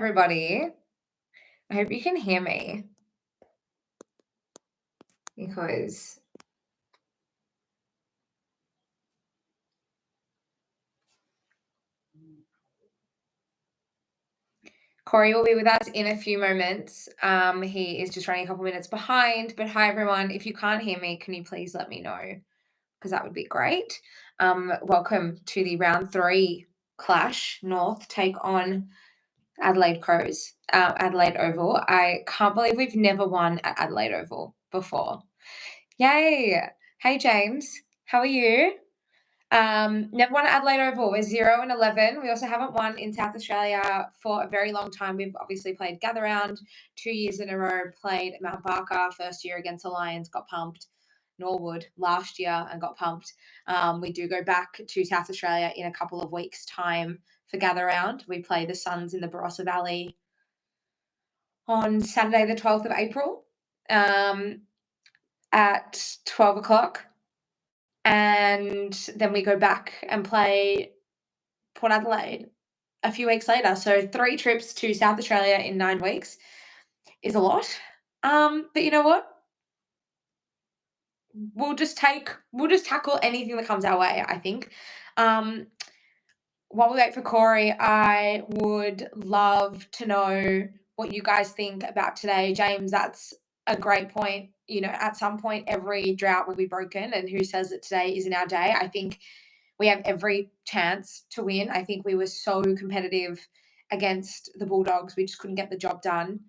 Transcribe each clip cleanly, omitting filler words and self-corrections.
everybody. I hope you can hear me because Corey will be with us in a few moments. He is just running a couple minutes behind. But hi, everyone. If you can't hear me, can you please let me know? Because that would be great. Welcome to the round 3 clash. North take on Adelaide Crows, Adelaide Oval. I can't believe we've never won at Adelaide Oval before. Yay! Hey, James. How are you? Never won at Adelaide Oval. We're 0-11. We also haven't won in South Australia for a very long time. We've obviously played Gather Round 2 years in a row, played Mount Barker first year against the Lions, got pumped. Norwood last year and got pumped. We do go back to South Australia in a couple of weeks' time for Gather Round. We play the Suns in the Barossa Valley on Saturday, the 12th of April at 12 o'clock. And then we go back and play Port Adelaide a few weeks later. So 3 trips to South Australia in 9 weeks is a lot. But you know what? We'll just tackle anything that comes our way, I think. While we wait for Corey, I would love to know what you guys think about today. James, that's a great point. You know, at some point, every drought will be broken, and who says that today isn't our day? I think we have every chance to win. I think we were so competitive against the Bulldogs. We just couldn't get the job done.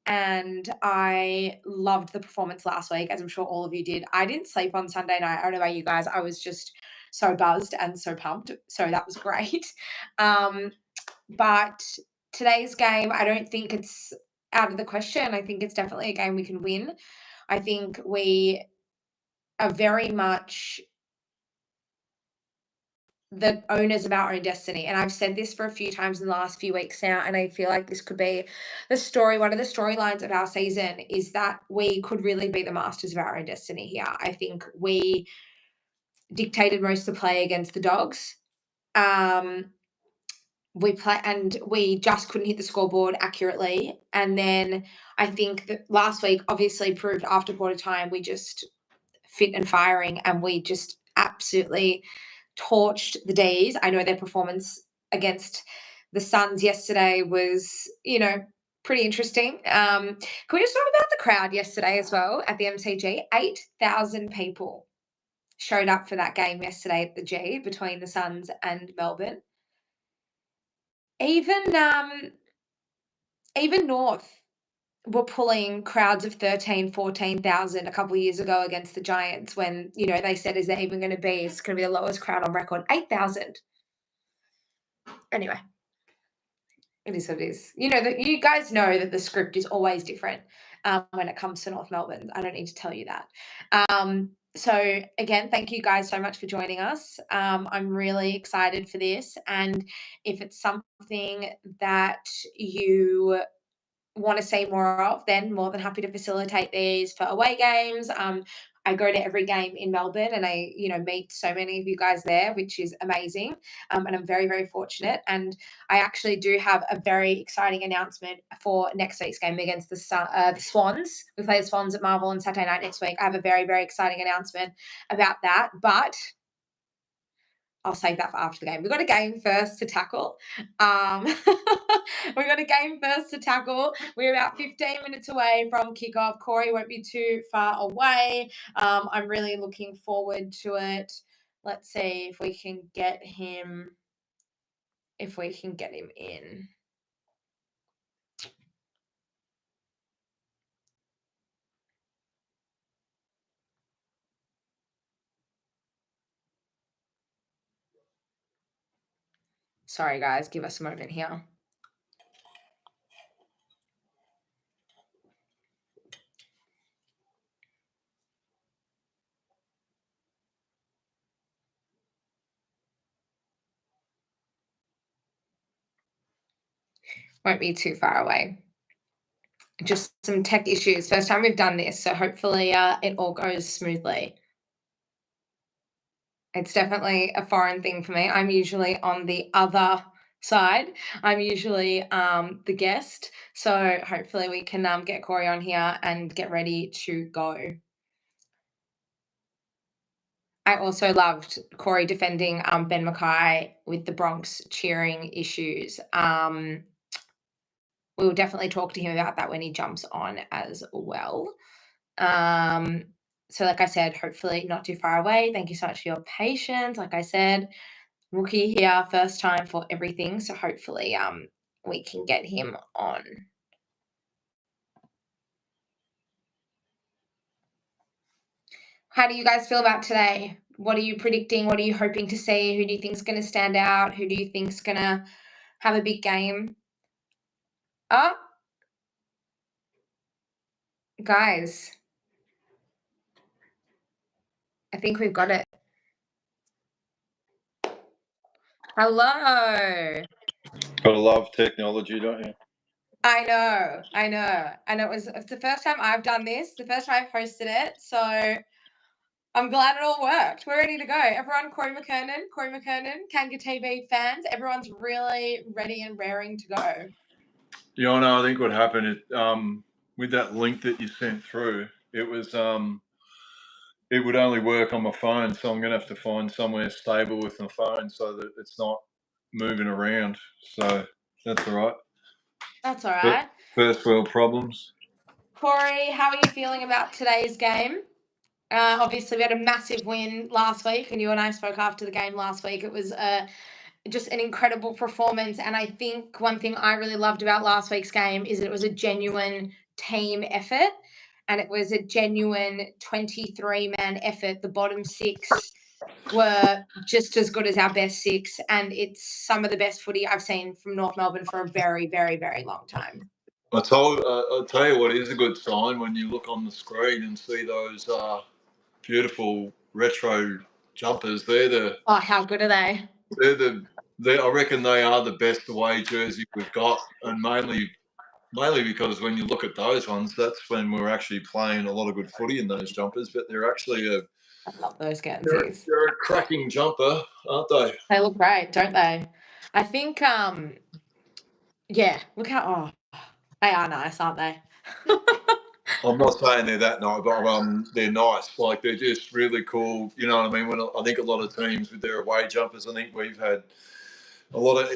And I loved the performance last week, as I'm sure all of you did. I didn't sleep on Sunday night. I don't know about you guys. I was just so buzzed and so pumped. So that was great. But today's game, I don't think it's out of the question. I think it's definitely a game we can win. I think we are very much the owners of our own destiny. And I've said this for a few times in the last few weeks now, and I feel like this could be the story. One of the storylines of our season is that we could really be the masters of our own destiny here. I think we dictated most of the play against the Dogs. We just couldn't hit the scoreboard accurately. And then I think that last week obviously proved after quarter time we just fit and firing, and we just absolutely torched the D's. I know their performance against the Suns yesterday was, pretty interesting. Can we just talk about the crowd yesterday as well at the MCG? 8,000 people showed up for that game yesterday at the G between the Suns and Melbourne. Even North were pulling crowds of 13, 14,000 a couple of years ago against the Giants when, they said, is there even going to be? It's going to be the lowest crowd on record. 8,000. Anyway, it is what it is. You guys know that the script is always different when it comes to North Melbourne. I don't need to tell you that. So again, thank you guys so much for joining us. I'm really excited for this. And if it's something that you want to see more of, then more than happy to facilitate these for away games. I go to every game in Melbourne and I, meet so many of you guys there, which is amazing. And I'm very, very fortunate. And I actually do have a very exciting announcement for next week's game against the Swans. We play the Swans at Marvel on Saturday night next week. I have a very, very exciting announcement about that. But I'll save that for after the game. We've got a game first to tackle. We're about 15 minutes away from kickoff. Corey won't be too far away. I'm really looking forward to it. Let's see if we can get him in. Sorry, guys. Give us a moment here. Won't be too far away. Just some tech issues. First time we've done this, so hopefully it all goes smoothly. It's definitely a foreign thing for me. I'm usually on the other side. I'm usually the guest. So hopefully we can get Corey on here and get ready to go. I also loved Corey defending Ben Mackay with the Bronx cheering issues. We will definitely talk to him about that when he jumps on as well. So like I said, hopefully not too far away. Thank you so much for your patience. Like I said, rookie here, first time for everything. So hopefully we can get him on. How do you guys feel about today? What are you predicting? What are you hoping to see? Who do you think is going to stand out? Who do you think is going to have a big game? Oh, guys, I think we've got it. Hello. Gotta love technology, don't you? I know. And it's the first time I've done this, the first time I've hosted it. So I'm glad it all worked. We're ready to go. Everyone, Corey McKernan, Kanga TV fans, everyone's really ready and raring to go. Yeah, I know. I think what happened with that link that you sent through, it was it would only work on my phone, so I'm gonna have to find somewhere stable with my phone so that it's not moving around. So that's all right. That's all right. First world problems. Corey, how are you feeling about today's game? Obviously, we had a massive win last week, and you and I spoke after the game last week. It was just an incredible performance, and I think one thing I really loved about last week's game is that it was a genuine team effort, and it was a genuine 23-man effort. The bottom six were just as good as our best six, and it's some of the best footy I've seen from North Melbourne for a very, very, very long time. I'll tell you what is a good sign when you look on the screen and see those beautiful retro jumpers. Oh, how good are they? I reckon they are the best away jersey we've got, and mainly because when you look at those ones, that's when we're actually playing a lot of good footy in those jumpers. But they're actually I love those Guernseys. they're a cracking jumper, aren't they? They look great, don't they? I think yeah, look how they are nice, aren't they? I'm not saying they're that nice, but they're nice. Like, they're just really cool. You know what I mean? When I think a lot of teams with their away jumpers, I think we've had a lot of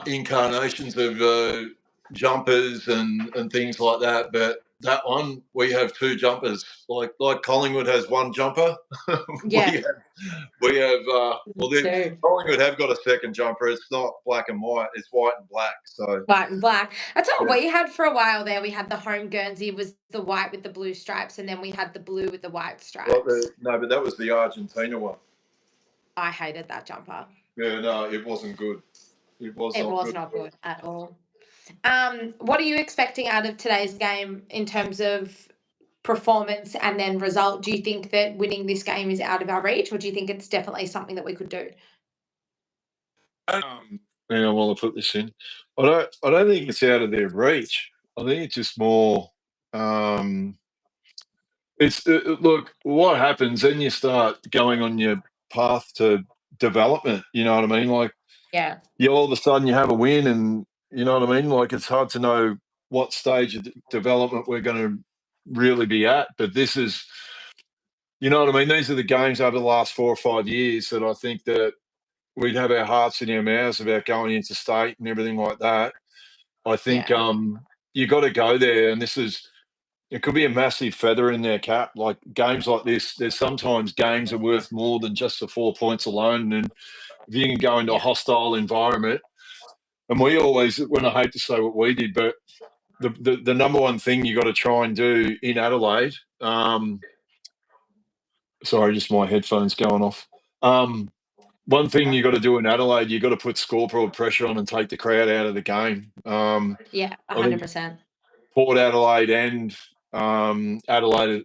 incarnations of jumpers and things like that. But that one, we have two jumpers. Like Collingwood has one jumper. Yeah. we have Collingwood have got a second jumper. It's not black and white. It's white and black. So white and black. That's what we had for a while there. We had the home Guernsey was the white with the blue stripes, and then we had the blue with the white stripes. No, but that was the Argentina one. I hated that jumper. Yeah, no, it wasn't good. It was not good at all. What are you expecting out of today's game in terms of performance and then result? Do you think that winning this game is out of our reach, or do you think it's definitely something that we could do? Hang on while I put this in. I don't think it's out of their reach. I think it's just more. Look, what happens then? You start going on your path to development. You know what I mean? Like, yeah, all of a sudden you have a win, and you know what I mean. Like, it's hard to know what stage of development we're going to really be at. But this is, you know what I mean. These are the games over the last 4 or 5 years that I think that we'd have our hearts in our mouths about going into state and everything like that. I think you got to go there, and it could be a massive feather in their cap. Like, games like this, there's sometimes games are worth more than just the 4 points alone. And if you can go into a hostile environment, and we always, when I hate to say what we did, but the number one thing you got to try and do in Adelaide, sorry, just my headphones going off. One thing you got to do in Adelaide, you got to put scoreboard pressure on and take the crowd out of the game. 100%. Port Adelaide and Adelaide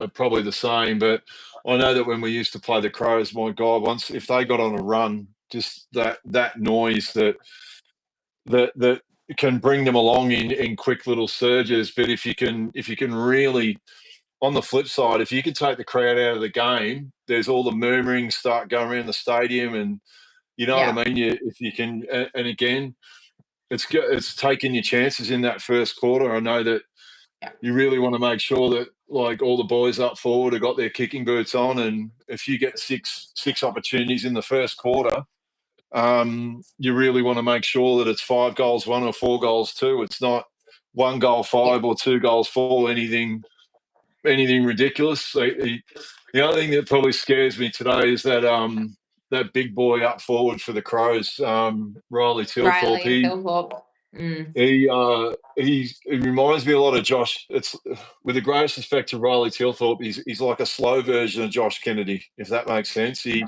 are probably the same, but I know that when we used to play the Crows, my God, once if they got on a run, just that noise that can bring them along in quick little surges. But if you can really, on the flip side, if you can take the crowd out of the game, there's all the murmuring start going around the stadium, and You know what I mean? If you can, and again, it's taking your chances in that first quarter. I know that you really want to make sure that like all the boys up forward have got their kicking boots on, and if you get six opportunities in the first quarter, you really want to make sure that it's 5 goals 1 or 4 goals 2. It's not 1 goal 5 or 2 goals 4, anything ridiculous. The only thing that probably scares me today is that big boy up forward for the Crows, Riley Tilthorpe. He reminds me a lot of Josh. It's with the greatest respect to Riley Tilthorpe, he's like a slow version of Josh Kennedy, if that makes sense. He's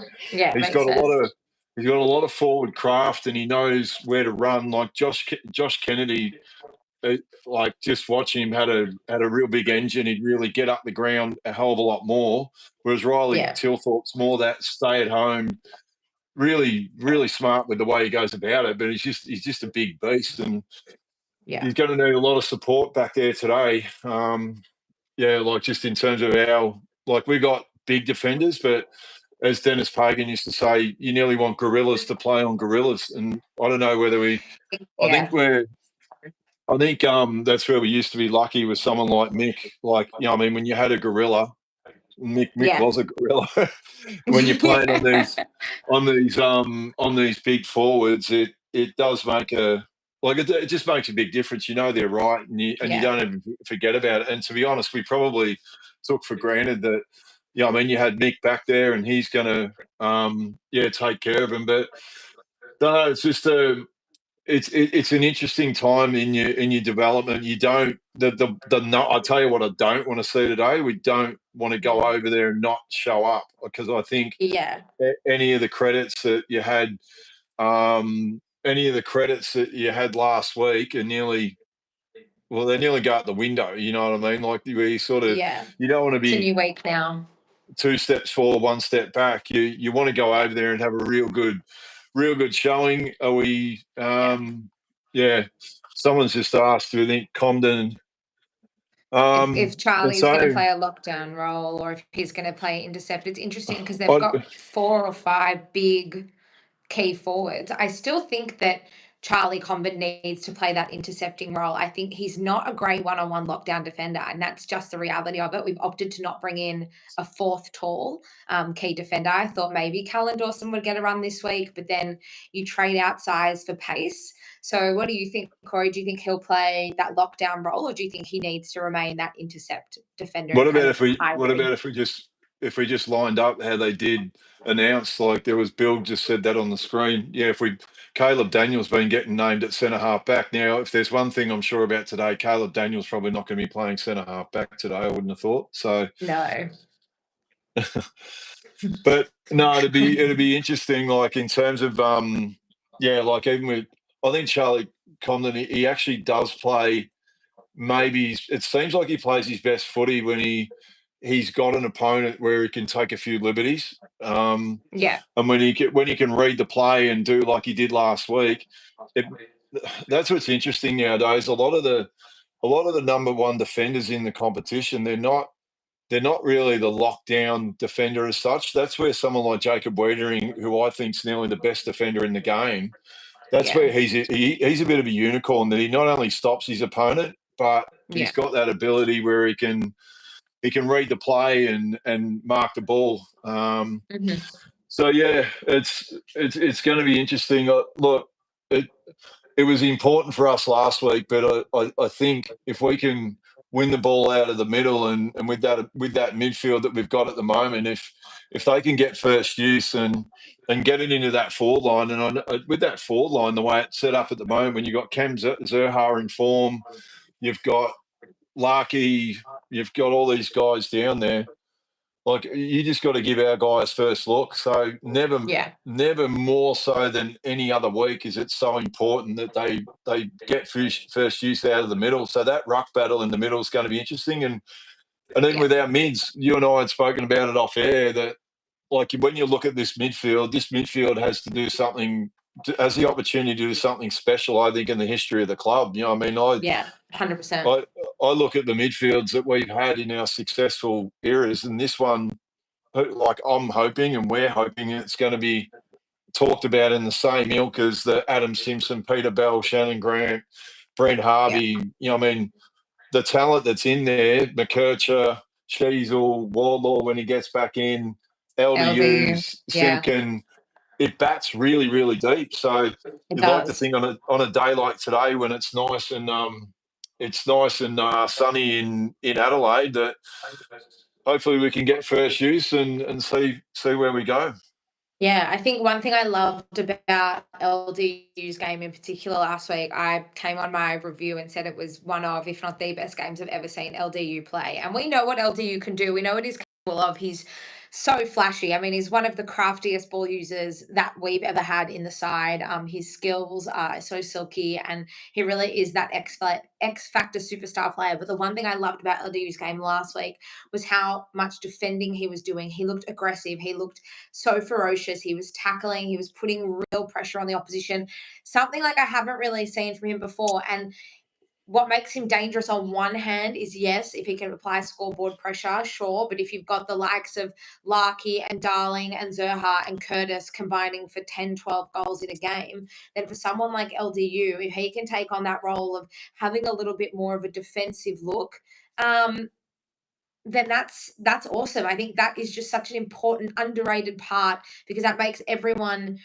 got a lot of forward craft, and he knows where to run. Like Josh Kennedy, like just watching him had a real big engine. He'd really get up the ground a hell of a lot more. Whereas Riley Tilthorpe's more that stay at home, really, really smart with the way he goes about it. But he's just a big beast, and he's going to need a lot of support back there today. Like just in terms of we got big defenders, but as Dennis Pagan used to say, you nearly want gorillas to play on gorillas. And I don't know whether I think that's where we used to be lucky with someone like Mick. Like, when you had a gorilla, Mick was a gorilla. When you're playing on these big forwards, it does make it just makes a big difference. They're right, and you don't even forget about it. And to be honest, we probably took for granted that. You had Mick back there, and he's going to take care of him. But no, it's just it's an interesting time in your development. You don't I tell you what, I don't want to see today. We don't want to go over there and not show up, because I think any of the credits that you had, last week are nearly. Well, they nearly go out the window. You know what I mean? Like we sort of, you don't want to be. It's a new week now. 2 steps forward, 1 step back. You want to go over there and have a real good showing. Are we? Someone's just asked. I think Comden. If Charlie's going to play a lockdown role, or if he's going to play intercept, it's interesting because they've got 4 or 5 big key forwards. I still think that Charlie Comben needs to play that intercepting role. I think he's not a great one-on-one lockdown defender, and that's just the reality of it. We've opted to not bring in a 4th tall key defender. I thought maybe Callan Dawson would get a run this week, but then you trade out size for pace. So what do you think, Corey? Do you think he'll play that lockdown role, or do you think he needs to remain that intercept defender? What about if we just lined up how they did announce, like there was Bill just said that on the screen. Caleb Daniels been getting named at centre half back. Now, if there's one thing I'm sure about today, Caleb Daniels probably not going to be playing centre half back today. I wouldn't have thought so. No. But no, it'd be interesting. Like in terms of like even with, I think Charlie Comden, he actually does play. Maybe it seems like he plays his best footy when he's got an opponent where he can take a few liberties. And when he can read the play and do like he did last week, that's what's interesting nowadays. A lot of the number 1 defenders in the competition, they're not really the lockdown defender as such. That's where someone like Jacob Wiedering, who I think is nearly the best defender in the game, that's where he's a bit of a unicorn, that he not only stops his opponent, but he's got that ability where he can read the play and mark the ball. So it's going to be interesting. Look, it was important for us last week, but I think if we can win the ball out of the middle and with that midfield that we've got at the moment, if they can get first use and get it into that forward line, and with that forward line, the way it's set up at the moment, when you've got Cam Zerha in form, you've got Larky, you've got all these guys down there. Like, you just got to give our guys first look. So never more so than any other week is it so important that they get first use out of the middle. So that ruck battle in the middle is going to be interesting. And then with our mids, you and I had spoken about it off air, that like when you look at this midfield has to do something, has the opportunity to do something special, I think, in the history of the club. You know what I mean? 100%. I look at the midfields that we've had in our successful eras, and this one, like I'm hoping and we're hoping it's going to be talked about in the same ilk as the Adam Simpson, Peter Bell, Shannon Grant, Brent Harvey. You know, I mean, the talent that's in there, McKercher, Sheasel, Wardlaw when he gets back in, LDU, Simpkin, it bats really, really deep. So you'd like to think on a day like today when it's nice and sunny in Adelaide that hopefully we can get first use and see where we go. Yeah, I think one thing I loved about LDU's game in particular last week, I came on my review and said it was one of, if not the best games I've ever seen LDU play. And we know what LDU can do. We know what he's capable of. He's so flashy. I mean, he's one of the craftiest ball users that we've ever had in the side. His skills are so silky, and he really is that X factor superstar player. But the one thing I loved about LDU's game last week was how much defending he was doing. He looked aggressive. He looked so ferocious. He was tackling. He was putting real pressure on the opposition. Something like I haven't really seen from him before. And what makes him dangerous on one hand is, yes, if he can apply scoreboard pressure, sure. But if you've got the likes of Larkey and Darling and Zerha and Curtis combining for 10, 12 goals in a game, then for someone like LDU, if he can take on that role of having a little bit more of a defensive look, then that's awesome. I think that is just such an important, underrated part, because that makes everyone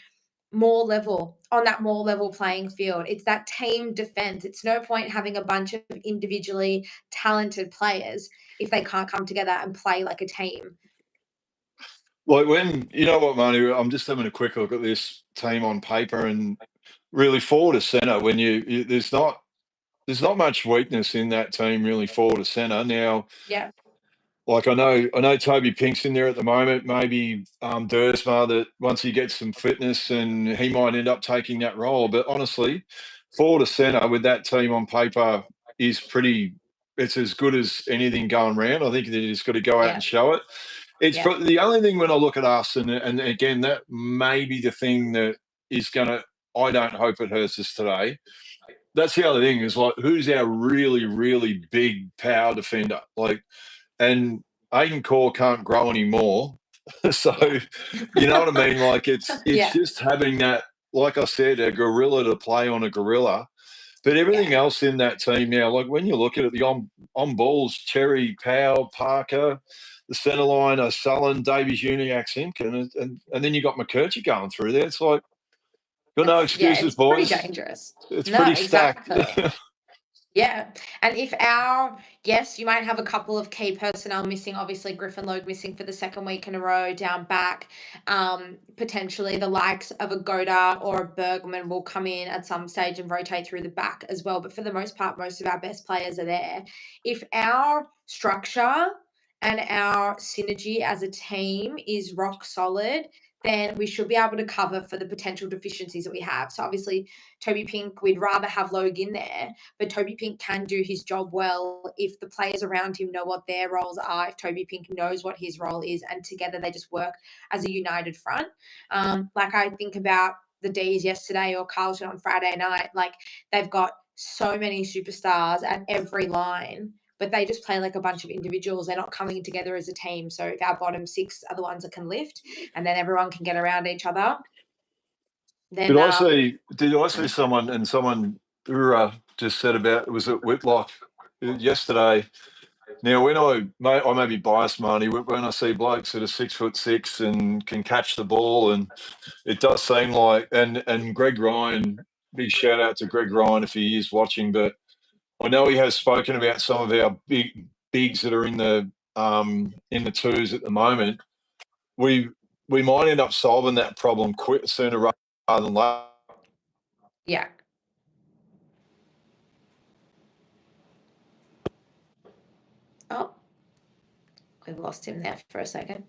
more level on that more level playing field. It's that team defense. It's no point having a bunch of individually talented players if they can't come together and play like a team. Like when, you know what, Marnie, I'm just having a quick look at this team on paper, and really forward to centre, when you there's not much weakness in that team really forward to centre. Now, Yeah. like I know Toby Pink's in there at the moment, maybe Dersma, that once he gets some fitness and he might end up taking that role. But honestly, forward to centre with that team on paper is it's as good as anything going around. I think they just got to go out and show it. It's the only thing when I look at us, and again, that may be the thing that is going to, I don't hope it hurts us today. That's the other thing, is like, who's our really, really big power defender? Like, and Aiden Core can't grow anymore. So, you know what I mean? Like, it's just having that, like I said, a gorilla to play on a gorilla. But everything else in that team now, like when you look at it, the on balls, Cherry, Powell, Parker, the centre line, Sullen, Davies, Uniac, Simpkin, and then you got McKercher going through there. It's like, got no excuses, boys. Pretty dangerous. It's pretty stacked. Exactly. Yeah. And if yes, you might have a couple of key personnel missing. Obviously, Griffin Logue missing for the second week in a row down back. Potentially the likes of a Goda or a Bergman will come in at some stage and rotate through the back as well. But for the most part, most of our best players are there. If our structure and our synergy as a team is rock solid, then we should be able to cover for the potential deficiencies that we have. So obviously, Toby Pink, we'd rather have Logue in there, but Toby Pink can do his job well if the players around him know what their roles are, if Toby Pink knows what his role is, and together they just work as a united front. Like I think about the D's yesterday or Carlton on Friday night, like they've got so many superstars at every line, but they just play like a bunch of individuals. They're not coming together as a team. So if our bottom six are the ones that can lift, and then everyone can get around each other, then did I see someone just said about, was it Whitlock yesterday? Now, when I may be biased, Marnie, when I see blokes that are 6'6" and can catch the ball, and it does seem like, and Greg Ryan, big shout out to Greg Ryan if he is watching, but I know he has spoken about some of our bigs that are in the twos at the moment. We might end up solving that problem sooner rather than later. Yeah. Oh, we've lost him there for a second.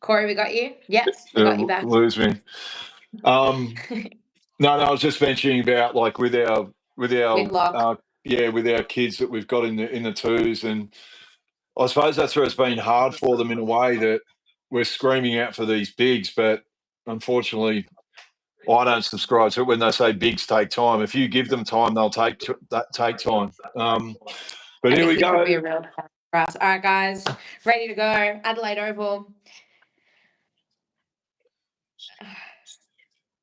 Corey, we got you? Yes, we got you back. Lose me. No, I was just mentioning about, like, with our with our kids that we've got in the twos, and I suppose that's where it's been hard for them in a way, that we're screaming out for these bigs, but unfortunately, I don't subscribe to it when they say bigs take time. If you give them time, they'll take time. But here we go. Be a real for us. All right, guys, ready to go. Adelaide Oval.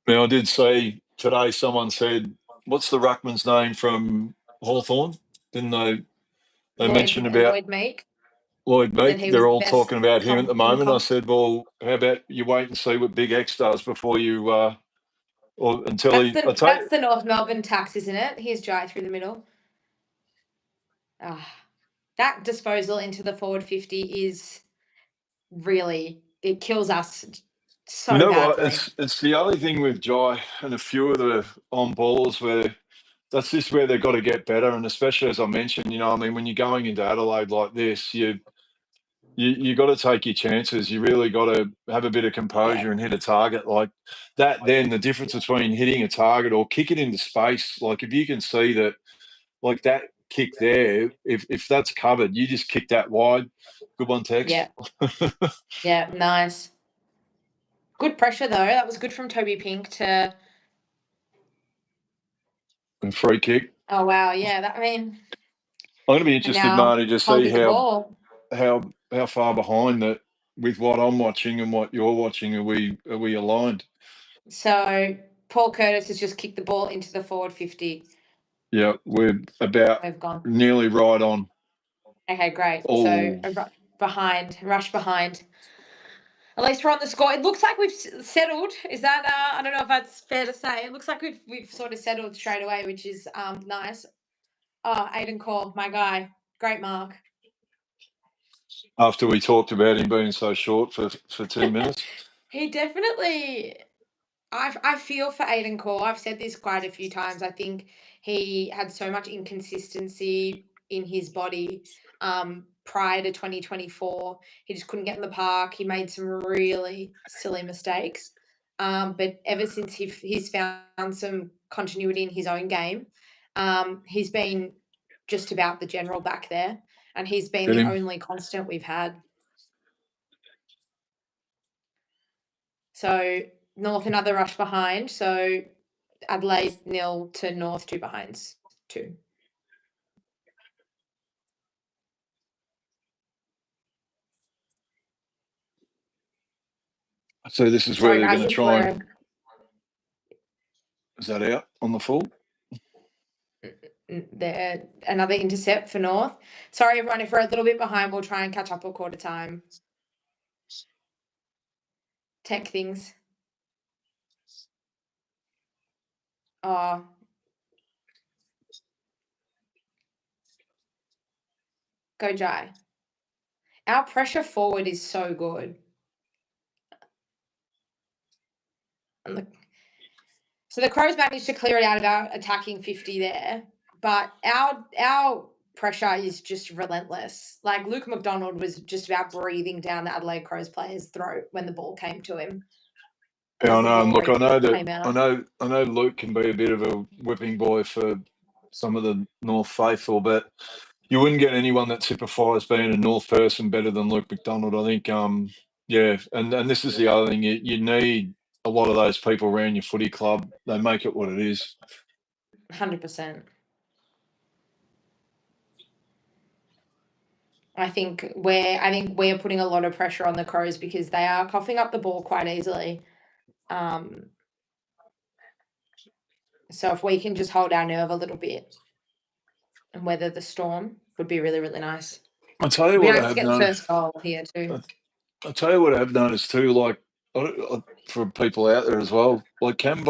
Now, I did see today someone said, what's the ruckman's name from Hawthorn? Didn't they mentioned about Lloyd Meek. Lloyd That Meek? he was They're the all best talking about him at the moment. I comp. said, well, how about you wait and see what Big X does before you or until he. That's the North Melbourne tax, isn't it? Here's Jai through the middle. That disposal into the forward 50 is really, it kills us so You know badly. what? It's the only thing with Jai and a few of the on balls where that's just where they've got to get better. And especially as I mentioned, you know, I mean, when you're going into Adelaide like this, you got to take your chances. You really got to have a bit of composure and hit a target like that. Then the difference between hitting a target or kick it into space, like if you can see that, like that kick there, if that's covered, you just kick that wide. Good one, Tex. Yeah. Yeah, nice. Good pressure though. That was good from Toby Pink to. And free kick. Oh wow, yeah. I'm going to be interested, Marty, to see how far behind that with what I'm watching and what you're watching are we aligned. So Paul Curtis has just kicked the ball into the forward 50. Yeah, we're about nearly right on. Okay, great. Oh. So rush behind. At least we're on the score. It looks like we've settled. Is that I don't know if that's fair to say. It looks like we've sort of settled straight away, which is nice. Oh, Aiden Cole, my guy. Great mark. After we talked about him being so short for 2 minutes. He definitely, I feel for Aiden Cole. I've said this quite a few times. I think he had so much inconsistency in his body prior to 2024. He just couldn't get in the park. He made some really silly mistakes. But ever since he's found some continuity in his own game, he's been just about the general back there. And he's been the only constant we've had. So North another rush behind. So Adelaide 0 to North 2 behinds 2. So this is where they're going to try and. Is that out on the full? Another intercept for North. Sorry, everyone, if we're a little bit behind, we'll try and catch up at quarter time. Tech things. Oh. Go Jai. Our pressure forward is so good. So the Crows managed to clear it out of our attacking 50 there, but our pressure is just relentless. Like Luke McDonald was just about breathing down the Adelaide Crows player's throat when the ball came to him. Yeah, I know. And look, I know Luke can be a bit of a whipping boy for some of the North faithful, but you wouldn't get anyone that typifies being a North person better than Luke McDonald. I think, yeah, and this is the other thing. You need a lot of those people around your footy club. They make it what it is. 100%. I think we're putting a lot of pressure on the Crows because they are coughing up the ball quite easily. So if we can just hold our nerve a little bit and weather the storm, would be really, really nice. I'll tell you what I have noticed. The first goal here too. I'll tell you what I've noticed too, like for people out there as well, like Cam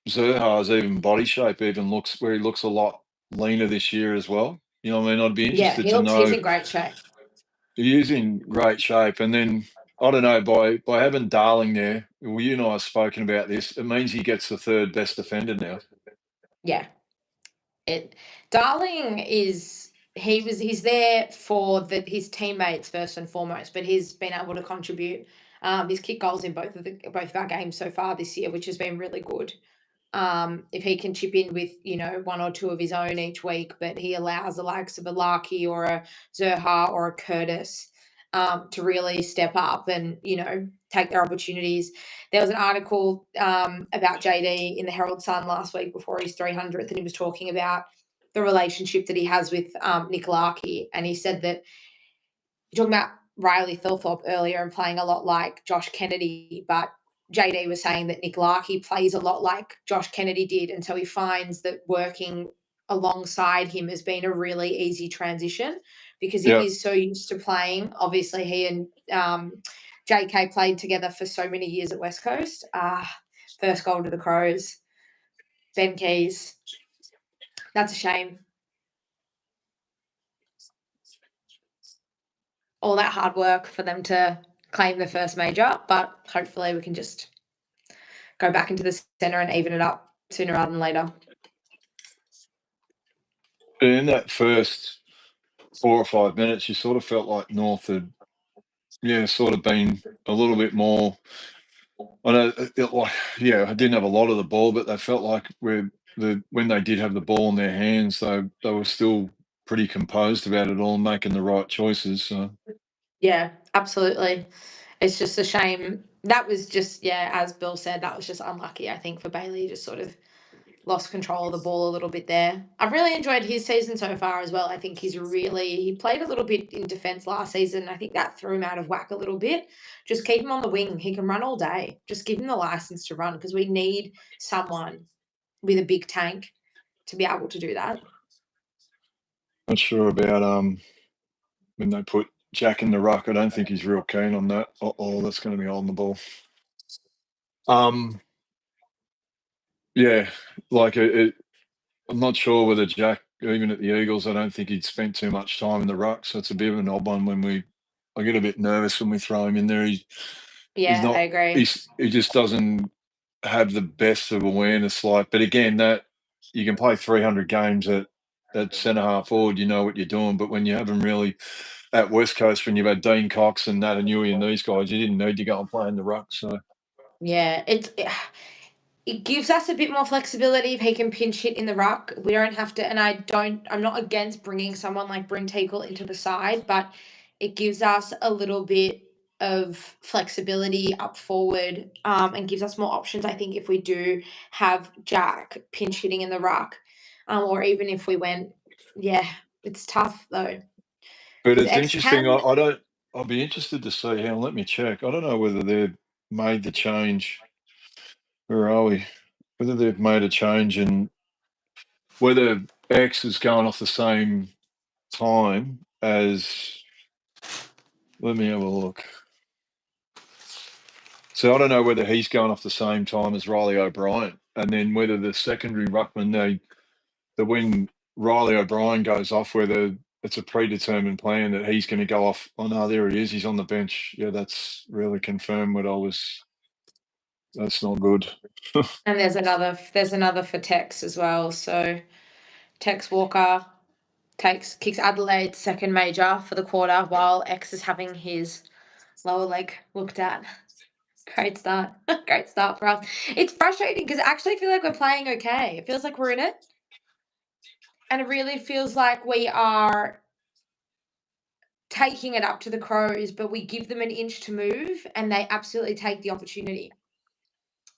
Zerha's even body shape even looks where he looks a lot leaner this year as well. You know what I mean? I'd be interested to know. He's in great shape. He is in great shape. And then, I don't know, by having Darling there, well, you and I have spoken about this, it means he gets the third best defender now. Yeah. Darling is he's there for his teammates first and foremost, but he's been able to contribute. He's kicked goals in both of our games so far this year, which has been really good. If he can chip in with, one or two of his own each week, but he allows the likes of a Larky or a Zerha or a Curtis to really step up and, take their opportunities. There was an article about JD in the Herald Sun last week before his 300th, and he was talking about the relationship that he has with Nick Larky, and he said that you're talking about Riley Thilthorpe earlier and playing a lot like Josh Kennedy, but JD was saying that Nick Larkey plays a lot like Josh Kennedy did, and so he finds that working alongside him has been a really easy transition because he is so used to playing. Obviously, he and JK played together for so many years at West Coast. First goal to the Crows. Ben Keys. That's a shame. All that hard work for them to claim the first major, but hopefully we can just go back into the centre and even it up sooner rather than later. In that first 4 or 5 minutes, you sort of felt like North had, sort of been a little bit more. I know, I didn't have a lot of the ball, but they felt like when they did have the ball in their hands, they were still pretty composed about it all and making the right choices. So. Yeah, absolutely. It's just a shame. That was just, as Bill said, that was just unlucky, I think, for Bailey. Just sort of lost control of the ball a little bit there. I've really enjoyed his season so far as well. I think he played a little bit in defence last season. I think that threw him out of whack a little bit. Just keep him on the wing. He can run all day. Just give him the license to run because we need someone with a big tank to be able to do that. Not sure about when they put Jack in the ruck. I don't think he's real keen on that. That's going to be holding the ball. I'm not sure whether Jack, even at the Eagles, I don't think he'd spent too much time in the ruck. So it's a bit of an odd one I get a bit nervous when we throw him in there. He's not, I agree. He just doesn't have the best of awareness. But again, that you can play 300 games at centre half forward, you know what you're doing. But when you haven't really at West Coast, when you've had Dean Cox and Nat Anui and these guys, you didn't need to go and play in the ruck. So yeah, it gives us a bit more flexibility if he can pinch hit in the ruck. We don't have to, and I'm not against bringing someone like Bryn Teakle into the side, but it gives us a little bit of flexibility up forward and gives us more options, I think, if we do have Jack pinch hitting in the ruck or even if we went, it's tough though. But it's interesting. I'll be interested to see. Let me check. I don't know whether they've made the change. Where are we? Whether they've made a change and whether X is going off the same time as. Let me have a look. So I don't know whether he's going off the same time as Riley O'Brien, and then whether the secondary ruckman, when Riley O'Brien goes off, whether it's a predetermined plan that he's going to go off. Oh no, there he is. He's on the bench. Yeah, that's really confirmed what I was. That's not good. And there's another for Tex as well. So Tex Walker kicks Adelaide's second major for the quarter while X is having his lower leg looked at. Great start. Great start for us. It's frustrating because I actually feel like we're playing okay. It feels like we're in it. And it really feels like we are taking it up to the Crows, but we give them an inch to move and they absolutely take the opportunity.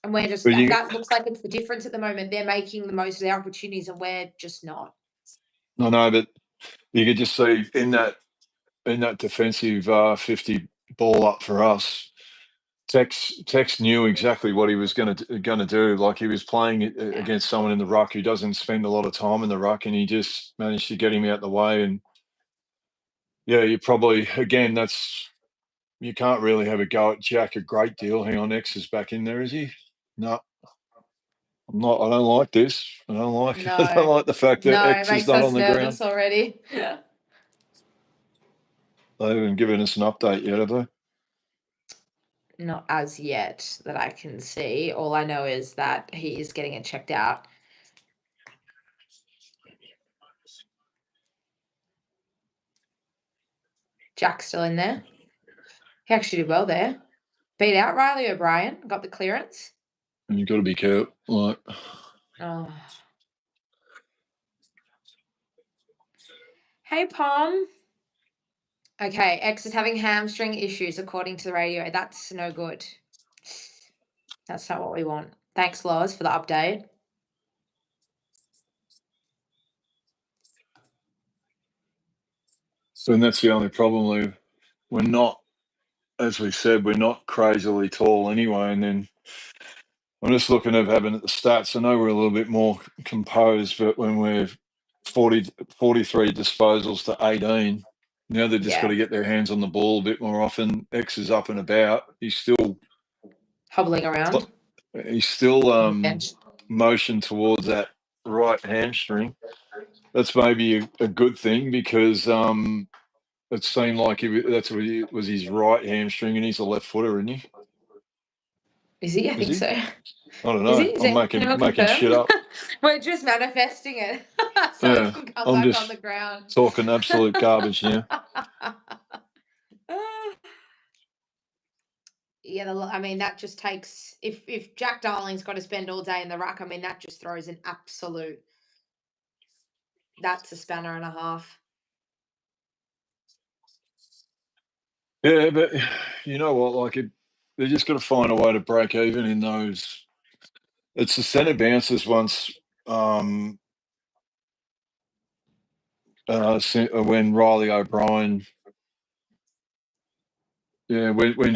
And we're just, that looks like it's the difference at the moment. They're making the most of their opportunities and we're just not. No, but you could just see in that defensive 50 ball up for us, Tex knew exactly what he was going to do. Like he was playing against someone in the ruck who doesn't spend a lot of time in the ruck, and he just managed to get him out the way. And you probably you can't really have a go at Jack a great deal. Hang on, X is back in there, is he? No. I'm not. I don't like this. I don't like the fact that X is not on the ground. It makes us nervous already. Yeah. They haven't given us an update yet, have they? Not as yet that I can see. All I know is that he is getting it checked out. Jack's still in there. He actually did well there. Beat out Riley O'Brien. Got the clearance. And you've got to be careful. Oh. Hey, Pom. Okay, X is having hamstring issues according to the radio. That's no good. That's not what we want. Thanks, Loz, for the update. So that's the only problem. We're not, as we said, we're not crazily tall anyway. And then I'm just looking at having at the stats. I know we're a little bit more composed, but when we're 43 disposals to 18, now they've just got to get their hands on the ball a bit more often. X is up and about. He's still hobbling around. He's still motioned towards that right hamstring. That's maybe a good thing because it seemed like that was his right hamstring, and he's a left footer, isn't he? Is he? I think so. I don't know. I'm making shit up. We're just manifesting it. So yeah, it can come I'm back just on the ground. talking absolute garbage now. Yeah, I mean, that just takes, if Jack Darling's got to spend all day in the ruck, I mean, that just throws an absolute, that's a spanner and a half. Yeah, but you know what? Like, they're just got to find a way to break even in those. It's the centre bounces once when Riley O'Brien, when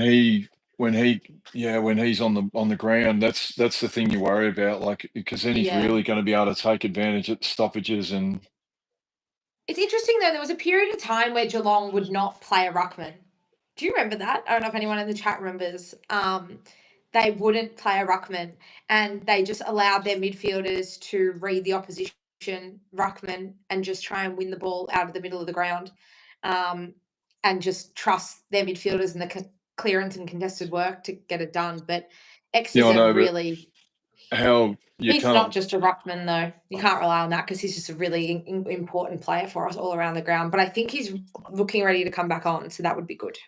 he's on the ground, that's the thing you worry about, like, because then he's really going to be able to take advantage of the stoppages. And it's interesting though, there was a period of time where Geelong would not play a ruckman. Do you remember that? I don't know if anyone in the chat remembers. They wouldn't play a ruckman, and they just allowed their midfielders to read the opposition ruckman and just try and win the ball out of the middle of the ground, and just trust their midfielders and the clearance and contested work to get it done. But X is really... He's not just a ruckman, though. You can't rely on that because he's just a really important player for us all around the ground. But I think he's looking ready to come back on, so that would be good.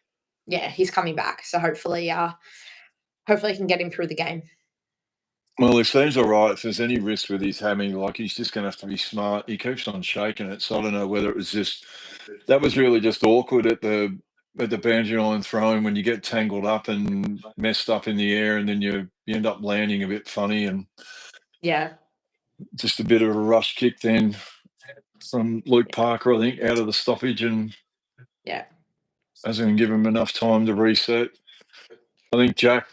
Yeah, he's coming back, so hopefully he can get him through the game. Well, it seems all right. If there's any risk with his hammy, like, he's just going to have to be smart. He keeps on shaking it, so I don't know whether it was just that was really just awkward at the boundary line throwing when you get tangled up and messed up in the air, and then you end up landing a bit funny, and just a bit of a rush kick then from Luke Parker, I think, out of the stoppage, and hasn't given him enough time to reset. I think Jack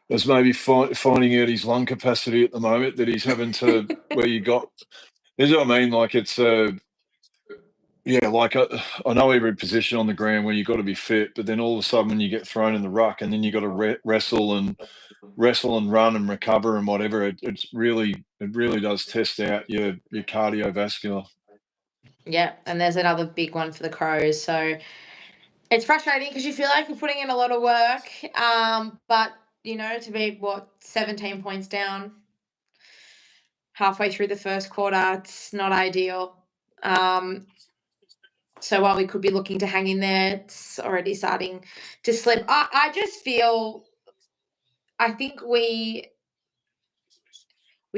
was maybe finding out his lung capacity at the moment, that he's having to where you got. Is what I mean? Like, it's like I know every position on the ground where you've got to be fit, but then all of a sudden when you get thrown in the ruck and then you got to wrestle and run and recover and whatever, it really does test out your cardiovascular. Yeah, and there's another big one for the Crows. So it's frustrating because you feel like you're putting in a lot of work, but to be 17 points down halfway through the first quarter, it's not ideal. So while we could be looking to hang in there, it's already starting to slip. I just feel, I think we've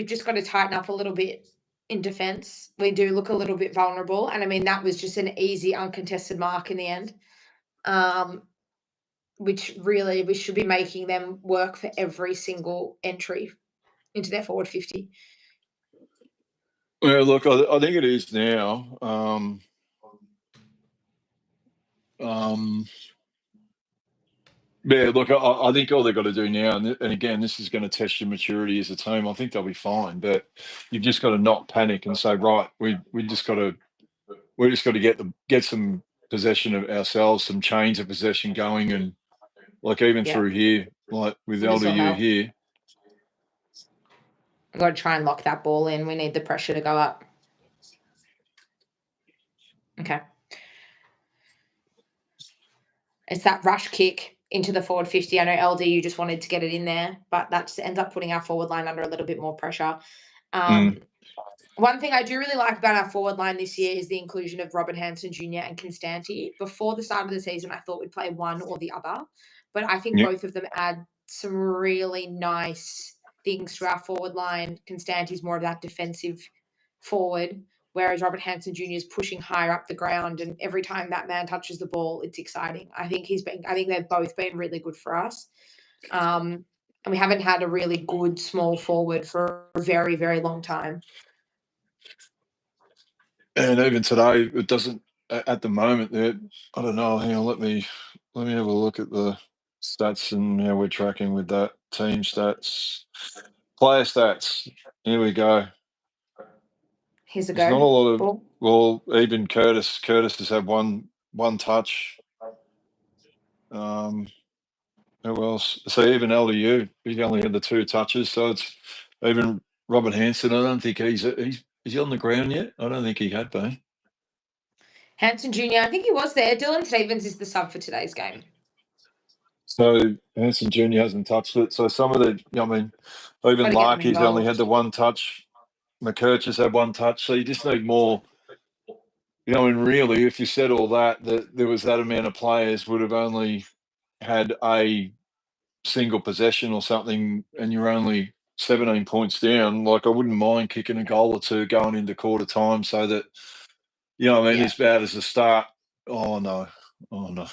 just got to tighten up a little bit in defence. We do look a little bit vulnerable, and I mean that was just an easy uncontested mark in the end, which really we should be making them work for every single entry into their forward 50. Yeah, look, I think it is now. Yeah, look, I think all they've got to do now, and again, this is going to test your maturity as a team. I think they'll be fine, but you've just got to not panic and say, right, we just got to get some possession of ourselves, some chains of possession going, and like even through here, like with LDU here, we've got to try and lock that ball in. We need the pressure to go up. Okay. It's that rush kick into the forward 50. I know LD, you just wanted to get it in there, but that just ends up putting our forward line under a little bit more pressure. One thing I do really like about our forward line this year is the inclusion of Robert Hansen Jr. and Constanti. Before the start of the season, I thought we'd play one or the other, but I think both of them add some really nice things to our forward line. Constanti's more of that defensive forward, whereas Robert Hansen Jr. is pushing higher up the ground, and every time that man touches the ball, it's exciting. I think they've both been really good for us. And we haven't had a really good small forward for a very, very long time. And even today, it doesn't. At the moment, I don't know. Hang on, let me have a look at the stats and how we're tracking with that. Team stats, player stats. Here we go. Here's a There's go. not a lot of Ball. well, even Curtis. Curtis has had one touch. Who else? So even LDU, he's only had the 2 touches. So it's even Robert Hansen. I don't think he's is he on the ground yet? I don't think he had been. Hanson Jr., I think he was there. Dylan Stevens is the sub for today's game. So Hanson Jr. hasn't touched it. So some of the, I mean, even Larky's only had the 1 touch. McKerch's had 1 touch. So you just need more. You know, and really, if you said all that there was that amount of players would have only had a single possession or something, and you're only 17 points down. Like, I wouldn't mind kicking a goal or 2 going into quarter time so that, you know, I mean, as bad as the start. Oh, no. Oh, no.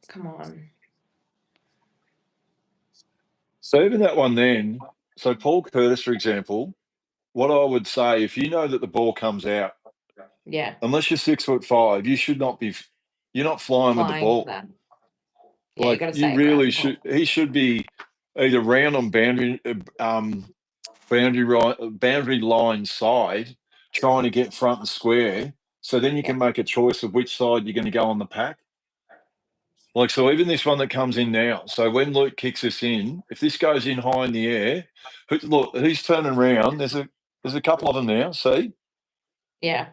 Come on. So even that one then, so Paul Curtis, for example, what I would say, if you know that the ball comes out, unless you're 6'5", you should not be, you're not flying with the ball. Yeah, Like, you got to you really should, he should be either round on boundary line side, trying to get front and square, so then you can make a choice of which side you're going to go on the pack. Like, so even this one that comes in now, so when Luke kicks this in, if this goes in high in the air, look, he's turning around. There's a couple of them now, see? Yeah.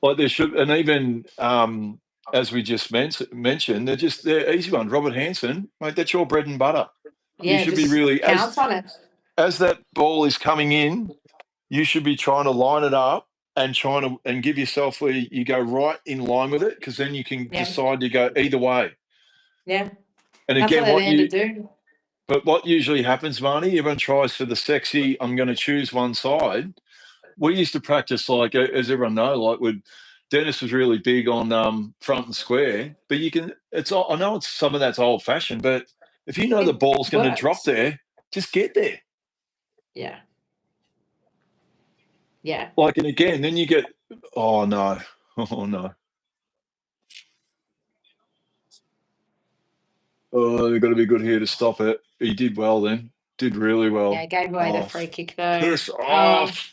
Like, there should, and even as we just mentioned, they're easy ones. Robert Hansen, mate, that's your bread and butter. Yeah, you should be really, counts on it. As that ball is coming in, you should be trying to line it up and give yourself where you go right in line with it, because then you can decide to go either way. Yeah. And again, what usually happens, Marnie, everyone tries for the sexy, I'm going to choose one side. We used to practice, like, as everyone know, like, Dennis was really big on front and square, but you can, I know some of that's old fashioned, but if you know the ball's going to drop there, just get there. Yeah. Yeah. Like, and again, then you get, oh no. Oh no. Oh, you've got to be good here to stop it. He did well then. Did really well. Yeah, gave away the free kick though. Piss off.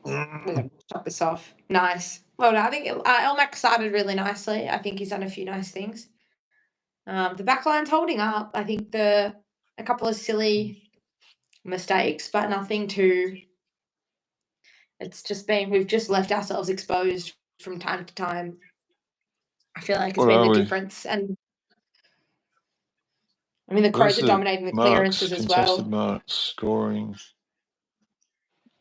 We're going to chop this off. Nice. Well, I think Elmac started really nicely. I think he's done a few nice things. The back line's holding up. I think a couple of silly mistakes, but nothing too. It's just we've just left ourselves exposed from time to time. I feel like it's been the difference. And I mean, the Crows are dominating the clearances as well. Contested marks, scoring.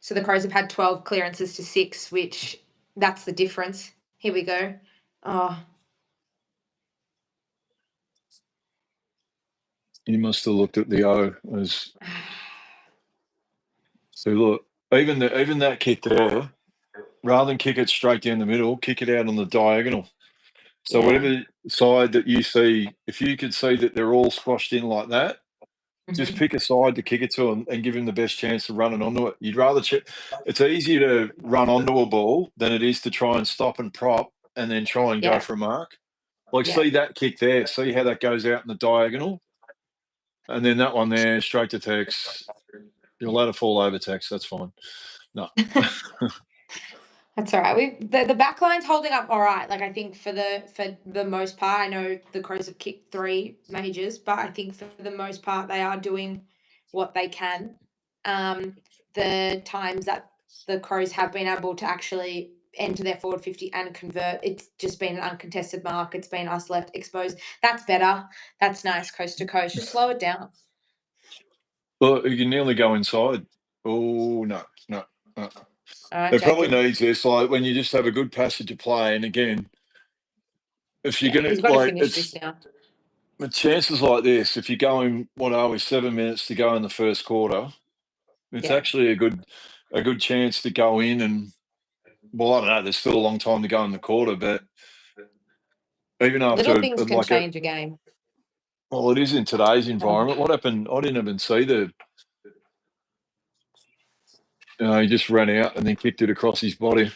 So the Crows have had 12 clearances to 6, which that's the difference. Here we go. Oh. You must have looked at the O as. So look, even that kick there, rather than kick it straight down the middle, kick it out on the diagonal. So whatever side that you see, if you could see that they're all squashed in like that, just pick a side to kick it to him and give him the best chance of running onto it. You'd rather it's easier to run onto a ball than it is to try and stop and prop and then try and go for a mark. Like, see that kick there, see how that goes out in the diagonal, and then that one there straight to Tex. You'll let it fall over, Tex. That's fine. No. That's all right. The back line's holding up all right. Like, I think for the most part, I know the Crows have kicked 3 majors, but I think for the most part they are doing what they can. The times that the Crows have been able to actually enter their forward 50 and convert, it's just been an uncontested mark. It's been us left exposed. That's better. That's nice, coast to coast. Just slow it down. Well, you can nearly go inside. Oh, no. Right, it probably needs this, like, when you just have a good passage of play, and again, if you're going to, like, finish this now. But chances like this, if you're going, 7 minutes to go in the first quarter, it's actually a good chance to go in and, well, I don't know, there's still a long time to go in the quarter, but even after little things can change a game. Well, it is in today's environment. What happened? I didn't even see He just ran out and then kicked it across his body.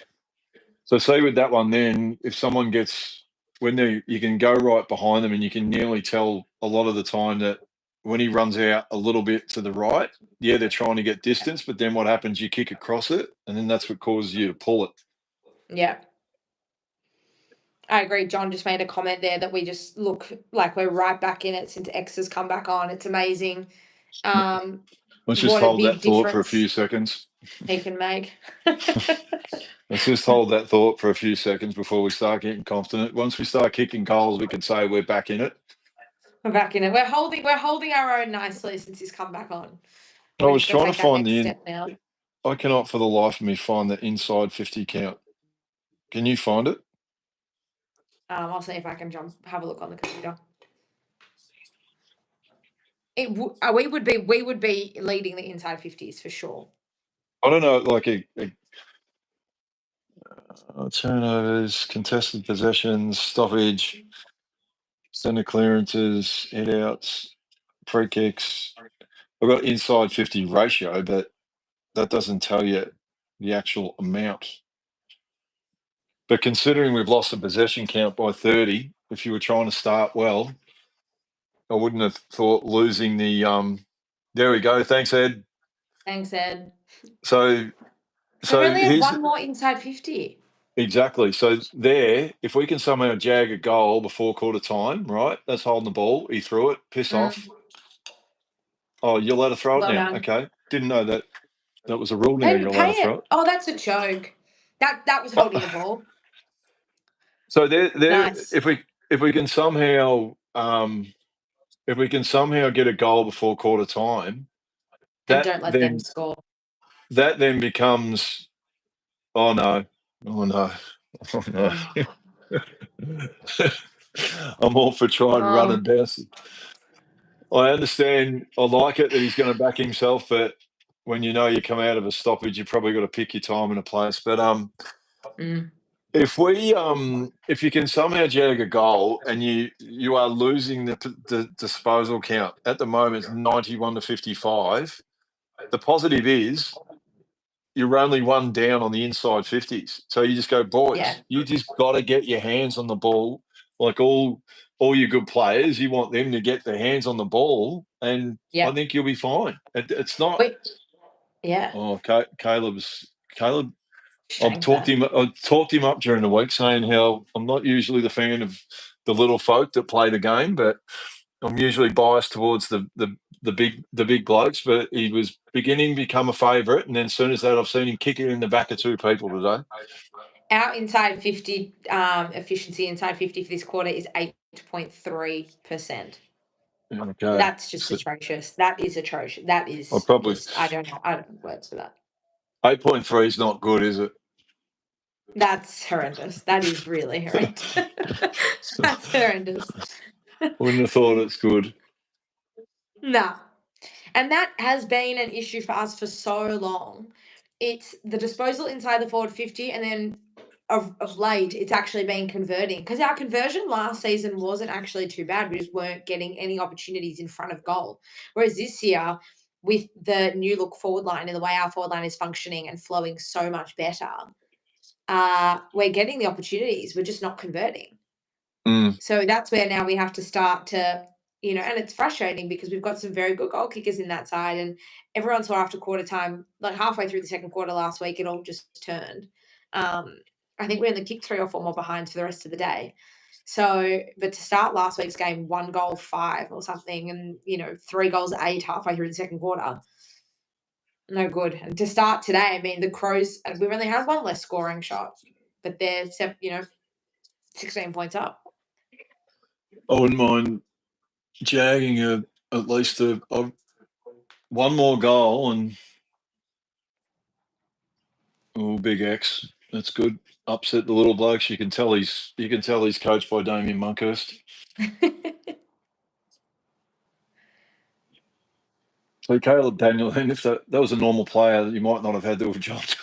So say with that one then, if someone gets, you can go right behind them and you can nearly tell a lot of the time that when he runs out a little bit to the right, yeah, they're trying to get distance, but then what happens, you kick across it, and then that's what causes you to pull it. Yeah. I agree. John just made a comment there that we just look like we're right back in it since X has come back on. It's amazing. Let's just What a hold big that thought for a difference few seconds. he can make. Let's just hold that thought for a few seconds before we start getting confident. Once we start kicking goals, we can say we're back in it. We're back in it. We're holding our own nicely since he's come back on. I was trying to find step now. I cannot for the life of me find the inside 50 count. Can you find it? I'll see if I can have a look on the computer. We would be leading the inside 50s for sure. I don't know, like turnovers, contested possessions, stoppage, centre clearances, headouts, free kicks. I've got inside 50 ratio, but that doesn't tell you the actual amount. But considering we've lost the possession count by 30, if you were trying to start well, I wouldn't have thought losing the there we go. Thanks, Ed. Thanks, Ed. So we only have one more inside 50. Exactly. So there, if we can somehow jag a goal before quarter time, right? That's holding the ball. He threw it. Piss off. Oh, you'll let her throw it now. Done. Okay. Didn't know that was a rule now. You're allowed to throw it. Oh, that's a joke. That was holding the ball. So there nice. if we can somehow get a goal before quarter time, and don't let them score. That then becomes oh no. Oh no. Oh no. I'm all for trying to run and bounce. I understand. I like it that he's going to back himself, but when you know you come out of a stoppage, you probably got to pick your time and a place. But if you can somehow jag a goal and you are losing the disposal count at the moment, it's 91 to 55. The positive is you're only one down on the inside 50s. So you just go, boys, you just got to get your hands on the ball. Like all your good players, you want them to get their hands on the ball, and I think you'll be fine. It's not. Oh, Caleb. I've talked him up during the week, saying how I'm not usually the fan of the little folk that play the game, but I'm usually biased towards the big blokes. But he was beginning to become a favourite, and then as soon as that, I've seen him kick it in the back of two people today. Our inside 50 efficiency inside 50 for this quarter is 8.3%. Okay. That's just atrocious. That is atrocious. That is I don't know. I don't have words for that. 8.3 is not good, is it? That's horrendous. That is really horrendous. That's horrendous. Wouldn't have thought it's good. No. And that has been an issue for us for so long. It's the disposal inside the forward 50, and then of late, it's actually been converting. Because our conversion last season wasn't actually too bad. We just weren't getting any opportunities in front of goal. Whereas this year, with the new look forward line and the way our forward line is functioning and flowing so much better, we're getting the opportunities. We're just not converting. So that's where now we have to start to, and it's frustrating because we've got some very good goal kickers in that side, and everyone saw after quarter time, like halfway through the second quarter last week, it all just turned. I think we only kicked 3 or 4 more behind for the rest of the day. So, but to start last week's game, 1 goal 5 or something, and 3 goals 8 halfway through the second quarter, no good. And to start today, I mean, the Crows, we've only had 1 less scoring shot, but they're 16 points up. I wouldn't mind jagging at least 1 more goal and big X. That's good. Upset the little blokes. You can tell he's coached by Damien Monkhurst. So Caleb Daniel, and if that was a normal player, you might not have had to have jumped.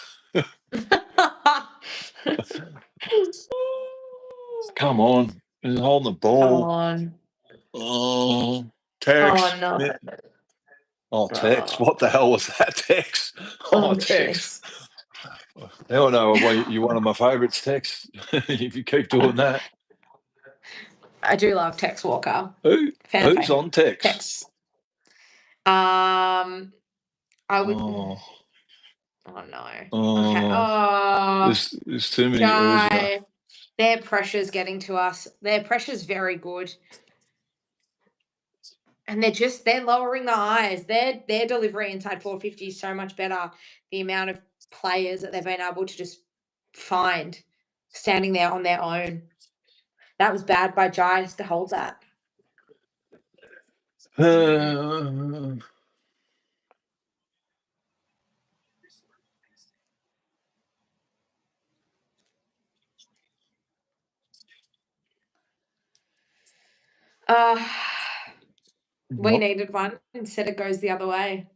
Come on. He's holding the ball. Come on. Oh, Tex. Oh, no. Oh, Tex. What the hell was that, Tex? Oh, Tex. Now I know why you're one of my favourites, Tex. If you keep doing that. I do love Tex Walker. Who's on Tex? Tex. I would. Oh no. Oh, Okay. Oh, there's too many. Jai. Their pressure's getting to us. Their pressure's very good. And they're lowering the eyes. Their delivery inside 450 is so much better. The amount of players that they've been able to just find standing there on their own. That was bad by Giants to hold that. We needed one. Instead, it goes the other way.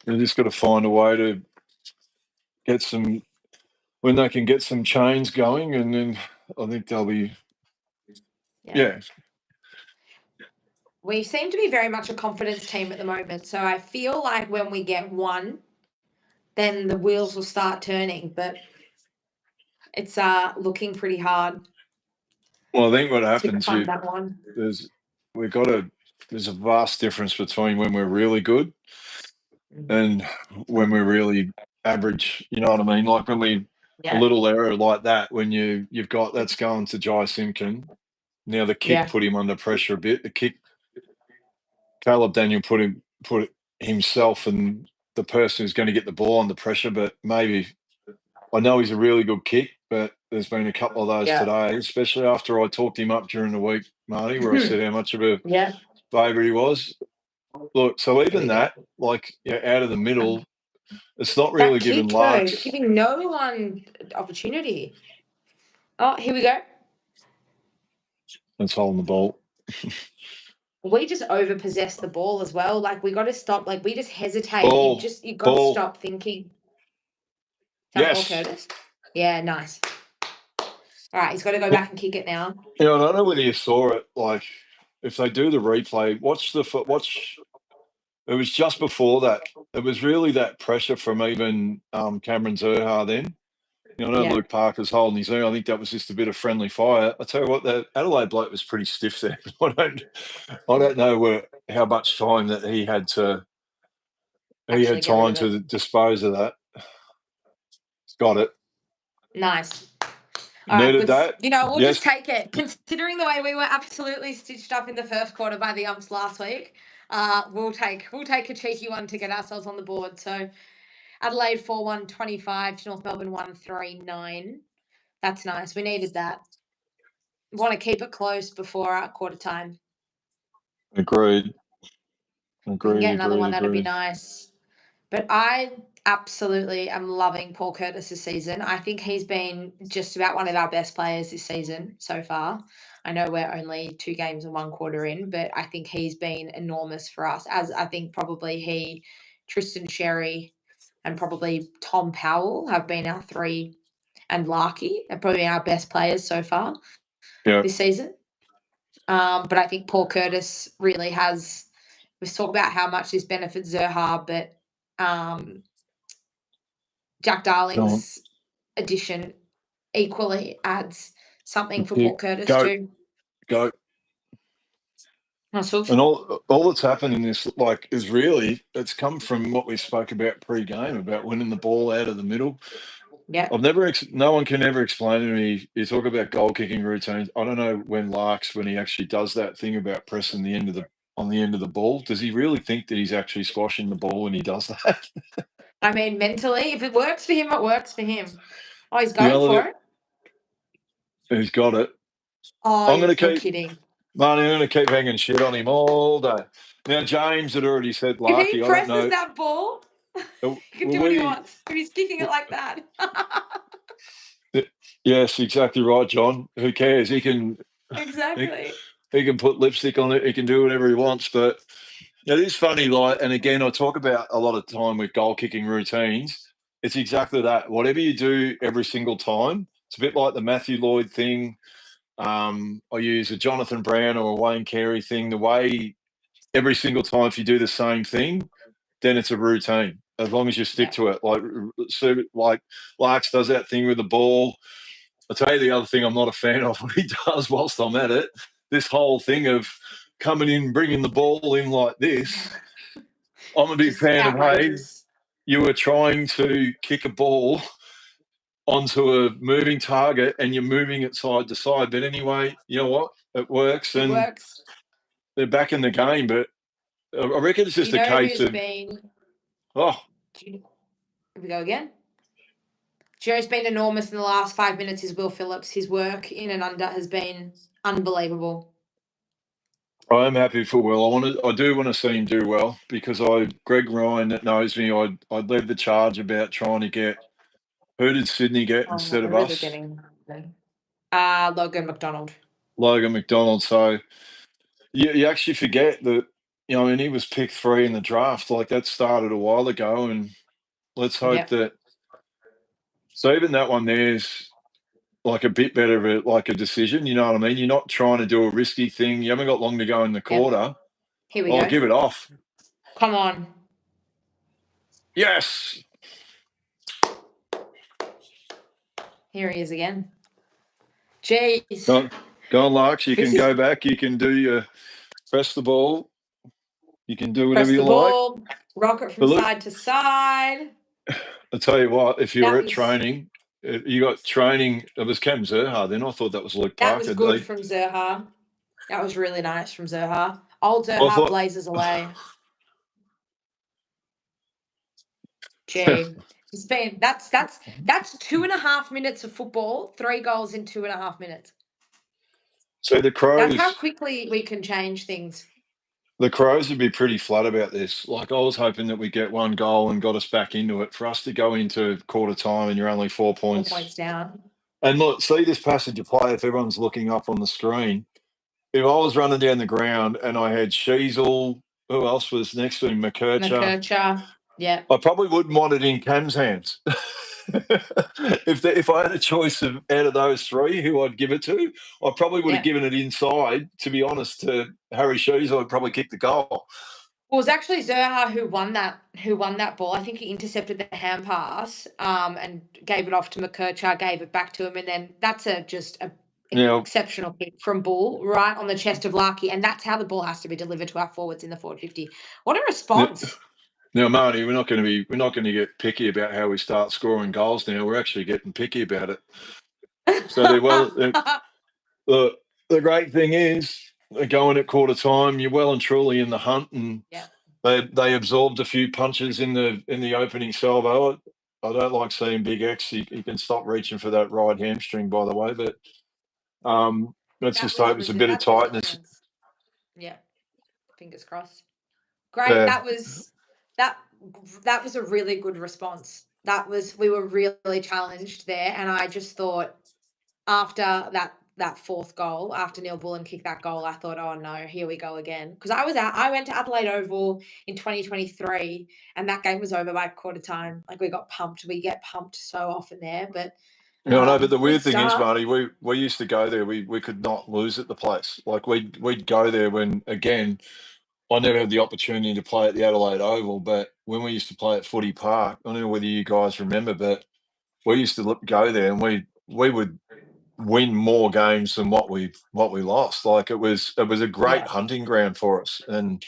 They just got to find a way to get some, when they can get some chains going, and then I think they'll be, yeah. We seem to be very much a confidence team at the moment. So I feel like when we get one, then the wheels will start turning. But it's looking pretty hard. Well, I think what happens is there's a vast difference between when we're really good and when we're really average. You know what I mean? Like when a little error like that, when you've got that's going to Jai Simpkin. Now the kick put him under pressure a bit. The kick, Caleb Daniel put himself and the person who's going to get the ball under pressure. But maybe, I know he's a really good kick, but there's been a couple of those today, especially after I talked him up during the week, Marty, where I said how much of a favourite he was. Look, so even that, like out of the middle, it's not really giving Larks. It's giving no one opportunity. Oh, here we go. That's holding the ball. We just overpossess the ball as well. Like we got to stop. Like we just hesitate. You got to stop thinking. Yes. Paul Curtis. Yeah, nice. All right, he's got to go back and kick it now. Yeah, I don't know whether you saw it. Like, if they do the replay, watch. It was just before that. It was really that pressure from even Cameron Zerha then. You know, Luke Parker's holding his own. I think that was just a bit of friendly fire. I tell you what, the Adelaide bloke was pretty stiff there. I don't know how much time that he had to dispose of that. Got it. Nice. Needed that. You know, we'll just take it. Considering the way we were absolutely stitched up in the first quarter by the umps last week, we'll take a cheeky one to get ourselves on the board. So Adelaide 4-1-25 to North Melbourne 1-3-9. That's nice. We needed that. We want to keep it close before quarter time. Agreed. We can get another one. That'd be nice. But I absolutely am loving Paul Curtis this season. I think he's been just about one of our best players this season so far. I know we're only 2 games and 1 quarter in, but I think he's been enormous for us. As I think probably Tristan Sherry and probably Tom Powell have been our 3, and Larky have probably been our best players so far this season. But I think Paul Curtis really has. We've talked about how much this benefits Zerha, but Jack Darling's addition equally adds something for Paul Curtis too. Go. And all that's happened in this, like, is really, it's come from what we spoke about pre-game about winning the ball out of the middle. Yeah. No one can ever explain to me. You talk about goal kicking routines. I don't know when he actually does that thing about pressing on the end of the ball. Does he really think that he's actually squashing the ball when he does that? I mean, mentally, if it works for him, it works for him. Oh, he's going for it. He's got it. Oh, I'm going to keep kidding. Marnie, I'm going to keep hanging shit on him all day. Now, James had already said, Larky, if he presses that ball, he can do what he wants. If he's kicking it like that. Yes, exactly right, John. Who cares? He can exactly. He can put lipstick on it. He can do whatever he wants. But it is funny. Like, and again, I talk about a lot of time with goal kicking routines. It's exactly that. Whatever you do every single time, it's a bit like the Matthew Lloyd thing. I use a Jonathan Brown or a Wayne Carey thing. The way every single time if you do the same thing, then it's a routine. As long as you stick to it, like Larks does that thing with the ball. I'll tell you the other thing I'm not a fan of what he does whilst I'm at it. This whole thing of coming in, bringing the ball in like this. I'm a big fan of, hey, you were trying to kick a ball onto a moving target and you're moving it side to side. But anyway, you know what? It works. It works. They're back in the game. But I reckon it's just a case of... Here we go again. Joe's been enormous in the last 5 minutes is Will Phillips. His work in and under has been unbelievable. I'm happy for Will. I do want to see him do well because Greg Ryan, that knows me, I led the charge about trying to get... Who did Sydney get instead of us? Logan McDonald. Logan McDonald. So you actually forget that, you know, I mean, he was picked 3 in the draft. Like, that started a while ago, and let's hope that... So even that one there's like a bit better of a decision, you know what I mean? You're not trying to do a risky thing. You haven't got long to go in the quarter. Here we go. Give it off. Come on. Yes. Here he is again. Jeez. Go on, Larks. You can go back. You can do your... Press the ball. You can do whatever you like. Rock it from side to side. I'll tell you what, if you were at training... You got training. It was Cam Zerha then. I thought that was Luke Parker. That was good from Zerha. That was really nice from Zerha. Old Zerha blazes away. Gee, that's 2.5 minutes of football. 3 goals in 2.5 minutes. So the Crows. That's how quickly we can change things. The Crows would be pretty flat about this. Like, I was hoping that we get 1 goal and got us back into it. For us to go into quarter time and you're only 4 points. 4 points down. And look, see this passage of play if everyone's looking up on the screen. If I was running down the ground and I had Sheasel, who else was next to him? McKercher. Yeah. I probably wouldn't want it in Cam's hands. If I had a choice out of those 3 who I'd give it to, I probably would have given it inside, to be honest, to Harry Shees. I'd probably kick the goal. Well, it was actually Zerha who won that ball. I think he intercepted the hand pass and gave it off to McKercher, gave it back to him, and then that's an exceptional kick from Bull right on the chest of Larky, and that's how the ball has to be delivered to our forwards in the forward 50. What a response. Now, Marnie, we're not going to get picky about how we start scoring goals now. We're actually getting picky about it. So the great thing is, they're going at quarter time. You're well and truly in the hunt, and they absorbed a few punches in the opening salvo. I don't like seeing Big X. He can stop reaching for that right hamstring, by the way. But let's just hope there's a bit of tightness. Yeah, fingers crossed. Great. Yeah. That was a really good response. We were really challenged there, and I just thought after that 4th goal, after Neil Bullen kicked that goal, I thought, oh no, here we go again. Because I went to Adelaide Oval in 2023, and that game was over by quarter time. Like, we got pumped. We get pumped so often there, but. Yeah, I know, but the weird thing is, Marty, we used to go there. We could not lose at the place. Like, we'd go there when, again, I never had the opportunity to play at the Adelaide Oval, but when we used to play at Footy Park, I don't know whether you guys remember, but we used to go there and we would win more games than what we lost. Like, it was a great hunting ground for us, and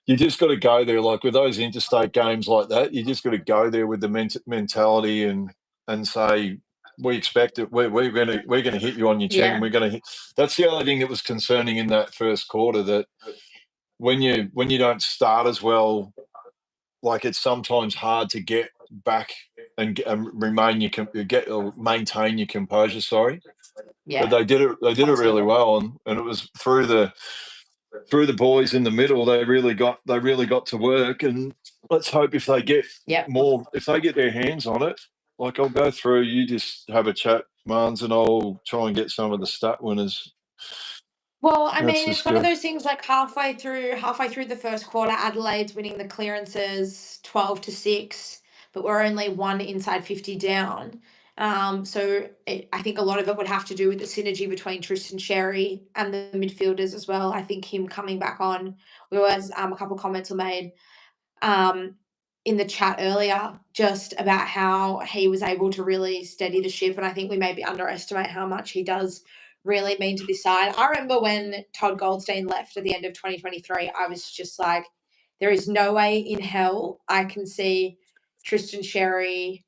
you just got to go there. Like, with those interstate games like that, you just got to go there with the mentality and say, we expect it. We're gonna hit you on your chin. We're gonna hit. That's the only thing that was concerning in that first quarter, that when you don't start as well, like, it's sometimes hard to get back and maintain your composure. Sorry, but they did it. They did it really well, and it was through the boys in the middle. They really got to work, and let's hope if they get more, if they get their hands on it. Like, I'll go through. You just have a chat, Marnes, and I'll try and get some of the stat winners. Well, I mean, it's one of those things, like, halfway through the first quarter, Adelaide's winning the clearances 12-6, but we're only 1 inside 50 down. So I think a lot of it would have to do with the synergy between Tristan Sherry and the midfielders as well. I think him coming back on, we always, a couple of comments were made in the chat earlier just about how he was able to really steady the ship. And I think we maybe underestimate how much he does really mean to this side. I remember when Todd Goldstein left at the end of 2023, I was just like, there is no way in hell I can see Tristan Sherry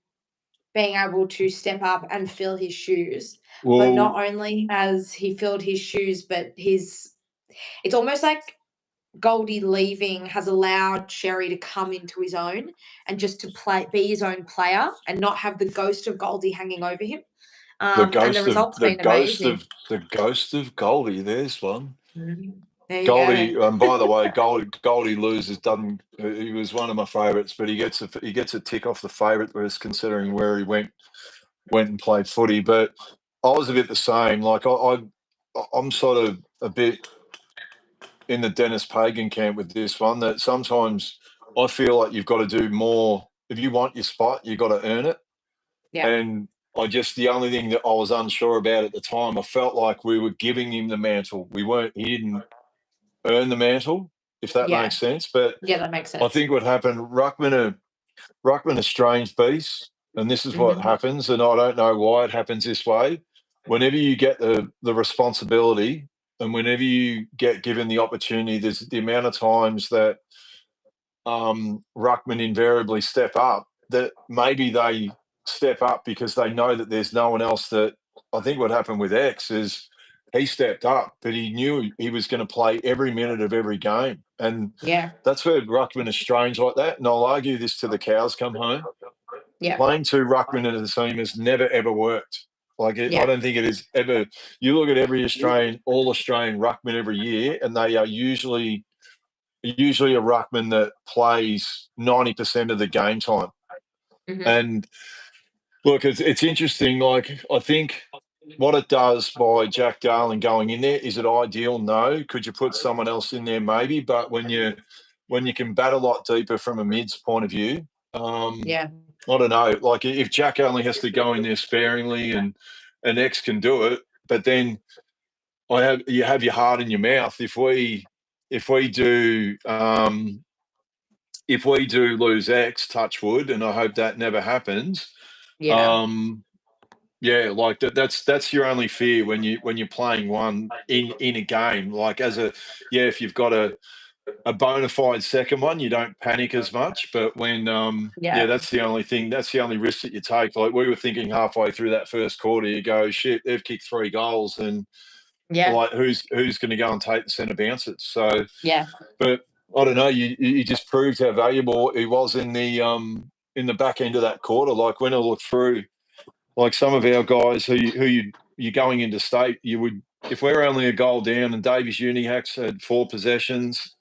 being able to step up and fill his shoes. But not only has he filled his shoes, but it's almost like Goldie leaving has allowed Sherry to come into his own and just to be his own player and not have the ghost of Goldie hanging over him. And the results been amazing. The ghost of Goldie. There's one. There you Goldie, go. by the way, Goldie loses. He was one of my favourites, but he gets a tick off the favourite list considering where he went and played footy. But I was a bit the same. Like I'm sort of a bit in the Dennis Pagan camp with this one. That sometimes I feel like you've got to do more. If you want your spot, you've got to earn it. Yeah. And the only thing that I was unsure about at the time, I felt like we were giving him the mantle. He didn't earn the mantle, if that makes sense. But yeah, that makes sense. I think what happened, Ruckman are strange beasts, and this is what happens, and I don't know why it happens this way. Whenever you get the responsibility and whenever you get given the opportunity, there's the amount of times that Ruckman invariably step up, that maybe they step up because they know that there's no one else. That I think what happened with X is he stepped up, but he knew he was going to play every minute of every game. And that's where Ruckman is strange like that. And I'll argue this till the cows come home. Yeah. Playing two Ruckmen in the team has never, ever worked. I don't think it is ever. You look at every all Australian Ruckman every year, and they are usually a ruckman that plays 90% of the game time. And look, it's interesting. Like, I think what it does by Jack Darling going in there, is it ideal? No. Could you put someone else in there? Maybe. But when you can bat a lot deeper from a mid's point of view, I don't know. Like, if Jack only has to go in there sparingly and X can do it, but then you have your heart in your mouth. If we do lose X, touch wood, and I hope that never happens. Like that's your only fear when you're playing one in a game. Like, if you've got a bona fide second one, you don't panic as much. But when that's the only thing. That's the only risk that you take. Like, we were thinking halfway through that first quarter, you go, shit, they've kicked 3 goals, and like, who's going to go and take the centre bounces? So but I don't know. You just proved how valuable he was in the back end of that quarter. Like, when I look through, like, some of our guys who you're going into state, you would, if we're only a goal down, and Davies Uniacke's had 4 possessions.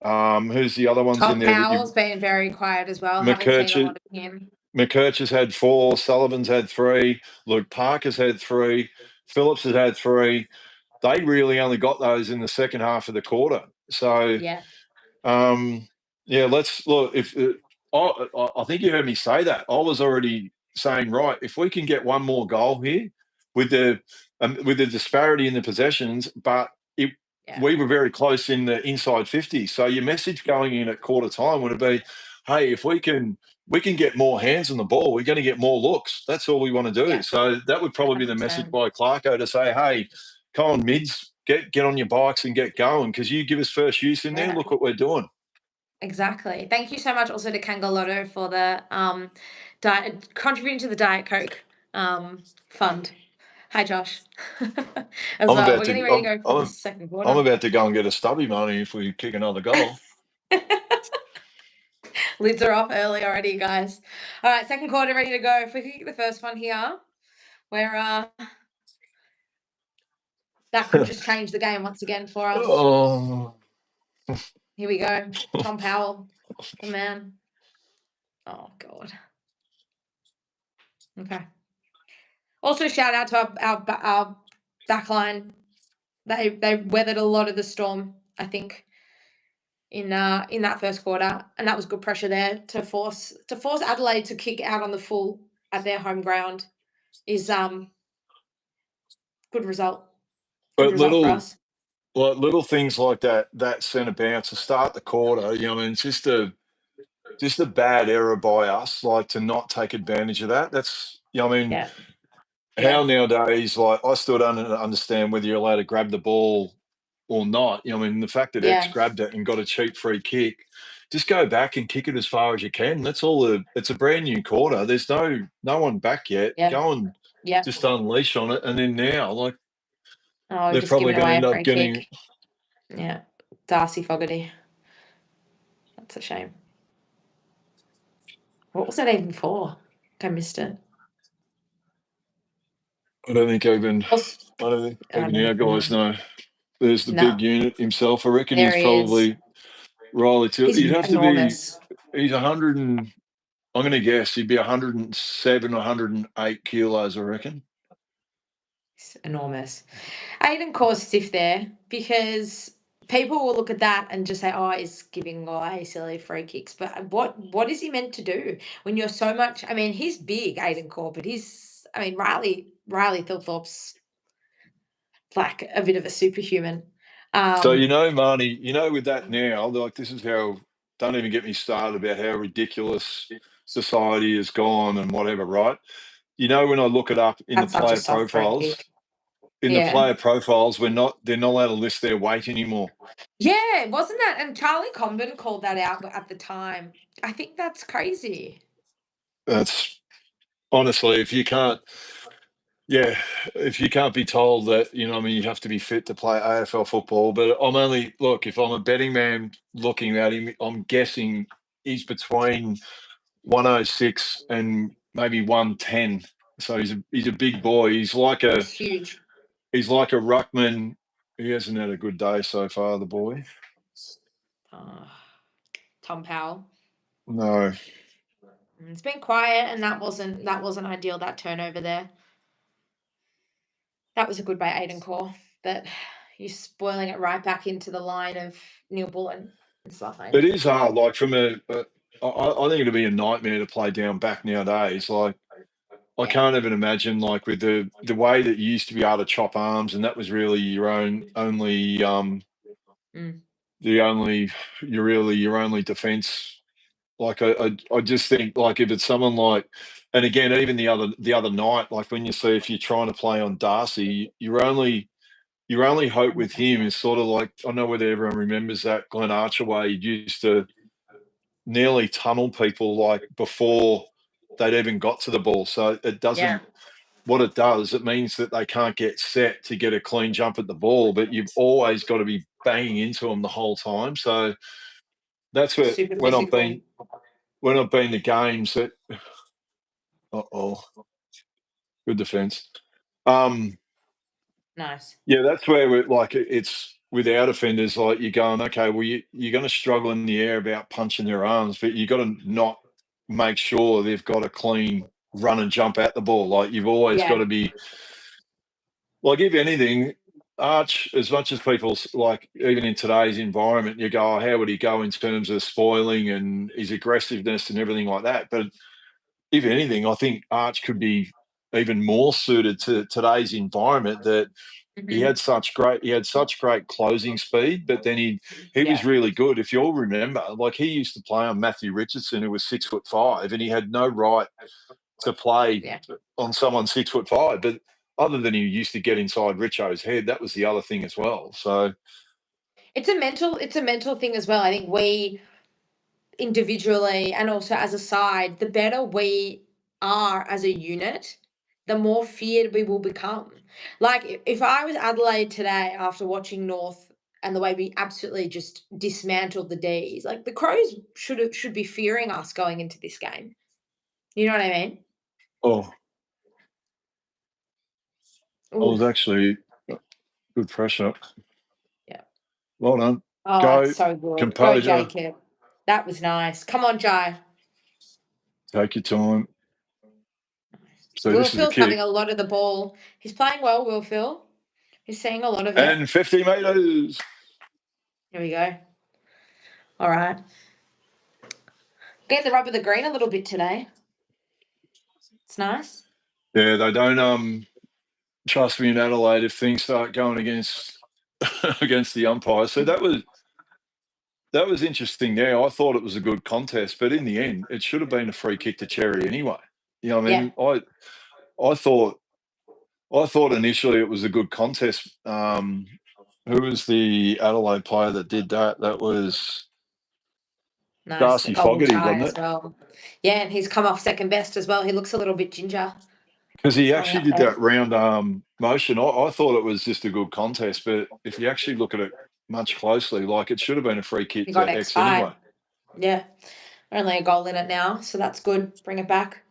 Who's the other ones in there? Powell's been very quiet as well. Haven't seen a lot of him. McKerch has had 4. Sullivan's had 3. Luke Parker's had 3. Phillips has had 3. They really only got those in the second half of the quarter. So let's look. I think you heard me say that. I was already saying, right, if we can get one more goal here with the disparity in the possessions, but we were very close in the inside 50. So your message going in at quarter time would be, hey, if we can get more hands on the ball, we're going to get more looks. That's all we want to do. Yeah. So that would probably be the message by Clarko, to say, hey, come on, mids, get on your bikes and get going, because you give us first use in there. Look what we're doing. Exactly. Thank you so much also to Kangalotto for the contributing to the Diet Coke fund. Hi, Josh. We're getting ready to go for the second quarter. I'm about to go and get a stubby money if we kick another goal. Lids are off early already, guys. All right, second quarter ready to go. If we kick the first one here, where that could just change the game once again for us. Oh. Here we go. Tom Powell, the man. Oh, God. Okay. Also, shout out to our backline. They weathered a lot of the storm, I think, in that first quarter, and that was good pressure there to force Adelaide to kick out on the full at their home ground. is good result. Good But result for us. little things like that centre bounce to start the quarter, you know, I mean, it's just a bad error by us, like, to not take advantage of that. That's, you know, I mean, Yeah. how nowadays, like, I still don't understand whether you're allowed to grab the ball or not. You know, I mean, the fact that X Yeah. grabbed it and got a cheap free kick, just go back and kick it as far as you can. That's all. It's a brand new quarter. There's no one back yet. Yeah. Go and Yeah. just unleash on it, and then now, like, Oh, they're just probably giving going to away end a up free getting. kick. Yeah. Darcy Fogarty. That's a shame. What was that even for? I missed it. I don't think even. Was, I don't think I even don't our guys know. There's the No. big unit himself. I reckon There he's he is. probably Riley too. He's He'd have to be. enormous. He's 100 and I'm going to guess he'd be 107 or 108 kilos, I reckon. He's enormous. Aiden caused stiff there because people will look at that and just say, "Oh, he's giving away silly free kicks." But what is he meant to do when you're so much? I mean, he's big, Aiden Core, but Riley Thilthorpe's like a bit of a superhuman. So, you know, Marnie, you know, with that now, like, this is how, don't even get me started about how ridiculous society has gone and whatever, right? You know, when I look it up That's such a soft free kick. Yeah. they're not allowed to list their weight anymore. Yeah, wasn't that? And Charlie Comben called that out at the time. I think that's crazy. That's honestly, if you can't be told that, you know, I mean, you have to be fit to play AFL football. But look, if I'm a betting man looking at him, I'm guessing he's between 106 and maybe 110. So he's a big boy. It's huge. He's like a ruckman. He hasn't had a good day so far, the boy. Tom Powell. No. It's been quiet, and that wasn't ideal. That turnover there. That was a good by Aiden Core, but you're spoiling it right back into the line of Neil Bullen. It's fine. It is hard. Like, I think it'd be a nightmare to play down back nowadays. Like, I can't even imagine, like, with the way that you used to be able to chop arms, and that was really Mm. your only defense. Like, I just think, like, if it's someone like, and again, even the other night, like, when you see, if you're trying to play on Darcy, your only hope with him is sort of like, I don't know whether everyone remembers that Glenn Archer way. He used to nearly tunnel people, like, before they'd even got to the ball. So it doesn't. What it does, it means that they can't get set to get a clean jump at the ball, but you've always got to be banging into them the whole time. So that's where, Super physical. when I've been to games that, good defense. Nice. Yeah, that's where we're like, it's without offenders, like, you're going, okay, well, you're going to struggle in the air about punching their arms, but you got to not make sure they've got a clean run and jump at the ball. Like, you've always got to be, like, if anything, Arch, as much as like, even in today's environment, you go, oh, how would he go in terms of spoiling and his aggressiveness and everything like that? But if anything, I think Arch could be even more suited to today's environment, that he had such great closing speed, but then he was really good. If you'll remember, like, he used to play on Matthew Richardson, who was 6'5", and he had no right to play on someone 6'5". But other than he used to get inside Richo's head, that was the other thing as well. So it's a mental thing as well. I think we individually and also as a side, the better we are as a unit, the more feared we will become. Like, if I was Adelaide today after watching North and the way we absolutely just dismantled the D's, like, the Crows should be fearing us going into this game. You know what I mean? I was actually good pressure. Yeah. Well done. Oh, Go, that's so good. composure. Go, Jacob. That was nice. Come on, Jai. Take your time. So Will this is a Phil's having kick. a lot of the ball. He's playing well, Will Phil. He's seeing a lot of it. And 50 metres. Here we go. All right. Get the rub of the green a little bit today. It's nice. Yeah, they don't trust me in Adelaide if things start going against against the umpire. So that was interesting there. I thought it was a good contest, but in the end, it should have been a free kick to Cherry anyway. You know what I mean? I thought initially it was a good contest. Who was the Adelaide player that did that? That was Nice. Darcy The Oval Fogarty, try wasn't as it? well. Yeah, and he's come off second best as well. He looks a little bit ginger Because he coming actually up did there. that round motion. I thought it was just a good contest, but if you actually look at it much closely, like it should have been a free kick He got to X anyway. X5. Yeah. Only a goal in it now, so that's good. Bring it back.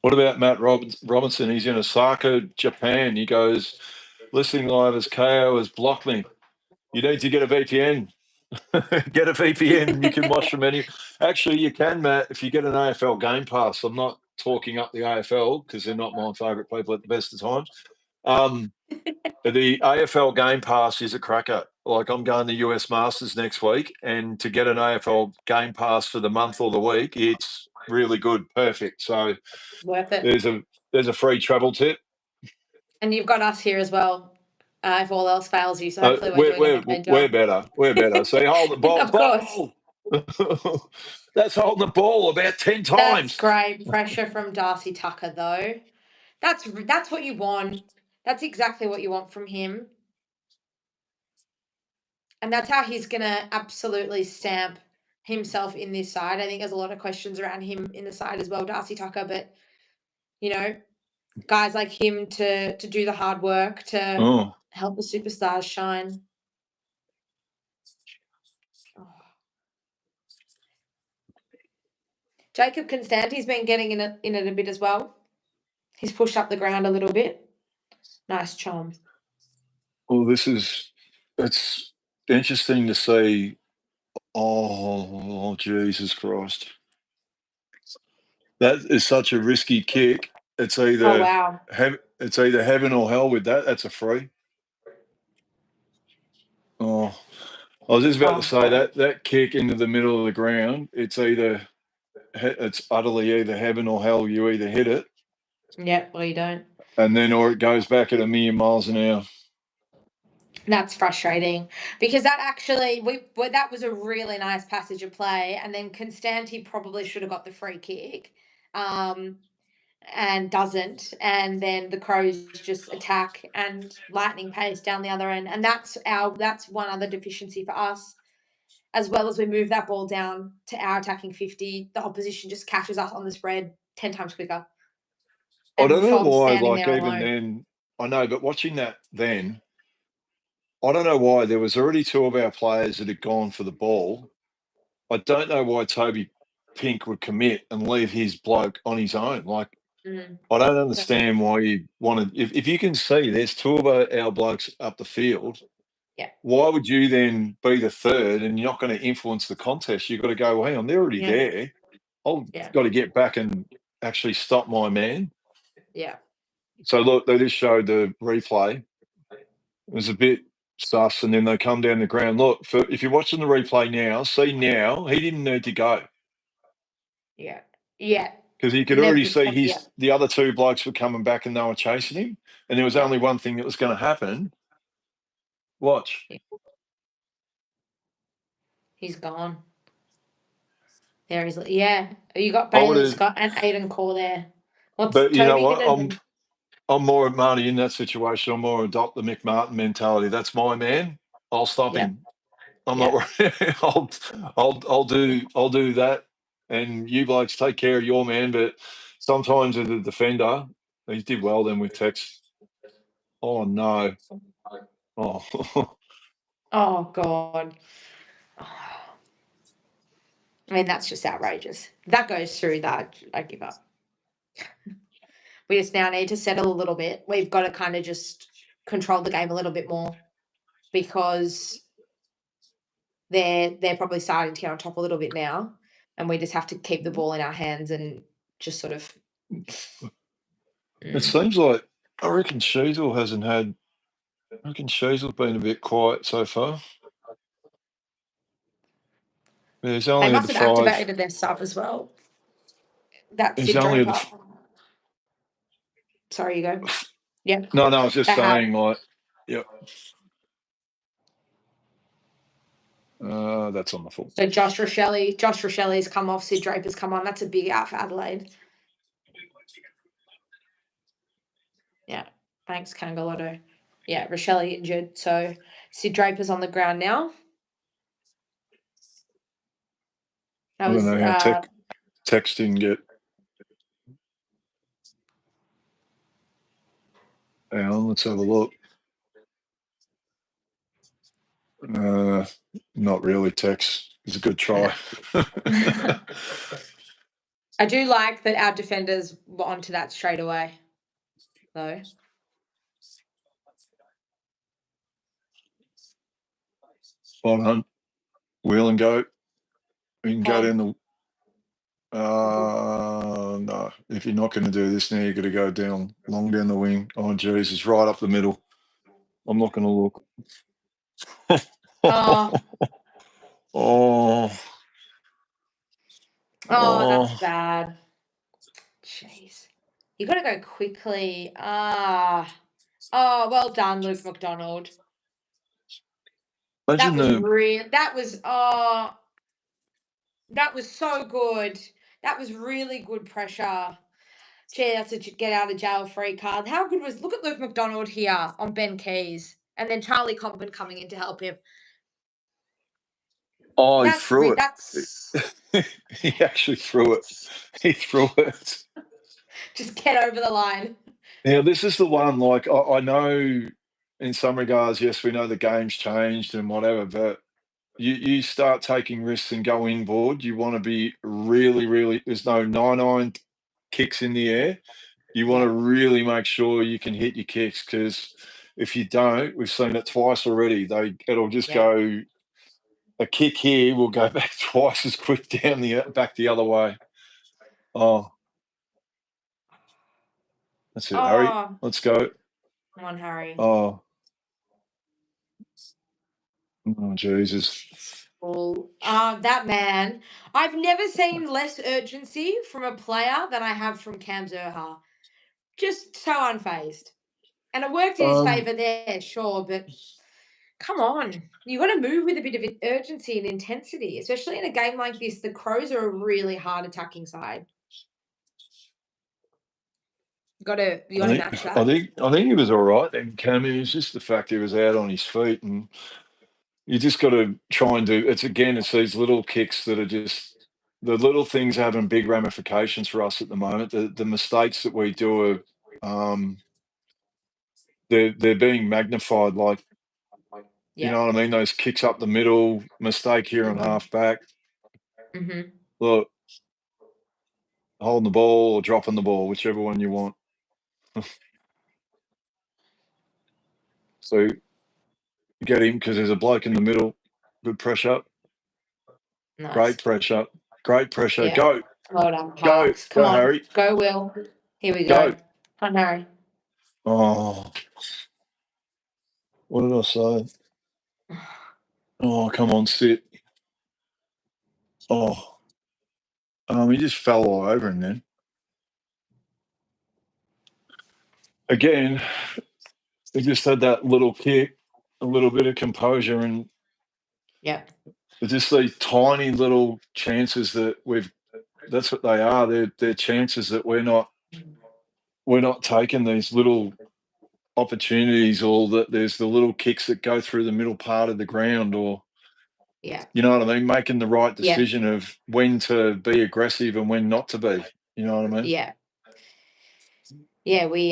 What about Matt Robinson? He's in Osaka, Japan. He goes, listening live as KO has blocked me. You need to get a VPN. Get a VPN. You can watch from any. Actually, you can, Matt, if you get an AFL Game Pass. I'm not talking up the AFL because they're not my favourite people at the best of times. But the AFL Game Pass is a cracker. Like I'm going to US Masters next week, and to get an AFL Game Pass for the month or the week, it's really good, perfect. So Worth it. there's a free travel tip. And you've got us here as well. If all else fails you, so hopefully we're doing a better We're job. better. We're better. See, hold the ball. Of course. Ball. That's holding the ball about 10 That's times. great pressure from Darcy Tucker, though. That's what you want. That's exactly what you want from him. And that's how he's going to absolutely stamp himself in this side. I think there's a lot of questions around him in the side as well, Darcy Tucker, but you know, guys like him to do the hard work to help the superstars shine. Oh. Jacob Constanti's been getting in it a bit as well. He's pushed up the ground a little bit. Nice chom. Well, it's interesting to see. Oh, Jesus Christ. That is such a risky kick. It's either wow. it's either heaven or hell with that. That's a free. Oh, I was just about to say that kick into the middle of the ground. It's utterly either heaven or hell. You either hit it, or you don't, and then or it goes back at a million miles an hour. That's frustrating because that actually that was a really nice passage of play, and then Constanti probably should have got the free kick. And doesn't, and then the Crows just attack and lightning pace down the other end, and that's one other deficiency for us. As well as we move that ball down to our attacking 50, the opposition just catches us on the spread 10 times quicker. I don't know why, standing like there even alone. then, I know, but watching that then, I don't know why there was already two of our players that had gone for the ball. I don't know why Toby Pink would commit and leave his bloke on his own. Like, I don't understand why you wanted. If you can see there's two of our blokes up the field, why would you then be the third and you're not going to influence the contest? You've got to go, well, hang on, they're already there. I've got to get back and actually stop my man. Yeah. So, look, they just showed the replay. It was a bit sus, and then they come down the ground. Look, if you're watching the replay now, see now, he didn't need to go. Yeah. Yeah. Because he could already see the other two blokes were coming back and they were chasing him. And there was only one thing that was going to happen. Watch. He's gone. There he's. Yeah. You got Bailey Scott and Aiden Core there. What's but you know Toby what? I'm more of Marnie in that situation. I'm more adopt the McMartin mentality. That's my man. I'll stop him. I'm not worried. I'll do that. And you blokes take care of your man. But sometimes as a defender, he did well then with Tex. Oh no. Oh. Oh God. I mean, that's just outrageous. That goes through that. I give up. We just now need to settle a little bit. We've got to kind of just control the game a little bit more because they're probably starting to get on top a little bit now, and we just have to keep the ball in our hands and just sort of. It seems like I reckon Sheasel hasn't had. I reckon Sheasel's been a bit quiet so far. Yeah, he's only they had must the have 5. Activated their stuff as well. That's He's only had Sorry, you go. Yeah. No, I was just They have. saying, like, yep. That's on the full. So Josh Rochelli's come off, Sid Draper's come on. That's a big out for Adelaide. Yeah. Thanks, Kangalotto. Yeah, Rochelli injured. So Sid Draper's on the ground now. I don't know how text didn't get. Hang on, let's have a look. Not really text. It's a good try. I do like that our defenders were onto that straight away, though. Spot on. Wheel and go. We can go down the. No. If you're not going to do this now, you've got to go long down the wing. Oh, Jesus, right up the middle. I'm not going to look. Oh, that's bad. Jeez. You got to go quickly. Oh, well done, Luke McDonald. Imagine that was so good. That was really good pressure. Gee, that's a get out of jail free card. How good was, look at Luke McDonald here on Ben Keys, and then Charlie Cobban coming in to help him. Oh, he threw it. He actually threw it. He threw it. Just get over the line. Now, this is the one, like, I know in some regards, yes, we know the game's changed and whatever, but you start taking risks and go inboard, you want to be really, really, there's no 9-9 kicks in the air. You want to really make sure you can hit your kicks, because if you don't, we've seen it twice already. It'll just go, a kick here will go back twice as quick back the other way. Oh, that's it, Harry. Let's go. Come on, Harry. Oh, Jesus. That man. I've never seen less urgency from a player than I have from Cam Zurhaar. Just so unfazed. And it worked in his favour there, sure, but come on. You got to move with a bit of urgency and intensity, especially in a game like this. The Crows are a really hard attacking side. You got to match that. I think he was all right then, Cam. It was just the fact he was out on his feet, and you just got to try and do. It's these little kicks that are just the little things having big ramifications for us at the moment. The mistakes that we do are, they're being magnified. Like, you know what I mean? Those kicks up the middle, mistake here on half back. Look, holding the ball or dropping the ball, whichever one you want. So get him, because there's a bloke in the middle. Good pressure. Nice. Great pressure. Yeah. Go. Well done, Parks. Come on, Harry. Go, Will. Here we go. Come on, Harry. Oh. What did I say? Oh, come on, sit. Oh. He just fell all over him then. Again, he just had that little kick, a little bit of composure, and it's just these tiny little chances that that's what they are. They're chances that we're not taking, these little opportunities, or that there's the little kicks that go through the middle part of the ground, or you know what I mean, making the right decision of when to be aggressive and when not to be. You know what I mean? We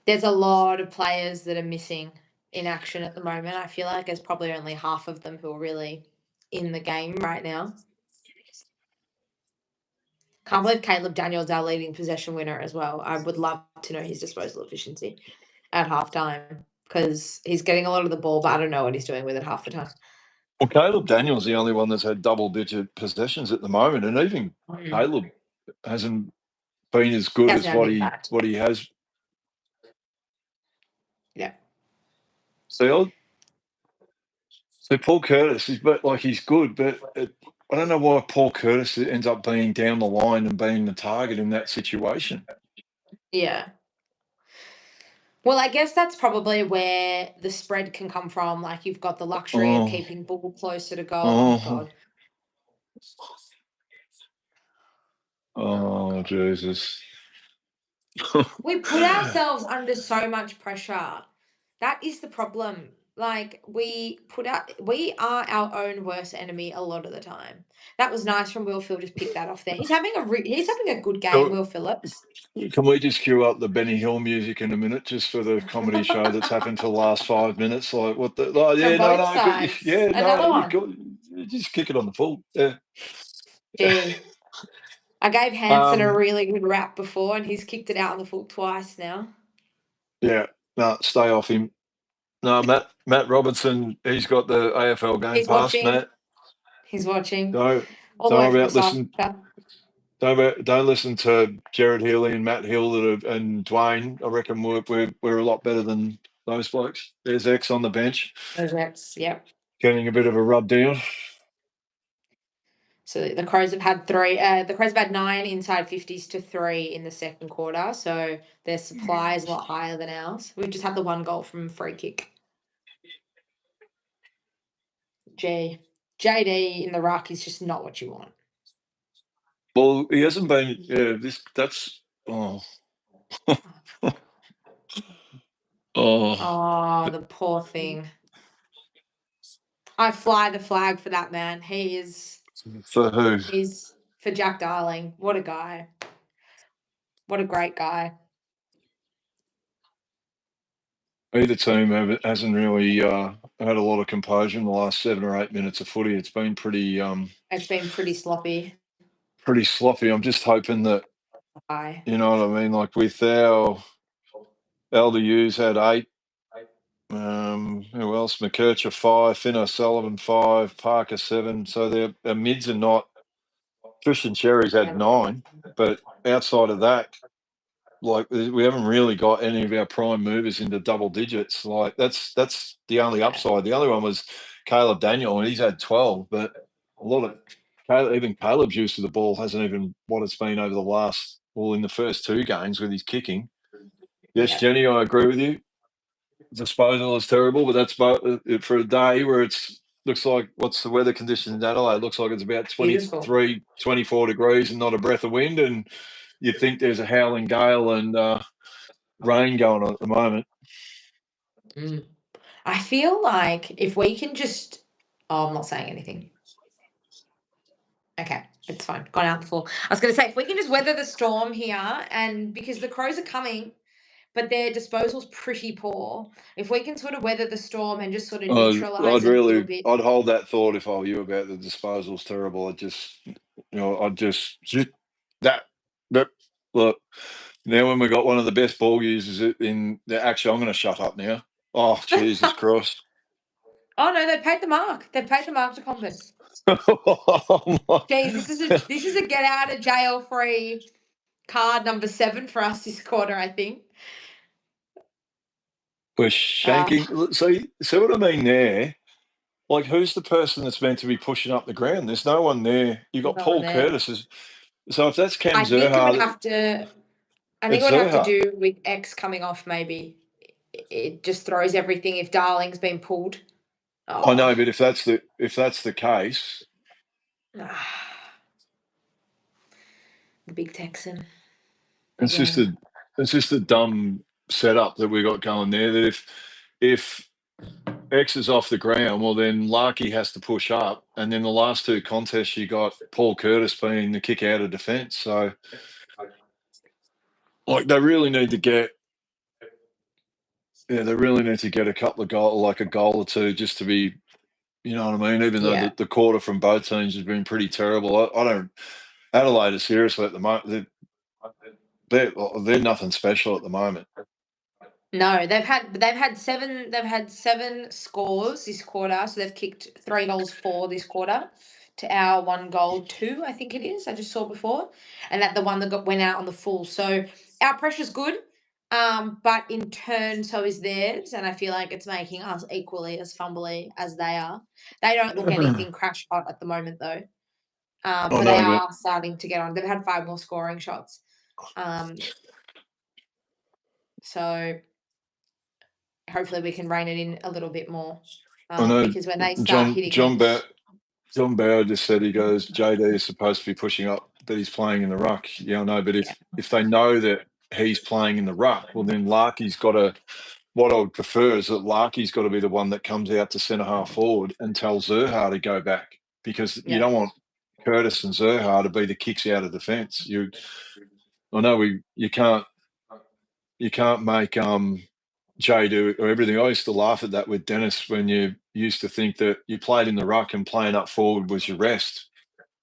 there's a lot of players that are missing in action at the moment. I feel like there's probably only half of them who are really in the game right now. Can't believe Caleb Daniels, our leading possession winner as well. I would love to know his disposal efficiency at halftime, because he's getting a lot of the ball, but I don't know what he's doing with it half the time. Well, Caleb Daniels is the only one that's had double-digit possessions at the moment, and even Caleb hasn't been as good as what he has. Yeah. So Paul Curtis, he's good, but I don't know why Paul Curtis ends up being down the line and being the target in that situation. Yeah. Well, I guess that's probably where the spread can come from. Like you've got the luxury of keeping ball closer to goal. Oh God. Oh, Jesus. We put ourselves under so much pressure. That is the problem. Like we are our own worst enemy a lot of the time. That was nice from Will Phil, just pick that off there. He's having a good game, Will Phillips. Can we just cue up the Benny Hill music in a minute, just for the comedy show that's happened for the last 5 minutes? Like what the? Oh, yeah, From both sides. yeah, Another no, one. just kick it on the full. Yeah. Gee. I gave Hanson a really good rap before, and he's kicked it out on the full twice now. Yeah, no, stay off him. No, Matt Robertson, he's got the AFL Game He's Pass, watching. Matt. He's watching. Don't All worry about listen. Don't listen to Jared Healy and Matt Hill and Dwayne. I reckon we're a lot better than those blokes. There's X on the bench. There's X, yep. Getting a bit of a rub down. So the Crows have had 3. The Crows have had 9 inside 50s to 3 in the second quarter. So their supply is a lot higher than ours. We've just had the 1 goal from free kick. JD in the ruck is just not what you want. Well, he hasn't been. Yeah, that's. Oh. Oh, the poor thing. I fly the flag for that man. He is. For who? He's for Jack Darling. What a guy. What a great guy. Either team hasn't really had a lot of composure in the last 7 or 8 minutes of footy. It's been pretty. It's been pretty sloppy. Pretty sloppy. I'm just hoping that. You know what I mean? Like with our LDUs had 8. Who else? McKercher 5, Finn O'Sullivan 5, Parker 7. So their mids are not. Christian Cherry's had 9, but outside of that, like we haven't really got any of our prime movers into double digits. Like that's the only upside. The other one was Caleb Daniel, and he's had 12. But a lot of even Caleb's use of the ball hasn't even what it's been over the last. Well, in the first 2 games with his kicking. Yes, Jenny, I agree with you. Disposal is terrible, but that's for a day where it's looks like what's the weather conditions in Adelaide? It looks like it's about 23, 24 degrees and not a breath of wind, and you think there's a howling gale and rain going on at the moment. I feel like if we can just... Oh, I'm not saying anything. Okay, it's fine. Gone out the floor. I was going to say, if we can just weather the storm here, and because the Crows are coming, but their disposal's pretty poor. If we can sort of weather the storm and just sort of neutralise it a little bit. I'd hold that thought if I were you about the disposal's terrible. I'd just look. Now when we got one of the best ball users actually, I'm going to shut up now. Oh, Jesus Christ. Oh, no, they paid the mark. They've paid the mark to Compass. Jeez, this is a get out of jail free card number 7 for us this quarter, I think. We're shanking. See what I mean there? Like, who's the person that's meant to be pushing up the ground? There's no one there. You've got Paul Curtis. So if that's Cam Zerha... I think it would have to do with X coming off, maybe. It just throws everything if Darling's been pulled. Oh. I know, but if that's the case... The big Texan. It's just a dumb setup that we got going there. That if X is off the ground, well then Larkey has to push up, and then the last 2 contests you got Paul Curtis being the kick out of defence. So, like they really need to get a couple of goals, like a goal or 2, just to be, you know what I mean. Even though the quarter from both teams has been pretty terrible, I don't. Adelaide is seriously at the moment. They're nothing special at the moment. No, they've had 7 scores this quarter, so they've kicked 3 goals 4 this quarter to our 1 goal 2, I think it is. I just saw before, and that the one that went out on the full. So our pressure's good, but in turn, so is theirs, and I feel like it's making us equally as fumbly as they are. They don't look anything crash hot at the moment, though. But they are starting to get on. They've had 5 more scoring shots. So hopefully we can rein it in a little bit more. I know Because when they start hitting John those, John Bauer just said, he goes, JD is supposed to be pushing up, but he's playing in the ruck. Yeah, I know, but if they know that he's playing in the ruck, well, then Larky's got to. What I would prefer is that Larky's got to be the one that comes out to centre half forward and tells Zerha to go back, because you don't want Curtis and Zerha to be the kicks out of defence. I know you can't make Jay do or everything. I used to laugh at that with Dennis when you used to think that you played in the ruck and playing up forward was your rest,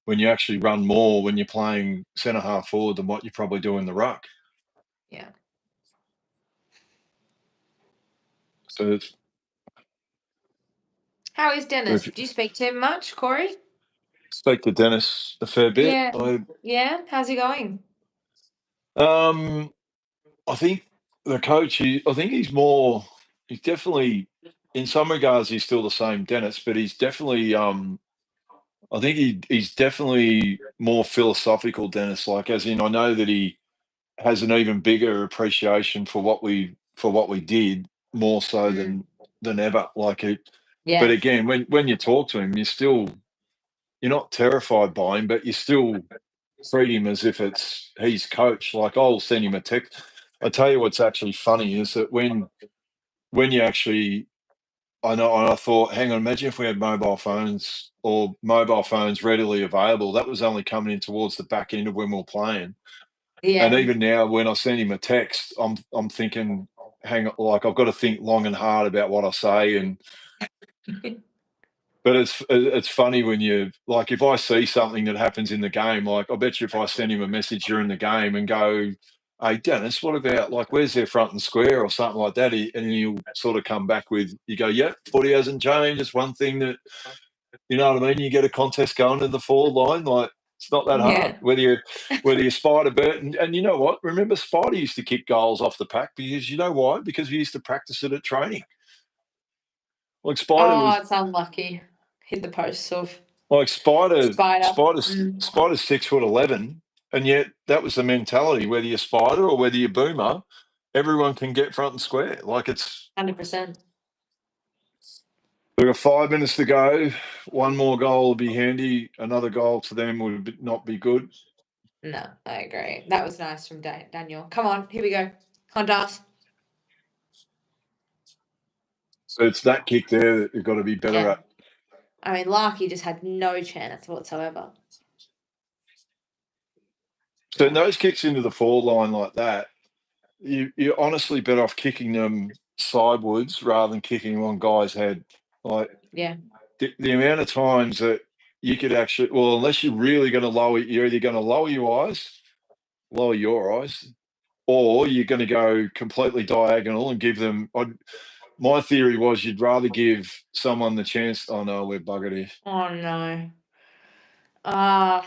when you actually run more when you're playing centre half forward than what you probably do in the ruck. Yeah. So it's. How is Dennis? Do you speak to him much, Corey? Speak to Dennis a fair bit. Yeah. How's he going? I think the coach. I think he's more. He's definitely, in some regards, he's still the same Dennis, but he's definitely. I think he's definitely more philosophical Dennis. Like, as in, I know that he has an even bigger appreciation for what we did, more so than ever. Like it. Yeah. But again, when you talk to him, you're not terrified by him, but you still treat him as if he's coach. Like, I'll send him a text. I tell you what's actually funny is that when you actually, I know, and I thought, hang on, imagine if we had mobile phones readily available. That was only coming in towards the back end of when we were playing. Yeah. And even now, when I send him a text, I'm thinking, hang on, like, I've got to think long and hard about what I say. And but it's funny when you, like, if I see something that happens in the game, like, I bet you if I send him a message during the game and go, hey, Dennis, what about, like, where's their front and square or something like that? And he'll sort of come back with, you go, yep, footy hasn't changed. It's one thing that, you know what I mean? You get a contest going to the forward line, like, it's not that hard. Whether you Spider Bert, and you know what? Remember, Spider used to kick goals off the pack because, you know why? Because we used to practice it at training. Like, Spider it's unlucky. Hit the posts off. Like Spider's Mm. 6'11", and yet that was the mentality. Whether you're Spider or whether you're Boomer, everyone can get front and square. Like, it's 100%. we've got 5 minutes to go. One more goal would be handy. Another goal to them would not be good. No, I agree. That was nice from Daniel. Come on, here we go. Hondas. So it's that kick there that you've got to be better at. I mean, Larky just had no chance whatsoever. So in those kicks into the forward line like that, you're honestly better off kicking them sidewards rather than kicking them on guys' head. Like, the amount of times that you could actually, well, unless you're really going to you're either going to lower your eyes, or you're going to go completely diagonal and give them. My theory was you'd rather give someone the chance. Oh no, we're buggered here. Oh no.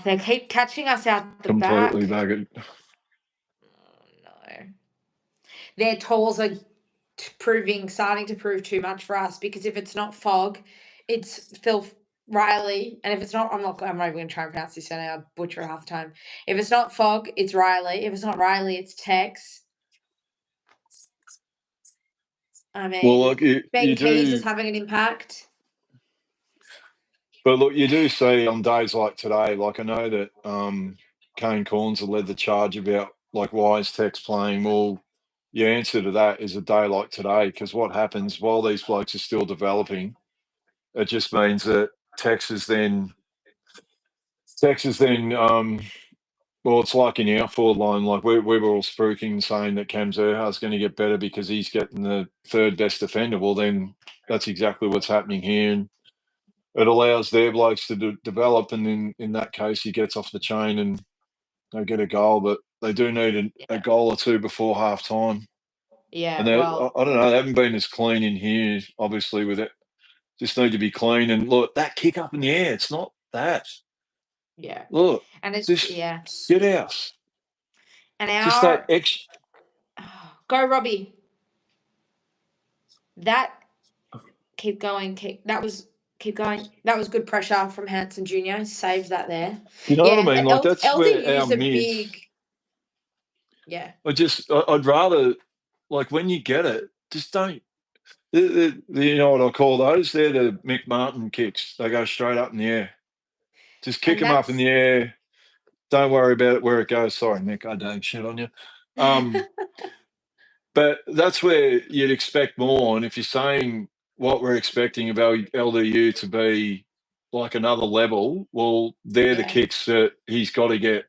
They keep catching us out the Completely back. buggered. Oh no. Their tools are starting to prove too much for us, because if it's not Fog, it's Phil Riley, and if it's not, I'm not even going to try and pronounce this surname. I'll butcher it half the time. If it's not Fog, it's Riley. If it's not Riley, it's Tex. I mean, well, look, Ben Keys is having an impact. But look, you do see on days like today, like, I know that Kane Corns have led the charge about, like, why is Tex playing? Well, your answer to that is a day like today, because what happens while these blokes are still developing, it just means that Tex is then well, it's like in our forward line, like we were all spruiking saying that Cam Zerha's going to get better because he's getting the third best defender. Well, then that's exactly what's happening here. And it allows their blokes to develop, and then in that case, he gets off the chain and they get a goal. But they do need a goal or two before half time. Yeah, and I don't know, they haven't been as clean in here, obviously, with it. Just need to be clean. And look, that kick up in the air, it's not that. Yeah. Look, and it's just get out. And just that extra. Go, Robbie. Keep going. Keep going. That was good pressure from Hanson Jr. Saved that there. You know what I mean? Like, that's where our mids. Big. Yeah. I'd rather, like, when you get it, just don't. You know what I call those? They're the Mick Martin kicks. They go straight up in the air. Just kick them up in the air. Don't worry about it where it goes. Sorry, Mick, I don't shit on you. But that's where you'd expect more. And if you're saying what we're expecting of LDU to be like another level, well, they're the kicks that he's got to get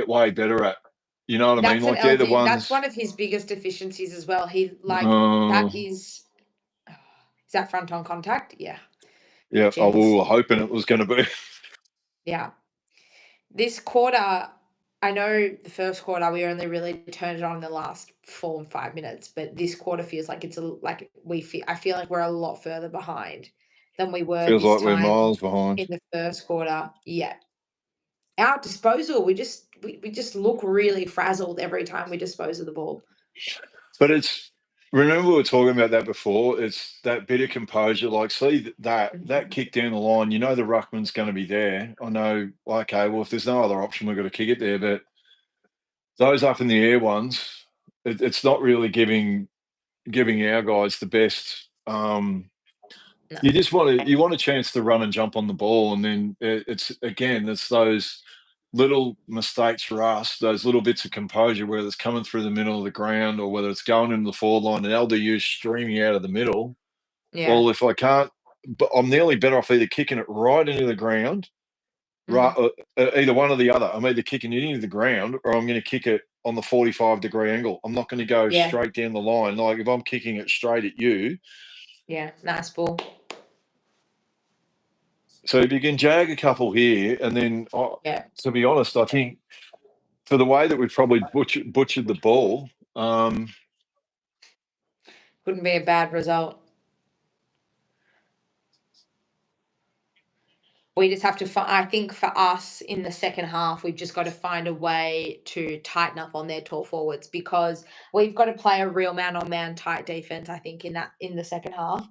way better at. You know what I mean? Like they're the ones. That's one of his biggest deficiencies as well. That is that front on contact? Yeah. Yeah, I was hoping it was going to be. Yeah. This quarter, I know the first quarter we only really turned it on in the last 4 or 5 minutes, but this quarter feels like I feel like we're a lot further behind than we were. Feels this like time we're miles behind in the first quarter. Yeah. Our disposal, we just look really frazzled every time we dispose of the ball. But remember we were talking about that before. It's that bit of composure. Like, see that kick down the line. You know the ruckman's going to be there. I know. Okay, well if there's no other option, we've got to kick it there. But those up in the air ones, it's not really giving our guys the best. No. You want a chance to run and jump on the ball, and then it's those little mistakes for us, those little bits of composure, whether it's coming through the middle of the ground or whether it's going into the forward line and LDU streaming out of the middle. Yeah. Well, if I can't, but I'm nearly better off either kicking it right into the ground, right, either one or the other. I'm either kicking it into the ground or I'm going to kick it on the 45-degree angle. I'm not going to go straight down the line. Like if I'm kicking it straight at you. Yeah, nice ball. So if you can jag a couple here, and then to be honest, I think for the way that we've probably butchered the ball, wouldn't be a bad result. We just have to I think for us in the second half, we've just got to find a way to tighten up on their tall forwards, because we've got to play a real man-on-man tight defense, I think, in the second half,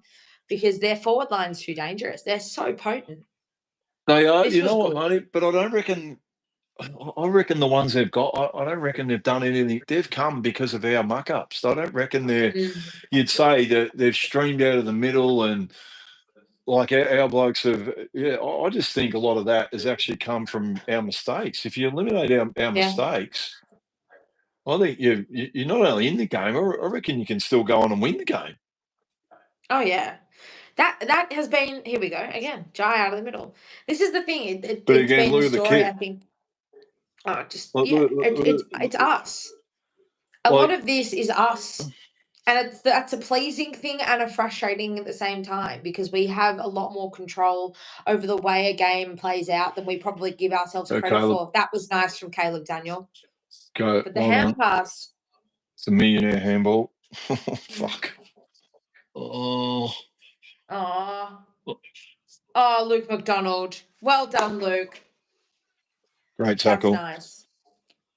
because their forward line's too dangerous. They're so potent. They are. You know what, Marnie? But I don't reckon. I reckon the ones they've got, I don't reckon they've done anything. They've come because of our muck-ups. I don't reckon you'd say that they've streamed out of the middle and like our blokes have. Yeah, I just think a lot of that has actually come from our mistakes. If you eliminate our mistakes, I think you're not only in the game, I reckon you can still go on and win the game. Oh, yeah. That has been, here we go, again, Jai out of the middle. This is the thing. It's been the story, I think. Oh, just, it's us. A lot of this is us. And that's a pleasing thing and a frustrating at the same time, because we have a lot more control over the way a game plays out than we probably give ourselves credit for. That was nice from Caleb Daniel. But the hand pass. It's a millionaire handball. Fuck. Oh. Oh, Luke McDonald. Well done, Luke. Great tackle. That's nice.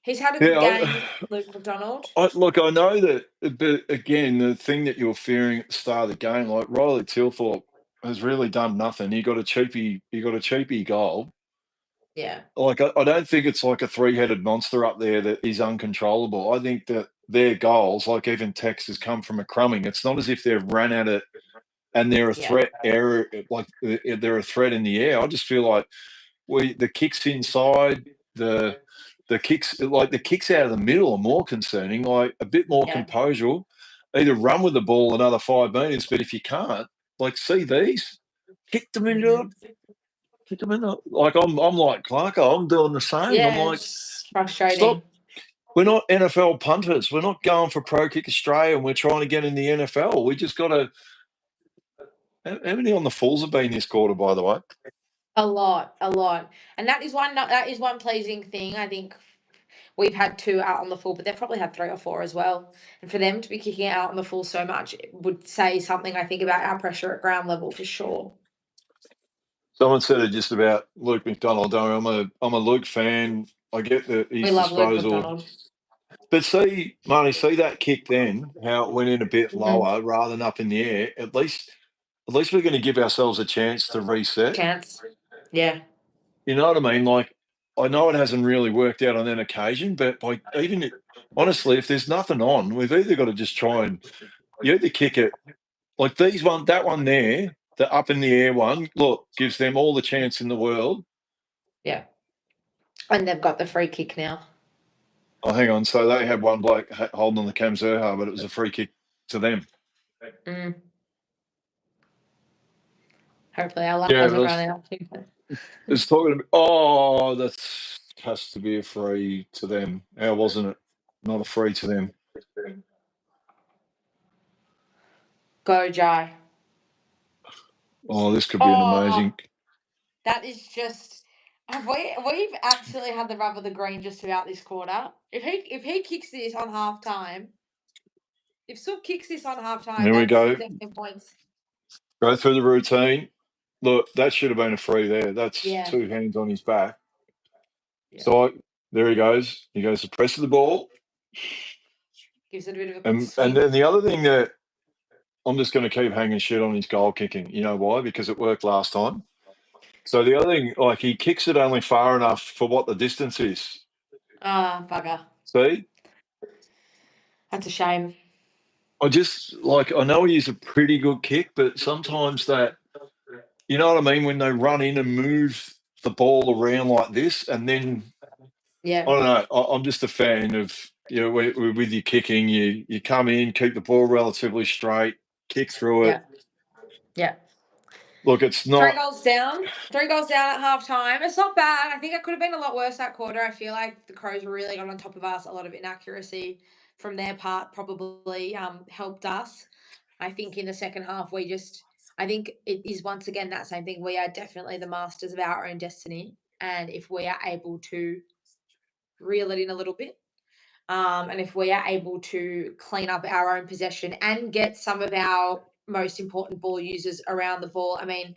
He's had a good game, Luke McDonald. Look, I know that, but again, the thing that you're fearing at the start of the game, like Riley Tilthorpe has really done nothing. He got a cheapy goal. Yeah. Like I don't think it's like a three-headed monster up there that is uncontrollable. I think that their goals, like even Tex, has come from a crumbing. It's not as if they've run at it and they're a threat like they're a threat in the air. I just feel like the kicks inside, the kicks out of the middle are more concerning, like a bit more composure. Either run with the ball another 5 meters, but if you can't, like see these, kick them into like I'm like Clarko, I'm doing the same. Yeah, I'm like, frustrating. Stop. We're not NFL punters. We're not going for Pro Kick Australia and we're trying to get in the NFL. We just got to. How many on the falls have been this quarter, by the way? A lot. And that is one pleasing thing. I think we've had 2 out on the full, but they've probably had 3 or 4 as well. And for them to be kicking out on the full so much, it would say something, I think, about our pressure at ground level for sure. Someone said it just about Luke McDonald. I'm a Luke fan. I get that his disposal. Luke McDonald. But see, Marnie, see that kick then, how it went in a bit lower rather than up in the air. At least we're going to give ourselves a chance to reset. Yeah. You know what I mean? Like, I know it hasn't really worked out on an occasion, but honestly, if there's nothing on, we've either got to just try and you had to kick it. Like that one there, the up in the air one, look, gives them all the chance in the world. Yeah. And they've got the free kick now. Oh, hang on. So they had one bloke holding on the Cam Zerha, but it was a free kick to them. Hopefully our luck doesn't run out. It's talking about, that has to be a free to them. How wasn't it? Not a free to them. Go, Jai. Oh, this could be an amazing. That is just. We've absolutely had the rub of the green just about this quarter. If he kicks this on half time, if Sook kicks this on half time, Here we go. 17 points. Go through the routine. Look, that should have been a free there. That's 2 hands on his back. Yeah. So there he goes. He goes to press of the ball. Gives it a bit of a and then the other thing that I'm just going to keep hanging shit on his goal kicking. You know why? Because it worked last time. So the other thing, like he kicks it only far enough for what the distance is. Bugger. See? That's a shame. I know he's a pretty good kick, but sometimes that, you know what I mean? When they run in and move the ball around like this, and then, I don't know, I'm just a fan of, with your kicking, you come in, keep the ball relatively straight, kick through it. Yeah. Look, it's not 3 goals down at half time. It's not bad. I think it could have been a lot worse that quarter. I feel like the Crows really got on top of us. A lot of inaccuracy from their part probably helped us. I think in the second half I think it is once again that same thing. We are definitely the masters of our own destiny, and if we are able to reel it in a little bit, and if we are able to clean up our own possession and get some of our most important ball users around the ball. I mean,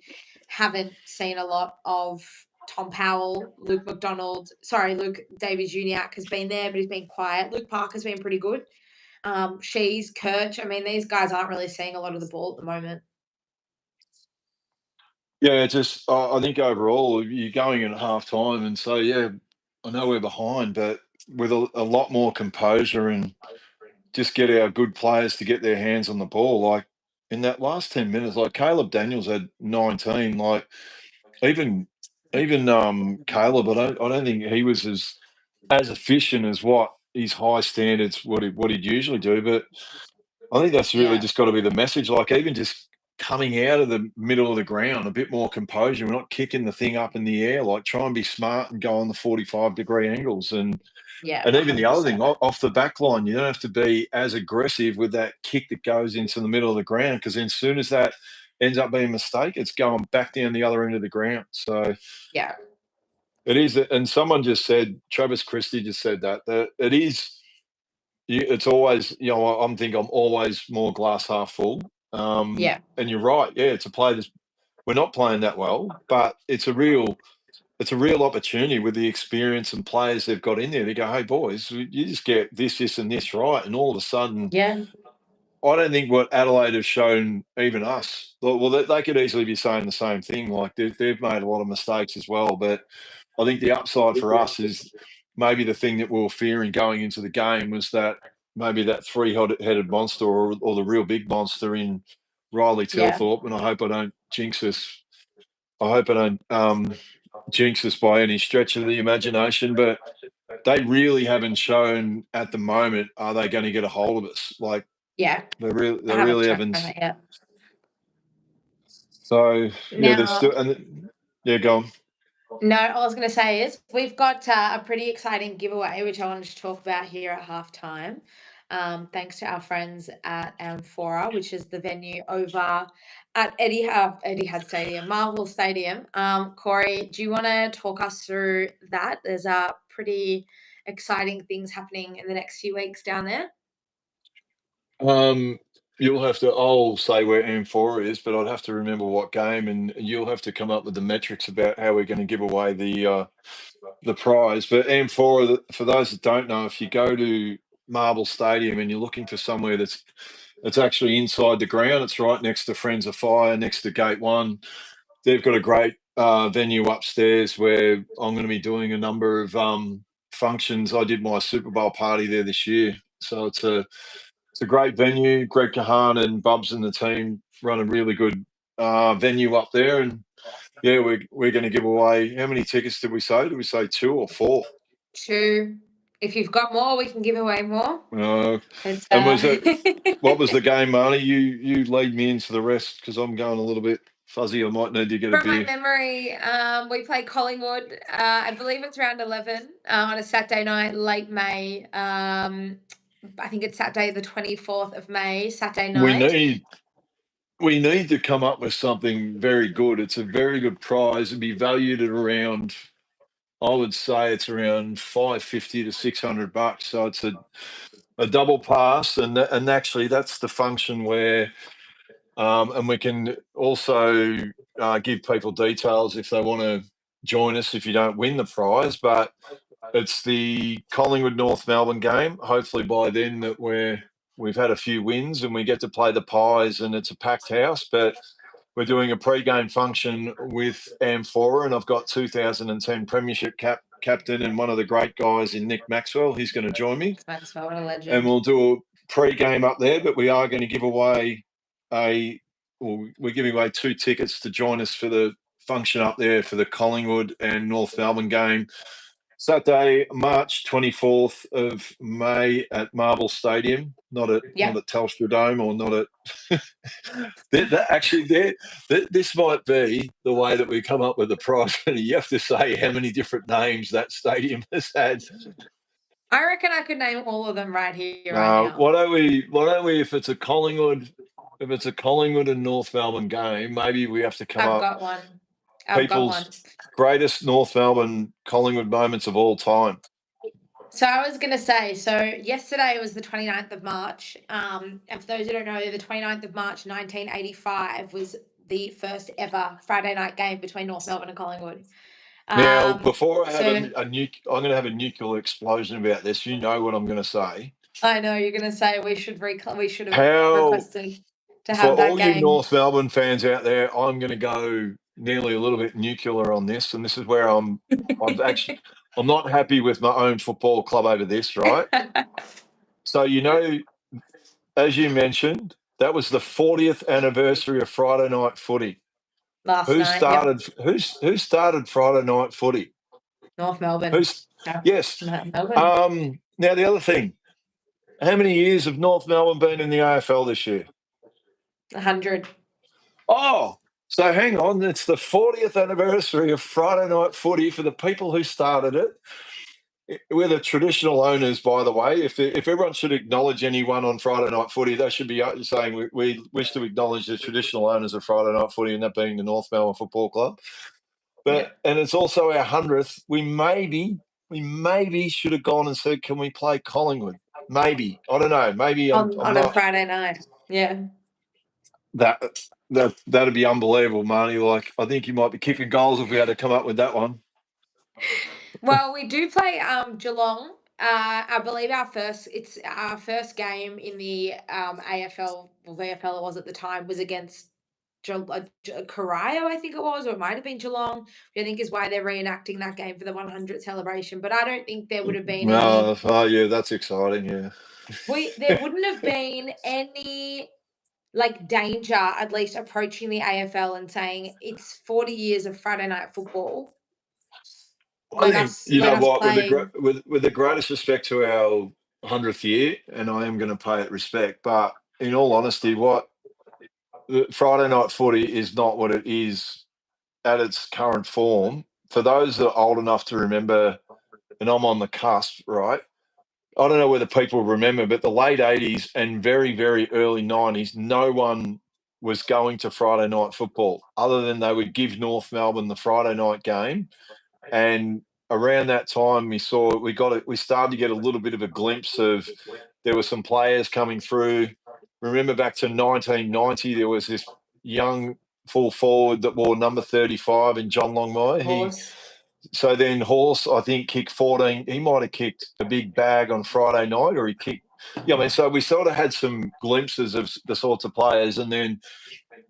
haven't seen a lot of Tom Powell, Luke Davies Juniak has been there, but he's been quiet. Luke Parker's been pretty good. She's Kirch. I mean, these guys aren't really seeing a lot of the ball at the moment. Yeah, I think overall you're going in at half time, and so I know we're behind, but with a lot more composure and just get our good players to get their hands on the ball. Like in that last 10 minutes, like Caleb Daniels had 19. Like even Caleb, I don't think he was as efficient as what his high standards what he'd usually do. But I think that's really just got to be the message. Like even just coming out of the middle of the ground, a bit more composure. We're not kicking the thing up in the air. Like try and be smart and go on the 45-degree angles and even 100%. The other thing, off the back line, you don't have to be as aggressive with that kick that goes into the middle of the ground, because as soon as that ends up being a mistake, it's going back down the other end of the ground. So it is. And someone just said, Travis Christie just said that it is. It's always, I'm always more glass half full. And you're right. Yeah, it's a play that's we're not playing that well, but it's a real opportunity with the experience and players they've got in there. They go, hey, boys, you just get this, and this right. And all of a sudden, I don't think what Adelaide have shown even us, well, they could easily be saying the same thing. Like they've made a lot of mistakes as well. But I think the upside for us is maybe the thing that we were fearing going into the game was that maybe that three-headed monster or the real big monster in Riley Tilthorpe. And I hope I don't jinx us. I hope I don't jinx us by any stretch of the imagination, but they really haven't shown at the moment, are they going to get a hold of us? Like, they really haven't. So, they're still, go on. No, all I was going to say is we've got a pretty exciting giveaway, which I wanted to talk about here at halftime. Thanks to our friends at Amphora, which is the venue over at Etihad Stadium, Marvel Stadium. Corey, do you want to talk us through that? There's pretty exciting things happening in the next few weeks down there. You'll have to. I'll say where Amphora is, but I'd have to remember what game, and you'll have to come up with the metrics about how we're going to give away the prize. But Amphora, for those that don't know, if you go to Marble Stadium and you're looking for somewhere that's actually inside the ground, it's right next to Friends of Fire, next to Gate 1. They've got a great venue upstairs where I'm going to be doing a number of functions. I did my Super Bowl party there this year, so it's It's a great venue. Greg Kahan and Bubs and the team run a really good venue up there. And, yeah, we're going to give away – how many tickets did we say? Did we say 2 or 4? 2. If you've got more, we can give away more. And was it – what was the game, Marnie? You lead me into the rest because I'm going a little bit fuzzy. I might need to get a From beer. my memory, we played Collingwood. I believe it's round 11 on a Saturday night, late May. I think it's Saturday the 24th of May, Saturday night. We need to come up with something very good. It's a very good prize. It'd be valued at around, I would say it's around $550 to $600. So it's a double pass, and actually that's the function where, and we can also give people details if they want to join us if you don't win the prize. But it's the Collingwood North Melbourne game. Hopefully by then that we've had a few wins and we get to play the Pies and it's a packed house. But we're doing a pre-game function with Amphora, and I've got 2010 Premiership captain and one of the great guys in Nick Maxwell. He's going to join me. Maxwell, what a legend. And we'll do a pre-game up there, but we are going to give away we're giving away 2 tickets to join us for the function up there for the Collingwood and North Melbourne game. Saturday, March 24th of May at Marble Stadium, not at Telstra Dome or not at this might be the way that we come up with the prize. You have to say how many different names that stadium has had. I reckon I could name all of them right here, right now. Why don't we, if it's a Collingwood and North Melbourne game, maybe we have to come up. I've got one. Greatest North Melbourne Collingwood moments of all time. So I was going to say, yesterday was the 29th of March. And for those who don't know, the 29th of March, 1985 was the first ever Friday night game between North Melbourne and Collingwood. Now, before I have I'm going to have a nuclear explosion about this. You know what I'm going to say. I know you're going to say we should have requested to have that game. For all you North Melbourne fans out there, I'm going to go nearly a little bit nuclear on this, and this is where I'm not happy with my own football club over this, right? So, as you mentioned, that was the 40th anniversary of Friday night footy. Who started Friday night footy? North Melbourne. Yes. Melbourne. Now the other thing, how many years have North Melbourne been in the AFL this year? 100. Oh, so hang on. It's the 40th anniversary of Friday night footy for the people who started it. We're the traditional owners, by the way. If everyone should acknowledge anyone on Friday night footy, they should be saying we wish to acknowledge the traditional owners of Friday night footy, and that being the North Melbourne Football Club. And it's also our 100th. We maybe should have gone and said, can we play Collingwood? Maybe. I don't know. Maybe on a Friday night. Yeah. That'd be unbelievable, Marnie. Like, I think you might be kicking goals if we had to come up with that one. Well, we do play Geelong. I believe it's our first game in the AFL, or VFL it was at the time, was against Corio, I think it was, or it might have been Geelong, which I think is why they're reenacting that game for the 100th celebration. But I don't think there would have been yeah, that's exciting, yeah. There wouldn't have been any danger, at least approaching the AFL and saying it's 40 years of Friday night football. I think, with the greatest respect to our 100th year, and I am going to pay it respect, but in all honesty, Friday night footy is not what it is at its current form. For those that are old enough to remember, and I'm on the cusp, right? I don't know whether people remember, but the late 80s and very, very early 90s, no one was going to Friday night football other than they would give North Melbourne the Friday night game. And around that time, we started to get a little bit of a glimpse of, there were some players coming through. Remember back to 1990, there was this young full forward that wore number 35 in John Longmire. So then Horse, I think, kicked 14. He might have kicked a big bag on Friday night, or he kicked. So we sort of had some glimpses of the sorts of players, and then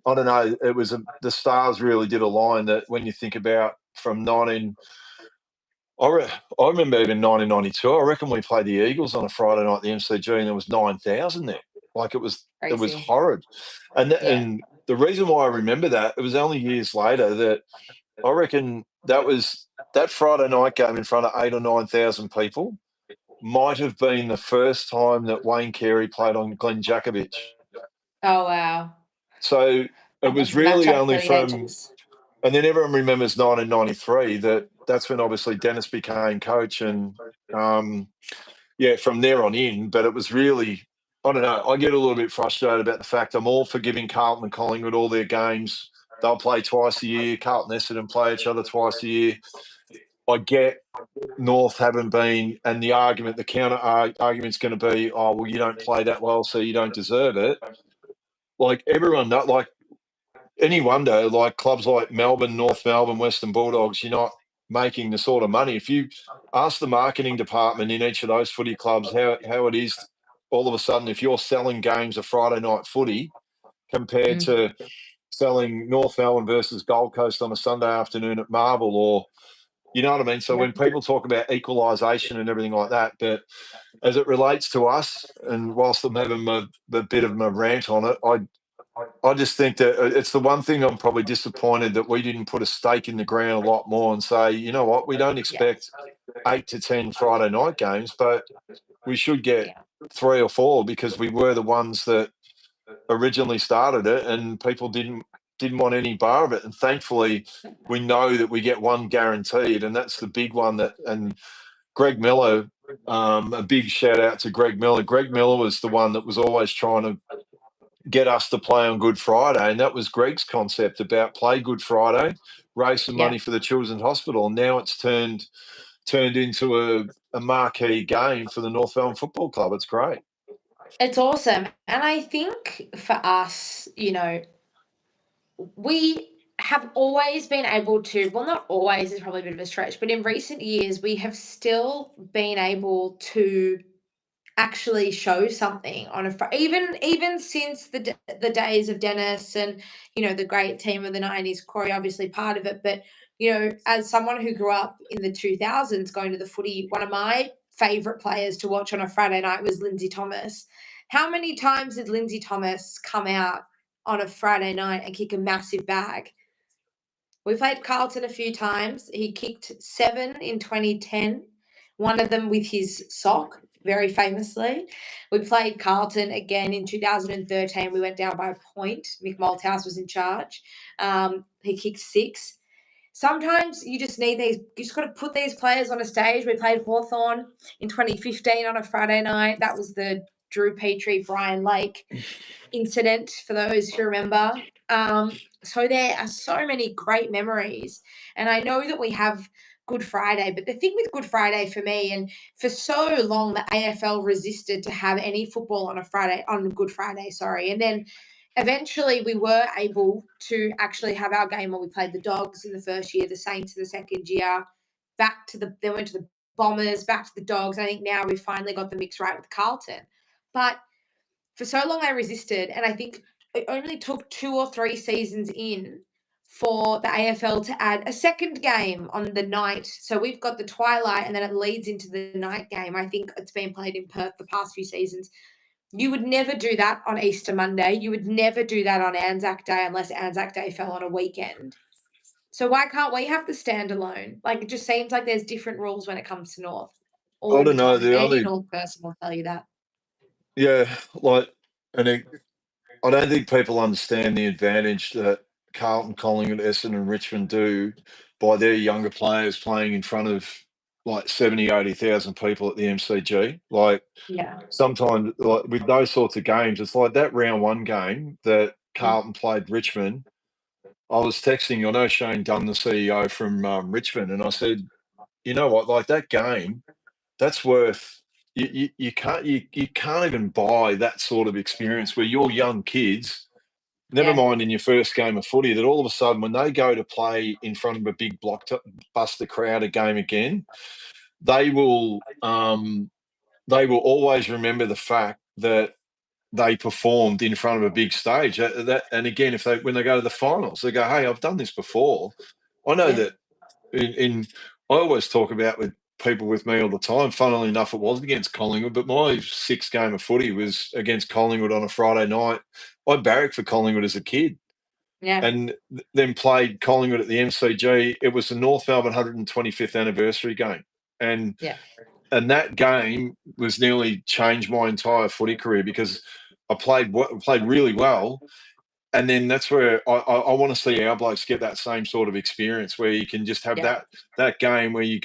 I don't know. It was the stars really did align. That when you think about from 19. I remember even 1992. I reckon we played the Eagles on a Friday night at the MCG, and there was 9,000 there. Like it was Crazy. horrid. And and the reason why I remember that, it was only years later that I reckon that Friday night game in front of 8 or 9,000 people might have been the first time that Wayne Carey played on Glenn Jakovich. Oh, wow. So it was really only from, and then everyone remembers 1993, that's when obviously Dennis became coach and, from there on in. But it was really, I don't know, I get a little bit frustrated about the fact I'm all for giving Carlton and Collingwood all their games. They'll play twice a year. Carlton Essendon play each other twice a year. I get North haven't been, and the counter argument's going to be, oh, well, you don't play that well, so you don't deserve it. Like everyone, like any wonder, like clubs like Melbourne, North Melbourne, Western Bulldogs, you're not making the sort of money. If you ask the marketing department in each of those footy clubs how it is, all of a sudden, if you're selling games of Friday night footy compared to selling North Melbourne versus Gold Coast on a Sunday afternoon at Marvel, or you know what I mean? So when people talk about equalisation and everything like that, but as it relates to us, and whilst I'm having a bit of my rant on it, I just think that it's the one thing I'm probably disappointed that we didn't put a stake in the ground a lot more and say, you know what, we don't expect 8 to 10 Friday night games, but we should get 3 or 4 because we were the ones that originally started it and people didn't want any bar of it. And thankfully, we know that we get one guaranteed, and that's the big one. And Greg Miller, a big shout out to Greg Miller. Greg Miller was the one that was always trying to get us to play on Good Friday, and that was Greg's concept about play Good Friday, raise some money for the Children's Hospital, and now it's turned into a marquee game for the North Melbourne Football Club. It's great. It's awesome. And I think for us, we have always been able to, well, not always is probably a bit of a stretch, but in recent years, we have still been able to actually show something on even since the days of Dennis and, the great team of the 90s, Corey obviously part of it. But, as someone who grew up in the 2000s going to the footy, one of my favourite players to watch on a Friday night was Lindsay Thomas. How many times did Lindsay Thomas come out on a Friday night and kick a massive bag? We played Carlton a few times. He kicked 7 in 2010, one of them with his sock, very famously. We played Carlton again in 2013. We went down by a point. Mick Malthouse was in charge. He kicked 6. Sometimes you just need you just got to put these players on a stage. We played Hawthorn in 2015 on a Friday night. That was the Drew Petrie, Brian Lake incident, for those who remember. So there are so many great memories. And I know that we have Good Friday, but the thing with Good Friday for me, and for so long the AFL resisted to have any football on Good Friday, and then eventually we were able to actually have our game where we played the Dogs in the first year, the Saints in the second year, then went to the Bombers, back to the Dogs. I think now we've finally got the mix right with Carlton. But for so long I resisted, and I think it only took 2 or 3 seasons in for the AFL to add a second game on the night. So we've got the twilight and then it leads into the night game. I think it's been played in Perth the past few seasons. You would never do that on Easter Monday. You would never do that on Anzac Day unless Anzac Day fell on a weekend. So why can't we have the standalone? Like, it just seems like there's different rules when it comes to North. I don't know. Any North person will tell you that. Yeah, I don't think people understand the advantage that Carlton, Collingwood, Essendon and Richmond do by their younger players playing in front of like 70, 80,000 people at the MCG. Like sometimes with those sorts of games, it's like that round 1 game that Carlton played Richmond. I was texting, I know Shane Dunn, the CEO from Richmond, and I said, you know what, like that game, that's worth you can't even buy that sort of experience where your young kids, never mind in your first game of footy, that all of a sudden when they go to play in front of a big blockbuster crowd game again, they will always remember the fact that they performed in front of a big stage. And again, when they go to the finals, they go, "Hey, I've done this before." I know that. I always talk about with people with me all the time. Funnily enough, it was against Collingwood, but my sixth game of footy was against Collingwood on a Friday night. I barracked for Collingwood as a kid. Yeah. And then played Collingwood at the MCG. It was the North Melbourne 125th anniversary game. And that game was nearly changed my entire footy career because I played really well. And then that's where I want to see our blokes get that same sort of experience where you can just have that game where you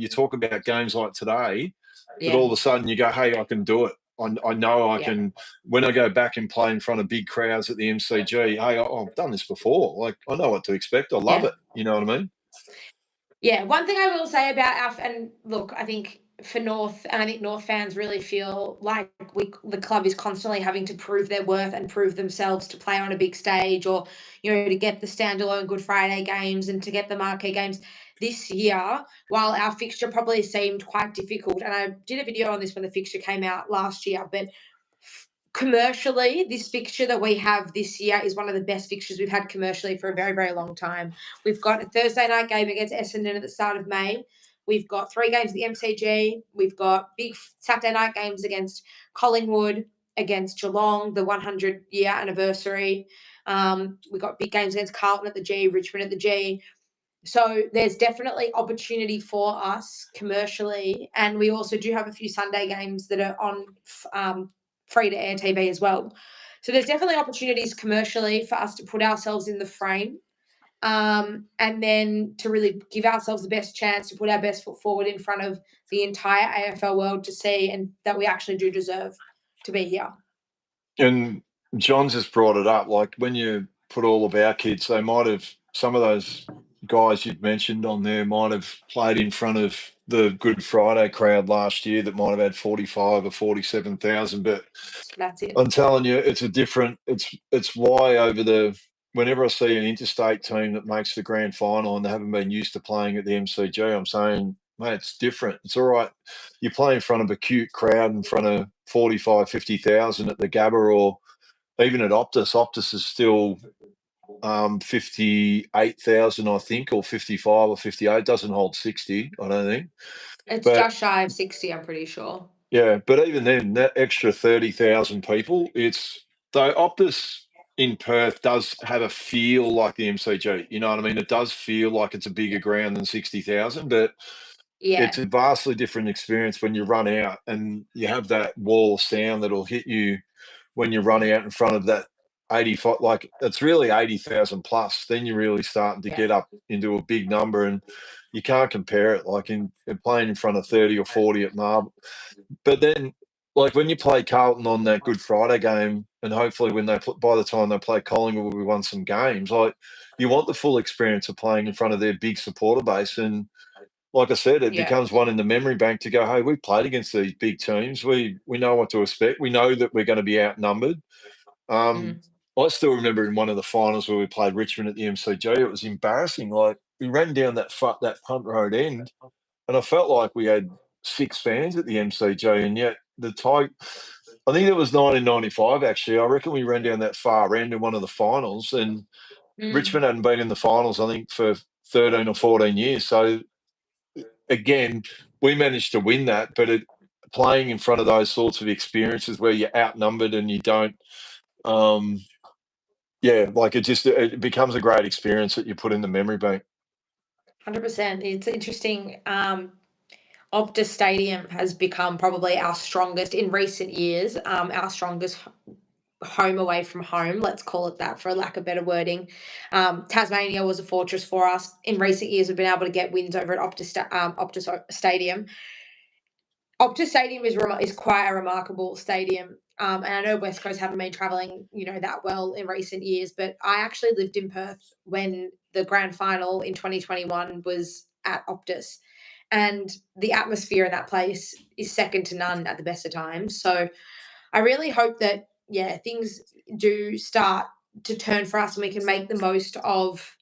talk about games like today, but all of a sudden you go, hey, I can do it. I know I can. When I go back and play in front of big crowds at the MCG, hey, I've done this before. Like, I know what to expect. I love it. You know what I mean? Yeah. One thing I will say about and look, I think for North, and I think North fans really feel like the club is constantly having to prove their worth and prove themselves to play on a big stage, or to get the standalone Good Friday games and to get the marquee games. This year, while our fixture probably seemed quite difficult, and I did a video on this when the fixture came out last year, but commercially, this fixture that we have this year is one of the best fixtures we've had commercially for a very, very long time. We've got a Thursday night game against Essendon at the start of May. We've got 3 games at the MCG. We've got big Saturday night games against Collingwood, against Geelong, the 100-year anniversary. We've got big games against Carlton at the G, Richmond at the G. So there's definitely opportunity for us commercially. And we also do have a few Sunday games that are on free-to-air TV as well. So there's definitely opportunities commercially for us to put ourselves in the frame, and then to really give ourselves the best chance to put our best foot forward in front of the entire AFL world to see and that we actually do deserve to be here. And John's just brought it up. Like, when you put all of our kids, they might have, some of those guys you've mentioned on there might have played in front of the Good Friday crowd last year that might have had 45 or 47,000. But that's it. I'm telling you, it's why whenever I see an interstate team that makes the grand final and they haven't been used to playing at the MCG, I'm saying, mate, it's different. It's all right. You play in front of a cute crowd in front of 45, 50,000 at the Gabba, or even at Optus. Optus is still 58,000, I think, or 55 or 58. It doesn't hold 60, I don't think. It's just shy of 60, I'm pretty sure. Yeah, but even then, that extra 30,000 people, though Optus in Perth does have a feel like the MCG. You know what I mean? It does feel like it's a bigger ground than 60,000, but it's a vastly different experience when you run out and you have that wall of sound that'll hit you when you run out in front of that 85. Like, it's really 80,000 plus. Then you're really starting to get up into a big number, and you can't compare it like in playing in front of 30 or 40 at Marble. But then, like, when you play Carlton on that Good Friday game, and hopefully by the time they play Collingwood, we won some games, like, you want the full experience of playing in front of their big supporter base. And like I said, it becomes one in the memory bank to go, hey, we played against these big teams. We know what to expect. We know that we're going to be outnumbered. I still remember in one of the finals where we played Richmond at the MCG, it was embarrassing. Like, we ran down that Punt Road end, and I felt like we had 6 fans at the MCG, and yet I think it was 1995, actually. I reckon we ran down that far end in one of the finals, and Richmond hadn't been in the finals, I think, for 13 or 14 years. So, again, we managed to win that, but playing in front of those sorts of experiences where you're outnumbered and you don't, it becomes a great experience that you put in the memory bank. 100%. It's interesting. Optus Stadium has become probably our strongest in recent years, our strongest home away from home, let's call it that for lack of better wording. Tasmania was a fortress for us. In recent years, we've been able to get wins over at Optus Stadium. Optus Stadium is quite a remarkable stadium. And I know West Coast haven't been travelling, that well in recent years, but I actually lived in Perth when the grand final in 2021 was at Optus. And the atmosphere in that place is second to none at the best of times. So I really hope that, things do start to turn for us and we can make the most of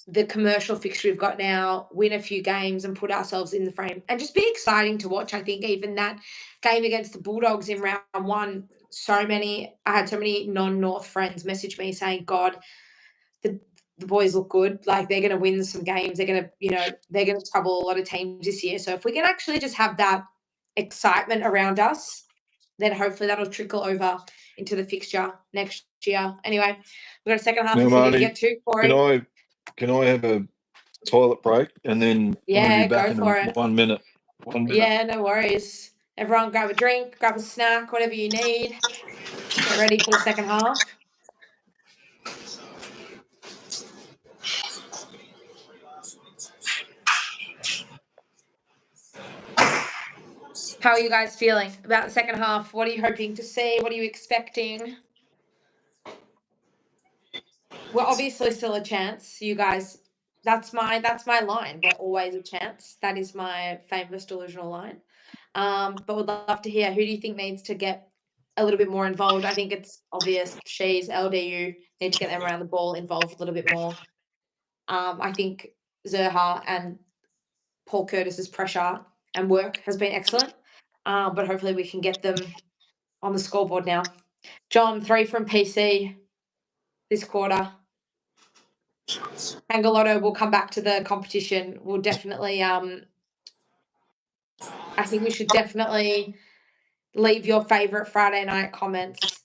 the commercial fixture we've got now, win a few games and put ourselves in the frame and just be exciting to watch. I think even that game against the Bulldogs in round 1, I had so many non-North friends message me saying, God, the boys look good. Like, they're going to win some games. They're going to, they're going to trouble a lot of teams this year. So if we can actually just have that excitement around us, then hopefully that'll trickle over into the fixture next year. Anyway, we've got a second half Now, of footy to Marnie, get to. Corey, can I have a toilet break, and then I'm going to be back go in for it. 1 minute. 1 minute. Yeah, no worries. Everyone grab a drink, grab a snack, whatever you need. Get ready for the second half. How are you guys feeling about the second half? What are you hoping to see? What are you expecting? We're obviously still a chance, you guys. That's my line. We're always a chance. That is my famous delusional line. But would love to hear, who do you think needs to get a little bit more involved? I think it's obvious Shees, LDU need to get them around the ball involved a little bit more. I think Zerha and Paul Curtis's pressure and work has been excellent. But hopefully we can get them on the scoreboard now. John, 3 from PC this quarter. Angalotto will come back to the competition. We'll definitely, I think we should definitely leave your favourite Friday night comments,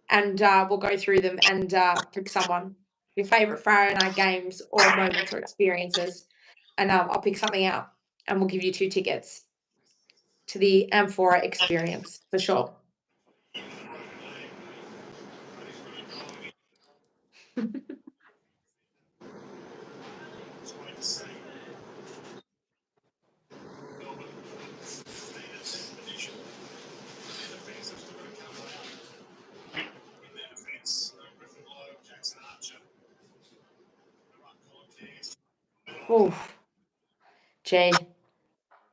and we'll go through them and pick someone. Your favourite Friday night games or moments or experiences. And I'll pick something out, and we'll give you 2 tickets to the Amphora experience for sure. Oof. Gee.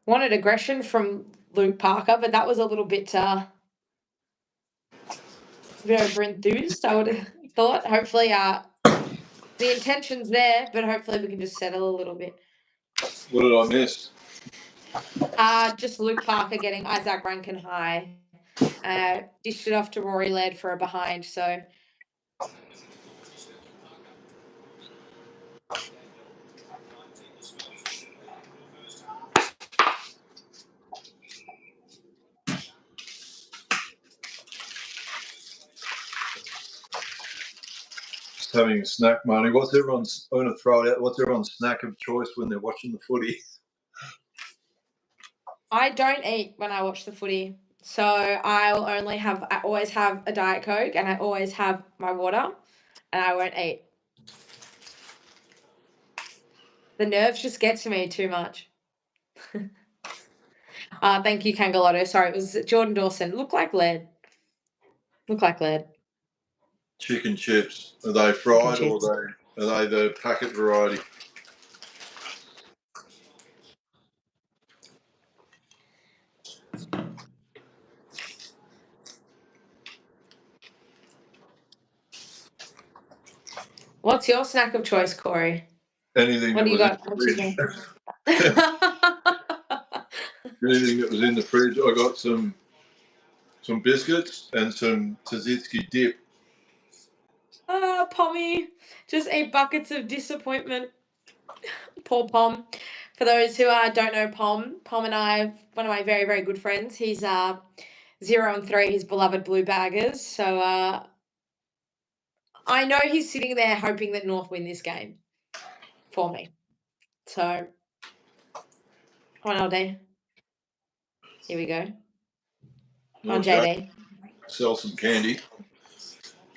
Wanted aggression from Luke Parker, but that was a little bit over enthused, I would have thought. Hopefully, the intention's there, but hopefully we can just settle a little bit. What did I miss? Just Luke Parker getting Isaac Rankin high. Dished it off to Rory Laird for a behind, so. Just having a snack, Marnie. I'm going to throw it out. What's everyone's snack of choice when they're watching the footy? I don't eat when I watch the footy. So I always have a Diet Coke, and I always have my water, and I won't eat. The nerves just get to me too much. Thank you, Kangalotto. Sorry, it was Jordan Dawson. Look like lead. Chicken chips. Are they fried or are they the packet variety? What's your snack of choice, Corey? Anything What that do you was got? in the fridge. Anything that was in the fridge. I got some biscuits and some tzatziki dip. Pommy. Just ate buckets of disappointment. Poor Pom. For those who don't know Pom and I, one of my very, very good friends. He's 0 and 3, his beloved Blue Baggers. So I know he's sitting there hoping that North win this game for me. So, come on, LD. Here we go. Come on, JD. Sell some candy.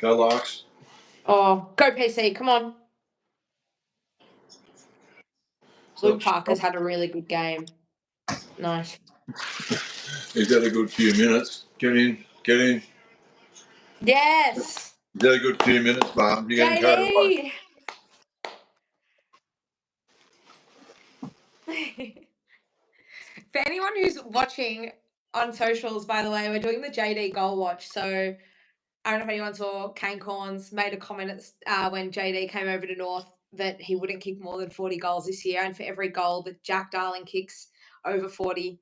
Go Larks. Oh, go PC. Come on. Luke Parker's had a really good game. Nice. He's had a good few minutes. Get in. Yes. He's had a good few minutes, Martin. You're getting carried away. For anyone who's watching on socials, by the way, we're doing the JD goal watch. So I don't know if anyone saw Kane Corns made a comment when JD came over to North that he wouldn't kick more than 40 goals this year. And for every goal that Jack Darling kicks over 40,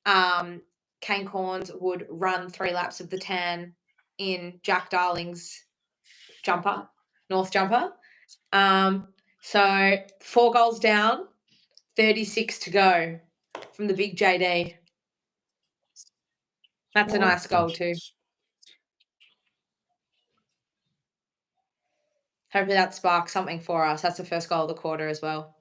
Kane Corns would run 3 laps of the tan in Jack Darling's jumper, North jumper. So 4 goals down, 36 to go from the big JD. That's a nice goal too. Hopefully that sparks something for us. That's the first goal of the quarter as well.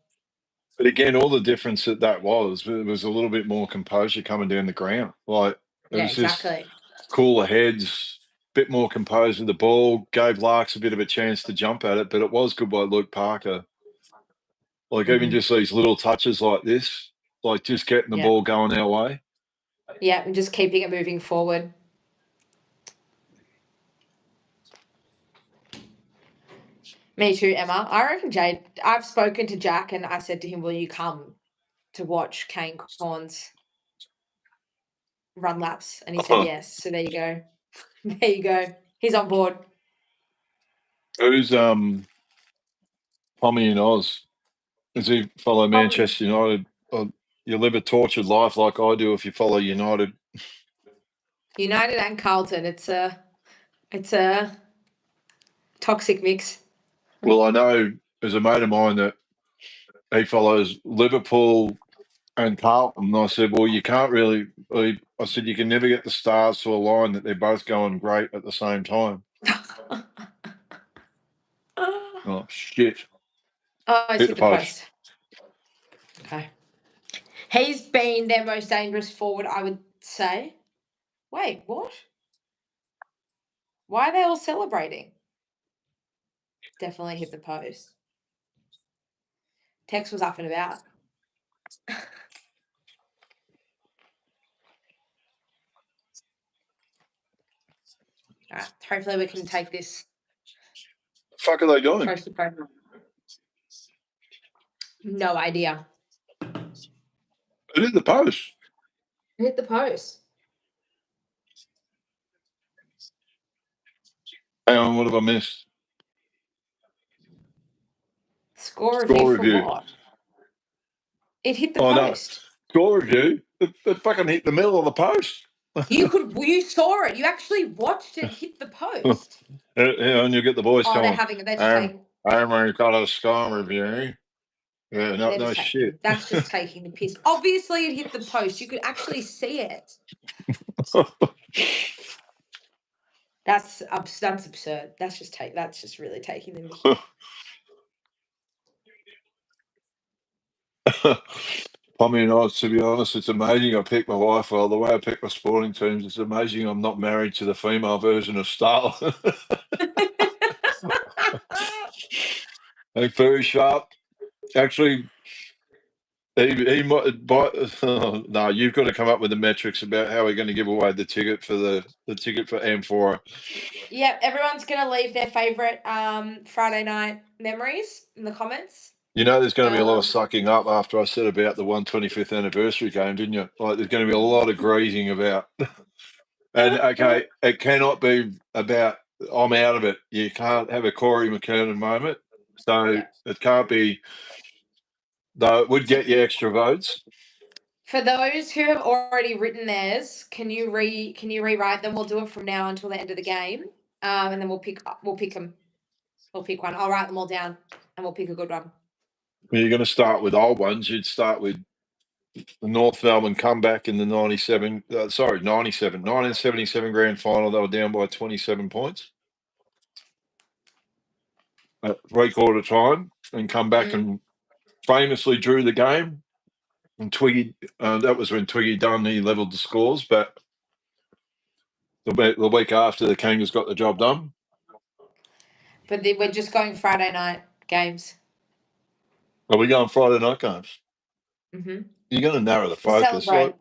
But again, all the difference that was a little bit more composure coming down the ground. Like it was exactly. Just cooler heads, bit more composed with the ball, gave Larks a bit of a chance to jump at it, but it was good by Luke Parker. Like even just these little touches like this, like just getting the ball going our way. Yeah, and just keeping it moving forward. Me too, Emma. I reckon Jade. I've spoken to Jack and I said to him, will you come to watch Kane Corn's run laps? And he said yes. So there you go. There you go. He's on board. Who's Tommy and Oz? Does he follow Manchester United? Or you live a tortured life like I do if you follow United. United and Carlton. It's a toxic mix. Well, I know there's a mate of mine that he follows Liverpool and Carlton. And I said, well, you can't really. I said, you can never get the stars to align that they're both going great at the same time. Oh, shit. Oh, it's hit the post. Okay. He's been their most dangerous forward, I would say. Wait, what? Why are they all celebrating? Definitely hit the post. Tex was up and about. All right. Hopefully we can take this. The fuck are they doing? No idea. It hit the post. Hit the post. Hang on, what have I missed? Score review for what? It hit the post. No. Score review? It fucking hit the middle of the post. You saw it. You actually watched it hit the post. Yeah, and you get the boys going. They're just saying. I'm got a score review. Yeah, no shit. That's just taking the piss. Obviously, it hit the post. You could actually see it. That's absurd. That's just really taking the miss. Tommy and I, to be honest, it's amazing I picked my wife well. The way I pick my sporting teams, it's amazing I'm not married to the female version of Starla. Very sharp. Actually, he might. No, you've got to come up with the metrics about how we're going to give away the ticket for the ticket for Amphora. Yeah, everyone's going to leave their favourite Friday night memories in the comments. You know, there's going to be a lot of sucking up after I said about the 125th anniversary game, didn't you? Like, there's going to be a lot of greasing about. And, okay, it cannot be about, I'm out of it. You can't have a Corey McKernan moment. So it can't be, though it would get you extra votes. For those who have already written theirs, can you rewrite them? We'll do it from now until the end of the game. And then we'll pick them. We'll pick one. I'll write them all down and we'll pick a good one. Well, you're going to start with old ones. You'd start with the North Melbourne comeback in the 1977 grand final. They were down by 27 points at 3/4 time and come back and famously drew the game. And Twiggy, that was when Twiggy done, he levelled the scores. But the week after, the Kangas got the job done. But we're just going Friday night games. Are we going Friday night games? Mm-hmm. You're going to narrow the focus. We're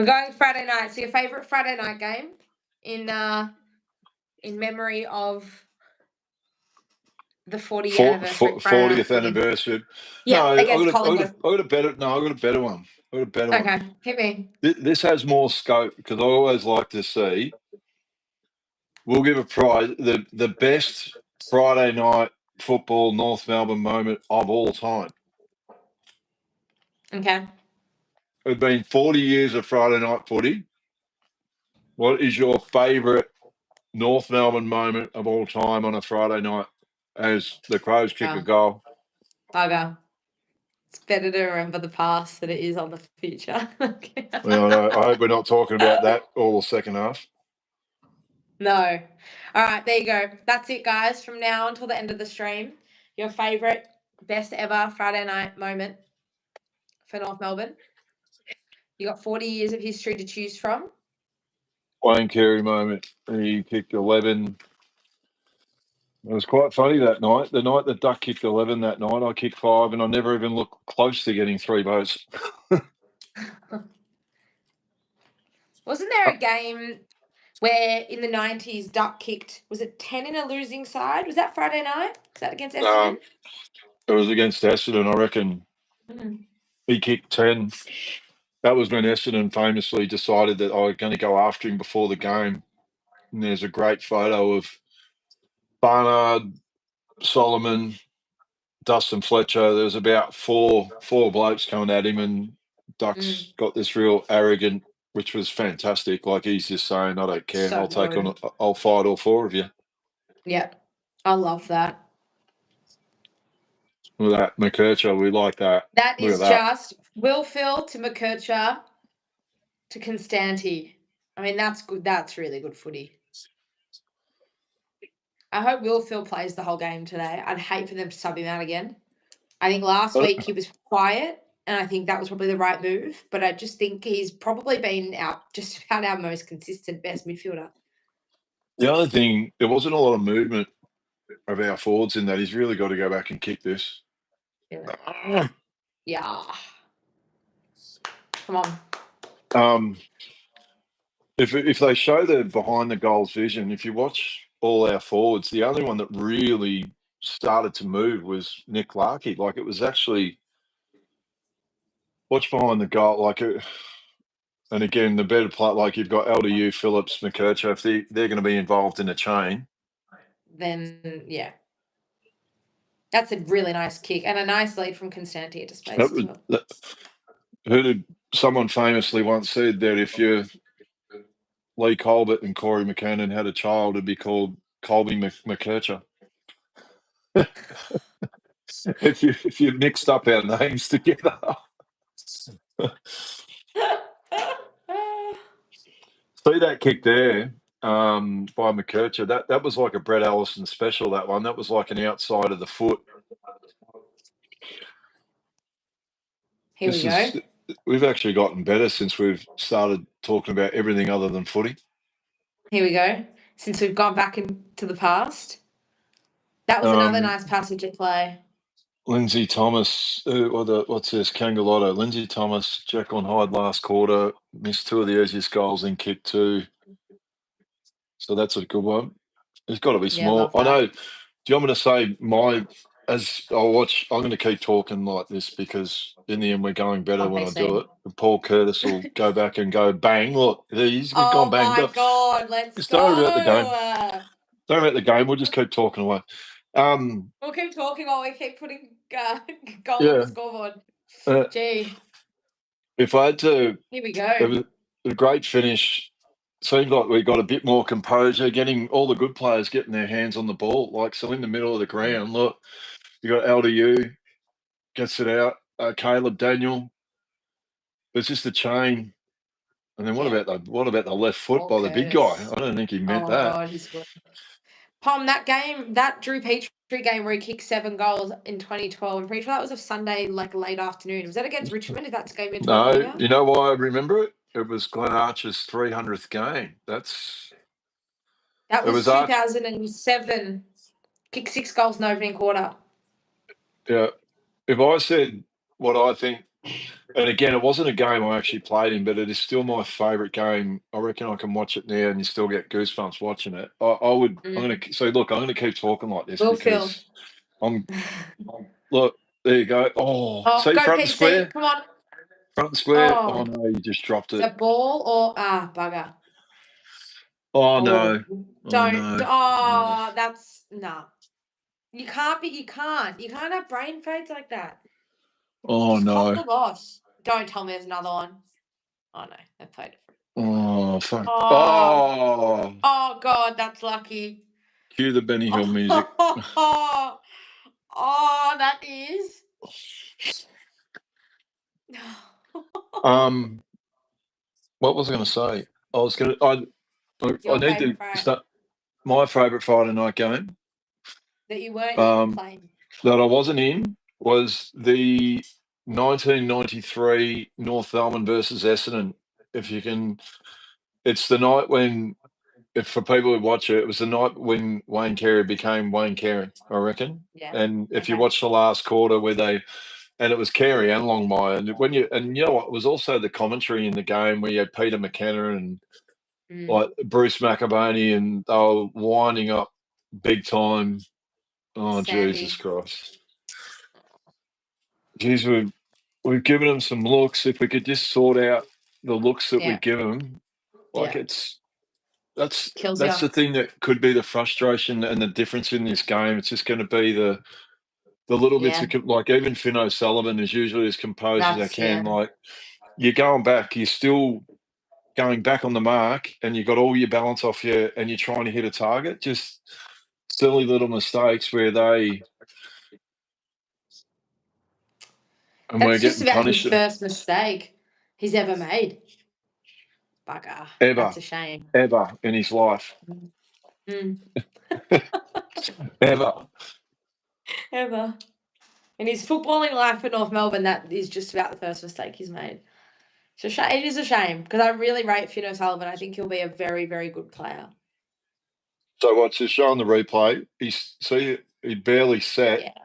going Friday night. So your favourite Friday night game in memory of the 40th anniversary. 40th anniversary. Yeah, no, against Collingwood. I got a better one. Okay, hit me. This has more scope because I always like to see. We'll give a prize, the best Friday night football North Melbourne moment of all time. Okay. It's been 40 years of Friday night footy. What is your favourite North Melbourne moment of all time on a Friday night as the Crows kick a goal. Bugger. It's better to remember the past than it is on the future. Well, I hope we're not talking about that all the second half. No. All right, there you go. That's it, guys. From now until the end of the stream, your favourite, best ever Friday night moment for North Melbourne. You got 40 years of history to choose from. Wayne Carey moment. He kicked 11. It was quite funny that night. The night that Duck kicked 11 that night, I kicked 5, and I never even looked close to getting 3 votes. Wasn't there a game where in the 90s Duck kicked, was it 10 in a losing side? Was that Friday night? Was that against Essendon? It was against Essendon, I reckon. He kicked 10. That was when Essendon famously decided that I was going to go after him before the game. And there's a great photo of Barnard, Solomon, Dustin Fletcher. There was about four blokes coming at him, and Duck's got this real arrogant, which was fantastic. Like, he's just saying, I don't care. So I'll fight all 4 of you. Yeah, I love that. With that McKercher, we like that. That is just Wilfield to McKercher to Constanti. I mean, that's good. That's really good footy. I hope Wilfield plays the whole game today. I'd hate for them to sub him out again. I think last week he was quiet, and I think that was probably the right move. But I just think he's probably been just about our most consistent best midfielder. The other thing, there wasn't a lot of movement of our forwards in that. He's really got to go back and kick this. Yeah. Come on. If they show the behind the goals vision, if you watch all our forwards, the only one that really started to move was Nick Larkey. Like, it was actually watch behind the goal, like it. And again, the better play, like you've got LDU, Phillips, McKercher, if they're going to be involved in a chain. Then, yeah. That's a really nice kick and a nice lead from Constanti to space as well. Who did someone famously once said that if you Lee Colbert and Corey McKernan had a child, it'd be called Colby McKercher. if you mixed up our names together. See that kick there by McKercher? That was like a Brett Allison special, that one. That was like an outside of the foot. Here we go. We've actually gotten better since we've started talking about everything other than footy. Here we go. Since we've gone back into the past. That was another nice passage of play. Lindsay Thomas, what's this? Kangalotto. Lindsay Thomas, Jack on Hyde last quarter, missed 2 of the easiest goals and kicked 2. So that's a good one. It's got to be small. I know. Do you want me to say I'm going to keep talking like this because in the end we're going better when I do it. And Paul Curtis will go back and go bang. Look, we've gone bang. Oh my God, let's just go. Don't worry about the game. Don't worry about the game. We'll just keep talking away. We'll keep talking while we keep putting goals on the scoreboard. Gee. If I had to... Here we go. It was a great finish. Seemed like we got a bit more composure, getting all the good players getting their hands on the ball. Like, so in the middle of the ground, look, you got LDU, gets it out. Caleb Daniel. It's just a chain. And then what about the left foot by the big guy? I don't think he meant that. God, he's good. Pom, that Drew Petrie game where he kicked 7 goals in 2012, I'm pretty sure that was a Sunday, like late afternoon. Was that against Richmond? If that's game in No, you know why I remember it? It was Glenn Archer's 300th game. That was 2007. Kicked 6 goals in the opening quarter. Yeah. If I said what I think, and again, it wasn't a game I actually played in, but it is still my favourite game. I reckon I can watch it now and you still get goosebumps watching it. I'm going to say, look, I'm going to keep talking like this because look, there you go. See, go front and square. Come on. Front and square. Oh, no, you just dropped it. Is that ball or bugger? Oh, no. That's no. You can't have brain fades like that. Oh, just no. The loss. Don't tell me there's another one. Oh, no. They played it. Oh, fuck. Oh, God, that's lucky. Cue the Benny Hill music. Oh, that is. What was I going to say? I Your need to favourite start my favourite Friday night game that you weren't in playing. that I wasn't in was the 1993 North Melbourne versus Essendon. If you can, it's the night when, if for people who watch it, it was the night when Wayne Carey became Wayne Carey, I reckon. Yeah. And if you Okay. watch the last quarter where and it was Carey and Longmire, and you know what, it was also the commentary in the game where you had Peter McKernan and like Bruce McAvaney, and they were winding up big time. Oh, Sandy. Jesus Christ. Geez, we've given them some looks. If we could just sort out the looks that we give them, like that's the thing that could be the frustration and the difference in this game. It's just going to be the little bits of, like, even Finn O'Sullivan is usually as composed as they can. Like, you're going back, you're still going back on the mark, and you've got all your balance off you, and you're trying to hit a target. Just silly little mistakes where they. And That's we're just getting about his punished. first mistake he's ever made. Bugger. Ever. That's a shame. Ever in his life. Ever. Ever. In his footballing life for North Melbourne, that is just about the first mistake he's made. So it is a shame, because I really rate Finn O'Sullivan. I think he'll be a very, very good player. So what's just showing the replay? He barely set,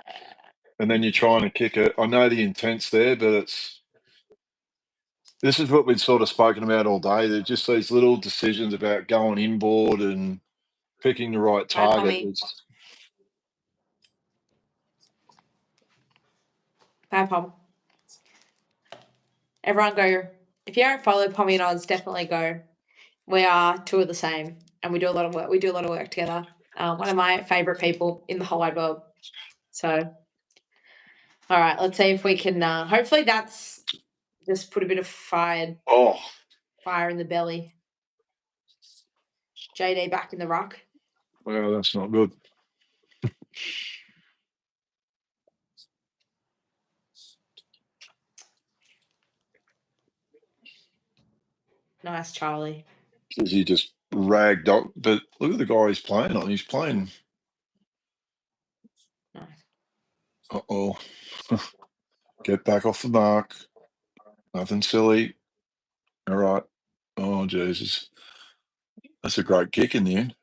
and then you're trying to kick it. I know the intent's there, but this is what we've sort of spoken about all day. There's just these little decisions about going inboard and picking the right target. Bye, Pom. Everyone go. If you don't follow Pommy and Oz, definitely go. We are two of the same, and we do a lot of work. We do a lot of work together. One of my favourite people in the whole wide world. So, all right, let's see if we can. Hopefully, that's just put a bit of fire in the belly. JD back in the ruck. Well, that's not good. Nice, Charlie. Because he just ragged up. But look at the guy he's playing on. He's playing. Nice. Uh-oh. Get back off the mark. Nothing silly. All right. Oh, Jesus. That's a great kick in the end.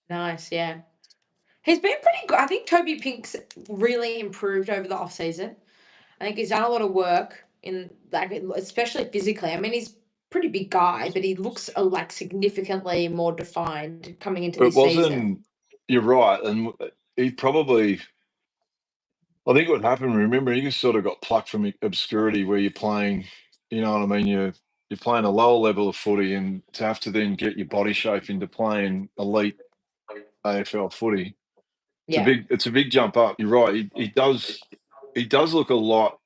Nice, yeah. He's been pretty good. I think Toby Pink's really improved over the off-season. I think he's done a lot of work in, like, especially physically. I mean, he's a pretty big guy, but he looks like significantly more defined coming into this season. You're right. And he probably, I think what happened, remember, he just sort of got plucked from obscurity where you're playing, you know what I mean? You're playing a lower level of footy, and to have to then get your body shape into playing elite AFL footy. It's a big jump up. You're right. He does look a lot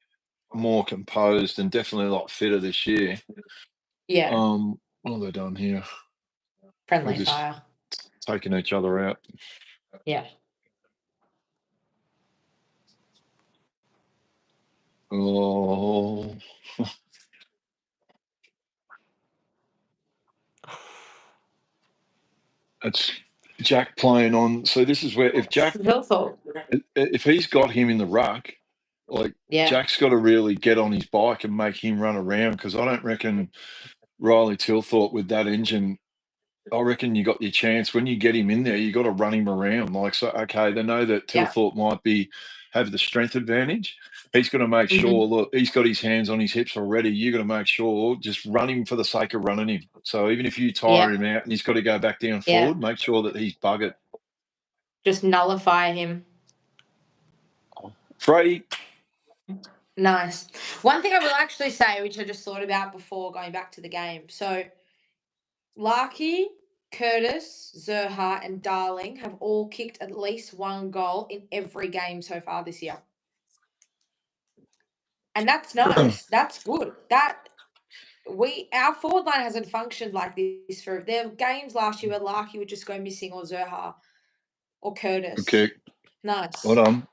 more composed and definitely a lot fitter this year. Yeah. What have they done here? Friendly fire. Taking each other out. Yeah. Oh. It's Jack playing on. So this is where if he's got him in the ruck, like Jack's got to really get on his bike and make him run around, because I don't reckon Riley Tilthorpe with that engine. I reckon you got your chance when you get him in there. You got to run him around. Like, so, okay, they know that Tilthorpe might have the strength advantage. He's going to make sure. Look, he's got his hands on his hips already. You got to make sure, just run him for the sake of running him. So even if you tire him out and he's got to go back down forward, make sure that he's buggered. Just nullify him. Freddie. Nice. One thing I will actually say, which I just thought about before going back to the game. So, Larkey, Curtis, Zerha, and Darling have all kicked at least one goal in every game so far this year. And that's nice. That's good. Our forward line hasn't functioned like this for their games last year where Larkey would just go missing, or Zerha. or Curtis. Okay. Nice. Well done.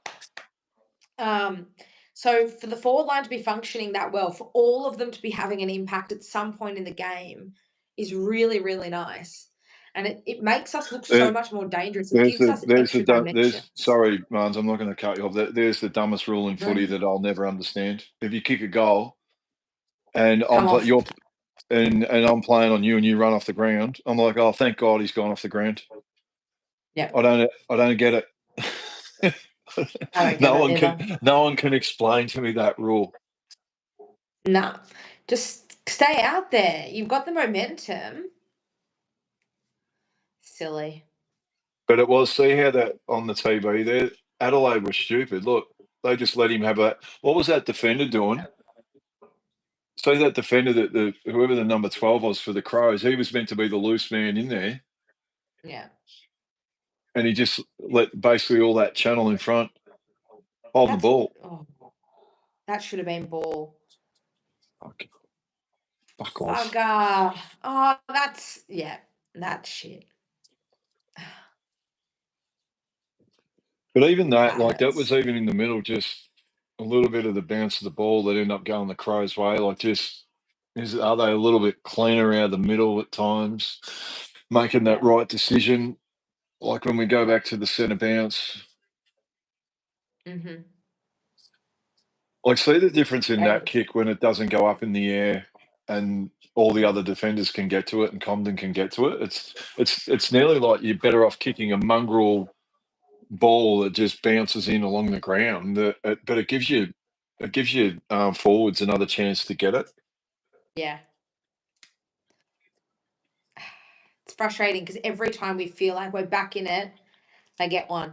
So for the forward line to be functioning that well, for all of them to be having an impact at some point in the game is really, really nice. And it makes us look so much more dangerous. It gives us extra dimension. Sorry, Marnes, I'm not going to cut you off. There's the dumbest rule in footy that I'll never understand. If you kick a goal and I'm playing on you and you run off the ground, I'm like, oh, thank God he's gone off the ground. Yeah. I don't get it. No one can explain to me that rule. Nah, just stay out there. You've got the momentum. Silly. But it was, see how that on the TV there, Adelaide was stupid. Look, they just let him have a. What was that defender doing? See that defender that whoever the number 12 was for the Crows, he was meant to be the loose man in there. Yeah. And he just let basically all that channel in front hold the ball. Oh, that should have been ball. Fuck off. Oh, that's shit. But even that was even in the middle, just a little bit of the bounce of the ball that ended up going the Crows' way. Are they a little bit cleaner out of the middle at times, making that right decision? Like when we go back to the centre bounce. Mm-hmm. Like, see the difference in that kick when it doesn't go up in the air and all the other defenders can get to it and Comden can get to it. It's nearly like you're better off kicking a mongrel ball that just bounces in along the ground. But it gives you forwards another chance to get it. Yeah. It's frustrating because every time we feel like we're back in it, they get one.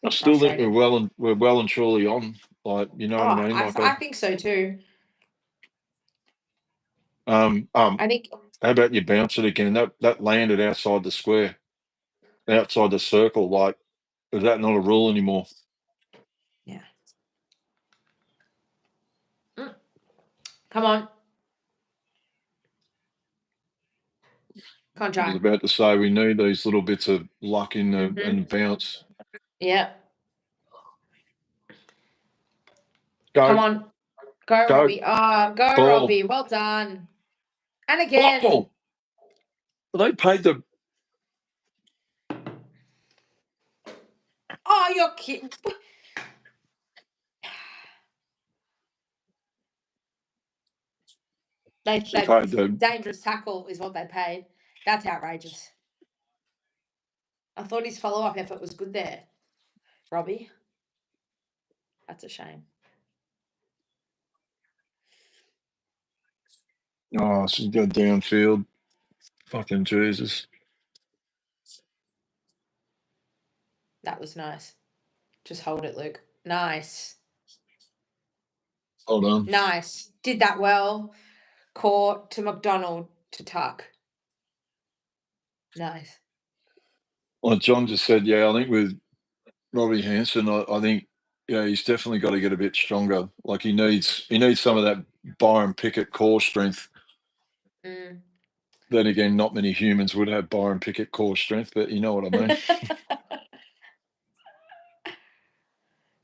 I still think we're well and truly on. Like, you know what I mean? Like I think so too. I think. How about you bounce it again? That landed outside the square, outside the circle. Like, is that not a rule anymore? Yeah. Come on. I was about to say we need these little bits of luck in the bounce. Yeah. Come on. Go, Robbie. Go, Robbie. Well done. And again. Oh. They paid the. Oh, you're kidding. They paid the dangerous tackle is what they paid. That's outrageous. I thought his follow-up effort was good there, Robbie. That's a shame. Oh, she's got downfield. Fucking Jesus. That was nice. Just hold it, Luke. Nice. Hold on. Nice. Did that well. Caught to McDonald to tuck. Nice. Well, John just said, I think with Robbie Hanson, I think, he's definitely got to get a bit stronger. Like he needs some of that Byron Pickett core strength. Then again, not many humans would have Byron Pickett core strength, but you know what I mean.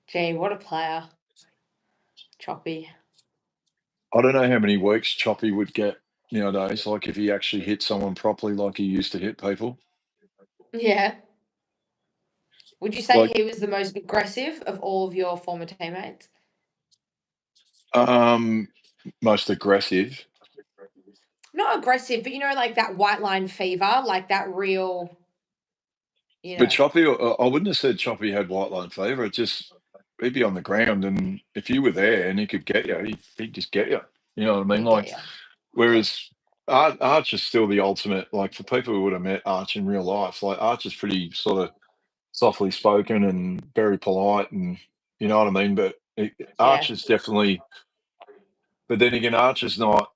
Gee, what a player. Choppy. I don't know how many weeks Choppy would get nowadays, like if he actually hit someone properly like he used to hit people. Yeah. Would you say he was the most aggressive of all of your former teammates? Most aggressive. Not aggressive, but like that white line fever, like that real. But Choppy, I wouldn't have said Choppy had white line fever. It just he'd be on the ground, and if you were there and he could get you, he'd just get you. You know what I mean? Like, whereas Arch is still the ultimate. Like for people who would have met Arch in real life, like Arch is pretty sort of softly spoken and very polite, and you know what I mean. But Arch is definitely. But then again, Arch is not.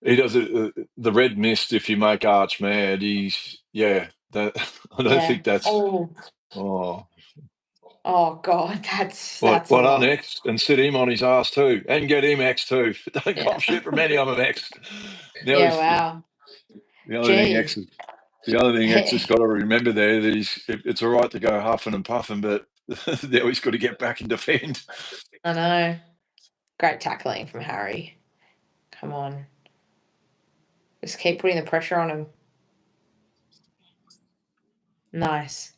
He does it. The red mist. If you make Arch mad, I don't think that's. Oh God, that's what on X and sit him on his ass too, and get him X too. Don't cop shit from any of them X. Wow. The other thing X has got to remember there that it's all right to go huffing and puffing, but now he's got to get back and defend. I know. Great tackling from Harry. Come on. Just keep putting the pressure on him. Nice.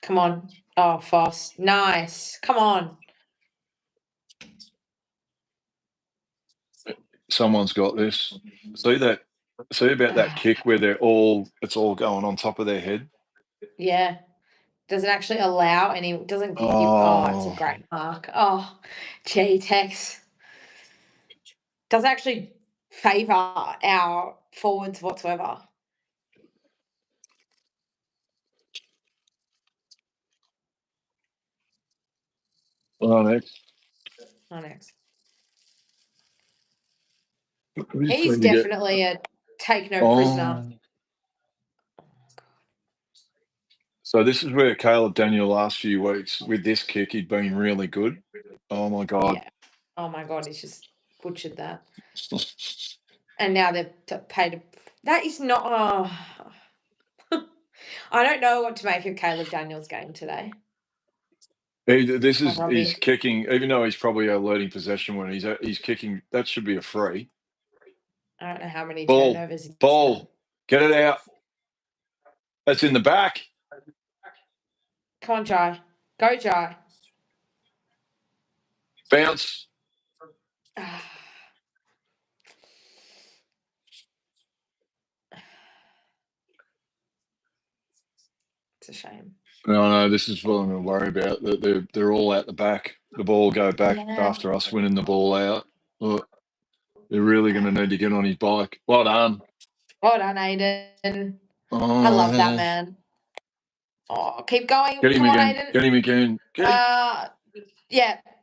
Come on. Oh, Foss. Nice. Come on. Someone's got this. See about that kick where it's all going on top of their head? Yeah. Doesn't actually allow any, doesn't give you, it's a great mark. Oh, gee, Tex. Doesn't actually favour our forwards whatsoever. Next. He's definitely a take no prisoner. So this is where Caleb Daniel last few weeks with this kick, he'd been really good. Oh my God. Yeah. Oh my God, he's just butchered that. And now they've paid. That is not. I don't know what to make of Caleb Daniels' game today. He's kicking, even though he's probably alerting possession when he's kicking. That should be a free. I don't know how many turnovers. Ball, get it out. That's in the back. Come on, Jai. Go, Jai. Bounce. It's a shame. No, this is what I'm going to worry about. That they're all out the back. The ball will go back after us winning the ball out. Look, they're really going to need to get on his bike. Well done. Well done, Aiden. I love that man. Oh, keep going. Get him Come again. on, Aiden. Get him again.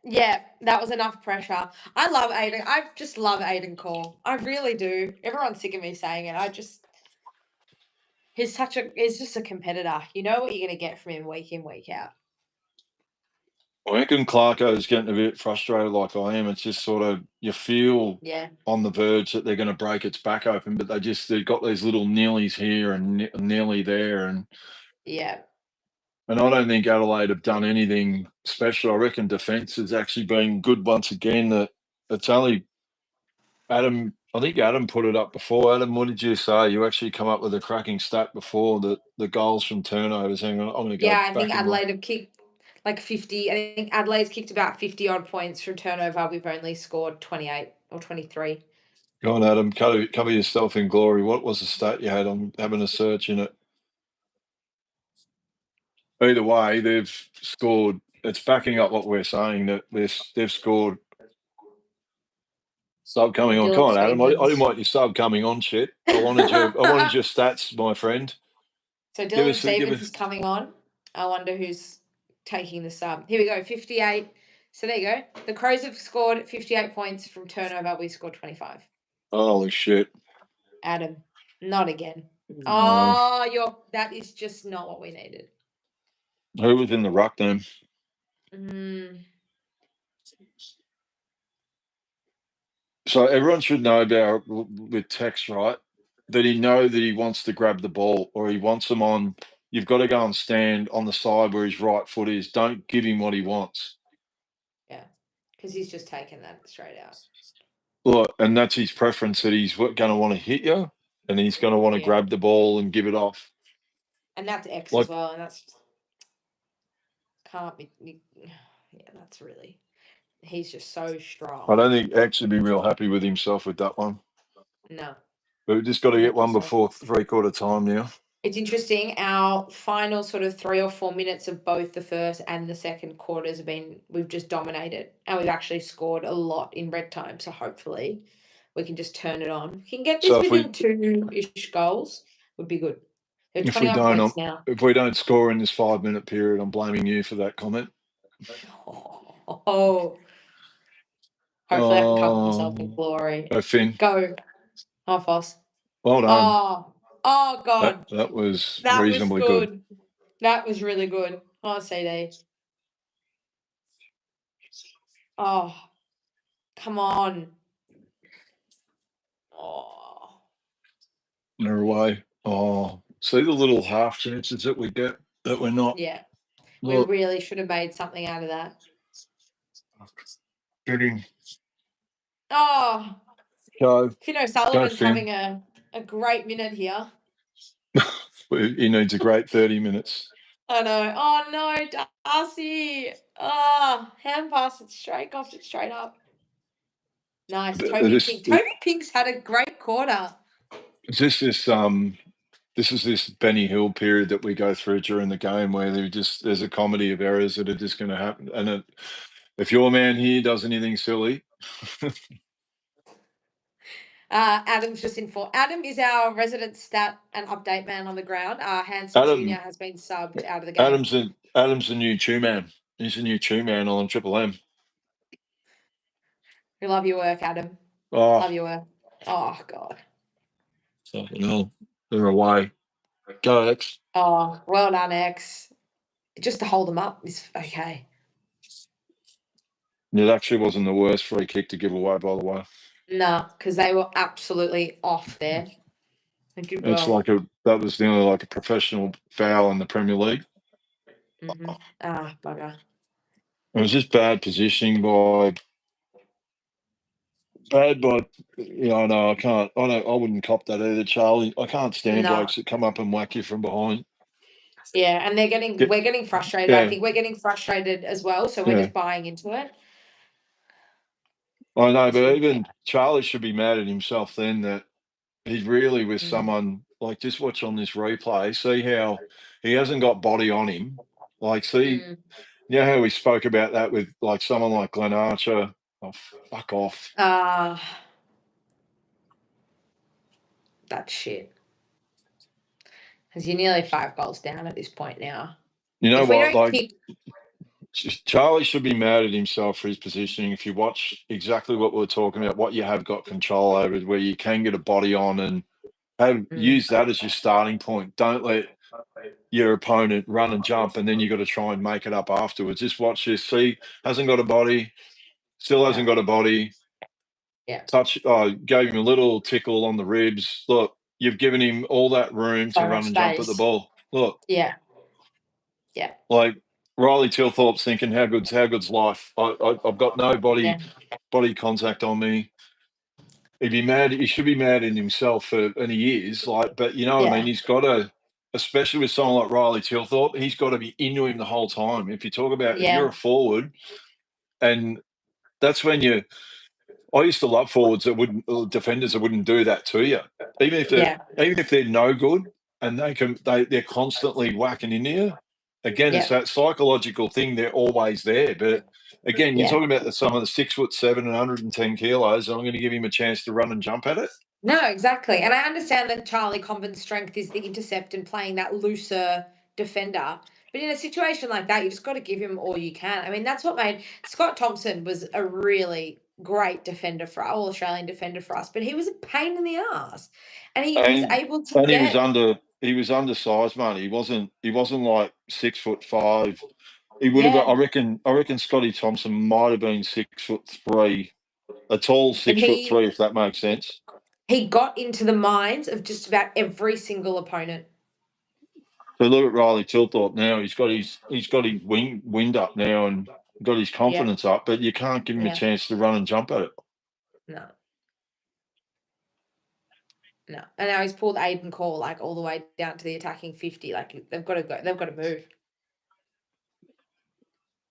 Yeah, that was enough pressure. I love Aiden. I just love Aiden Cole. I really do. Everyone's sick of me saying it. He's just a competitor. You know what you're going to get from him week in, week out. I reckon Clarko's getting a bit frustrated like I am. It's just sort of, you feel on the verge that they're going to break its back open, but they've got these little nillies here and nearly there. And I don't think Adelaide have done anything special. I reckon defence has actually been good once again. That it's only Adam. I think Adam put it up before. Adam, what did you say? You actually come up with a cracking stat before the goals from turnovers. Hang on, I'm going to go. Yeah, I think Adelaide have kicked like 50. I think Adelaide's kicked about 50 odd points from turnover. We've only scored 28 or 23. Go on, Adam. Cover yourself in glory. What was the stat you had? I'm having a search in it. Either way, they've scored. It's backing up what we're saying, that they've scored. Sub coming on. Come on, Adam. I didn't want your sub coming on shit. I wanted your stats, my friend. So Dylan Stevens is coming on. I wonder who's taking the sub. Here we go, 58. So there you go. The Crows have scored 58 points from turnover. We scored 25. Holy shit. Adam, not again. Oh, that is just not what we needed. Who was in the ruck then? So everyone should know about with Tex, right? That he knows that he wants to grab the ball or he wants them on. You've got to go and stand on the side where his right foot is. Don't give him what he wants. Yeah, because he's just taken that straight out. Look, and that's his preference, that he's going to want to hit you and he's going to want to grab the ball and give it off. And that's X as well, and that's can't be. Yeah, that's really. He's just so strong. I don't think X would be real happy with himself with that one. No. But we've just got to get one before 3/4 time now. It's interesting. Our final sort of 3 or 4 minutes of both the first and the second quarters we've just dominated, and we've actually scored a lot in red time. So hopefully we can just turn it on. We can get this within 2-ish goals, would be good. They're 21 points now. If we don't score in this 5-minute period, I'm blaming you for that comment. Hopefully I can cover myself in glory. Finn. Go. Oh, Foss. Well done. Oh God. That was reasonably good. That was really good. Oh, CD. Oh, come on. Oh. They're away. Oh, see the little half chances that we get that we're not. Yeah. Look, We really should have made something out of that. getting Oh, go. Sullivan's Finn. having a great minute here. He needs a great 30 minutes. I know. Oh no, Darcy. Oh, hand pass it straight, golfed it straight up. Nice. Toby Pink. Toby Pink's had a great quarter. This is this Benny Hill period that we go through during the game where there's a comedy of errors that are just going to happen. And if your man here does anything silly. Adam's just in for. Adam is our resident stat and update man on the ground. Hanson Jr. has been subbed out of the game. Adam's the new chew man. He's the new chew man on Triple M. We love your work, Adam. Love your work. Oh, God. No, they're away. Go, X. Oh, well done, X. Just to hold them up is okay. It actually wasn't the worst free kick to give away, by the way. No, because they were absolutely off there. It's that was nearly like a professional foul in the Premier League. Mm-hmm. Ah, bugger. It was just bad positioning by. No, I can't. I wouldn't cop that either, Charlie. I can't stand blokes that come up and whack you from behind. Yeah, and we're getting frustrated. Yeah. I think we're getting frustrated as well, so we're just buying into it. I know, but even Charlie should be mad at himself then that he's really with someone, like, just watch on this replay, see how he hasn't got body on him. Like, see, you know how we spoke about that with, like, someone like Glenn Archer? Oh, fuck off. That's shit. Because you're nearly 5 goals down at this point now. You know what? Like, Charlie should be mad at himself for his positioning. If you watch exactly what we're talking about, what you have got control over, where you can get a body on and use that as your starting point. Don't let your opponent run and jump, and then you got to try and make it up afterwards. Just watch this. See, hasn't got a body, still hasn't got a body. Yeah. Gave him a little tickle on the ribs. Look, you've given him all that room to run and jump at the ball. Look. Yeah. Yeah. Like Riley Tilthorpe's thinking, how good's life? I've got no body contact on me. He'd be mad. He should be mad in himself, and he is. Like, but you know what I mean. He's got to, especially with someone like Riley Tilthorpe, he's got to be into him the whole time. If you talk about if you're a forward, and that's when you. I used to love forwards defenders that wouldn't do that to you, even if they're no good and they're constantly whacking into you. Again, it's that psychological thing. They're always there, but again, you're talking about some of the 6'7" and 110 kilos, and I'm going to give him a chance to run and jump at it. No, exactly, and I understand that Charlie Comben's strength is the intercept and playing that looser defender. But in a situation like that, you just got to give him all you can. I mean, that's what made Scott Thompson was a really great defender for all Australian defender for us, but he was a pain in the ass, and he was able to. And he was undersized, man. He wasn't like 6'5". He would have. I reckon Scotty Thompson might have been 6'3", a tall 6'3", if that makes sense. He got into the minds of just about every single opponent. So look at Riley Tilthorpe now. He's got his wind up now and got his confidence up, but you can't give him a chance to run and jump at it. No. And now he's pulled Aiden Call like all the way down to the attacking 50. Like they've got to go. They've got to move.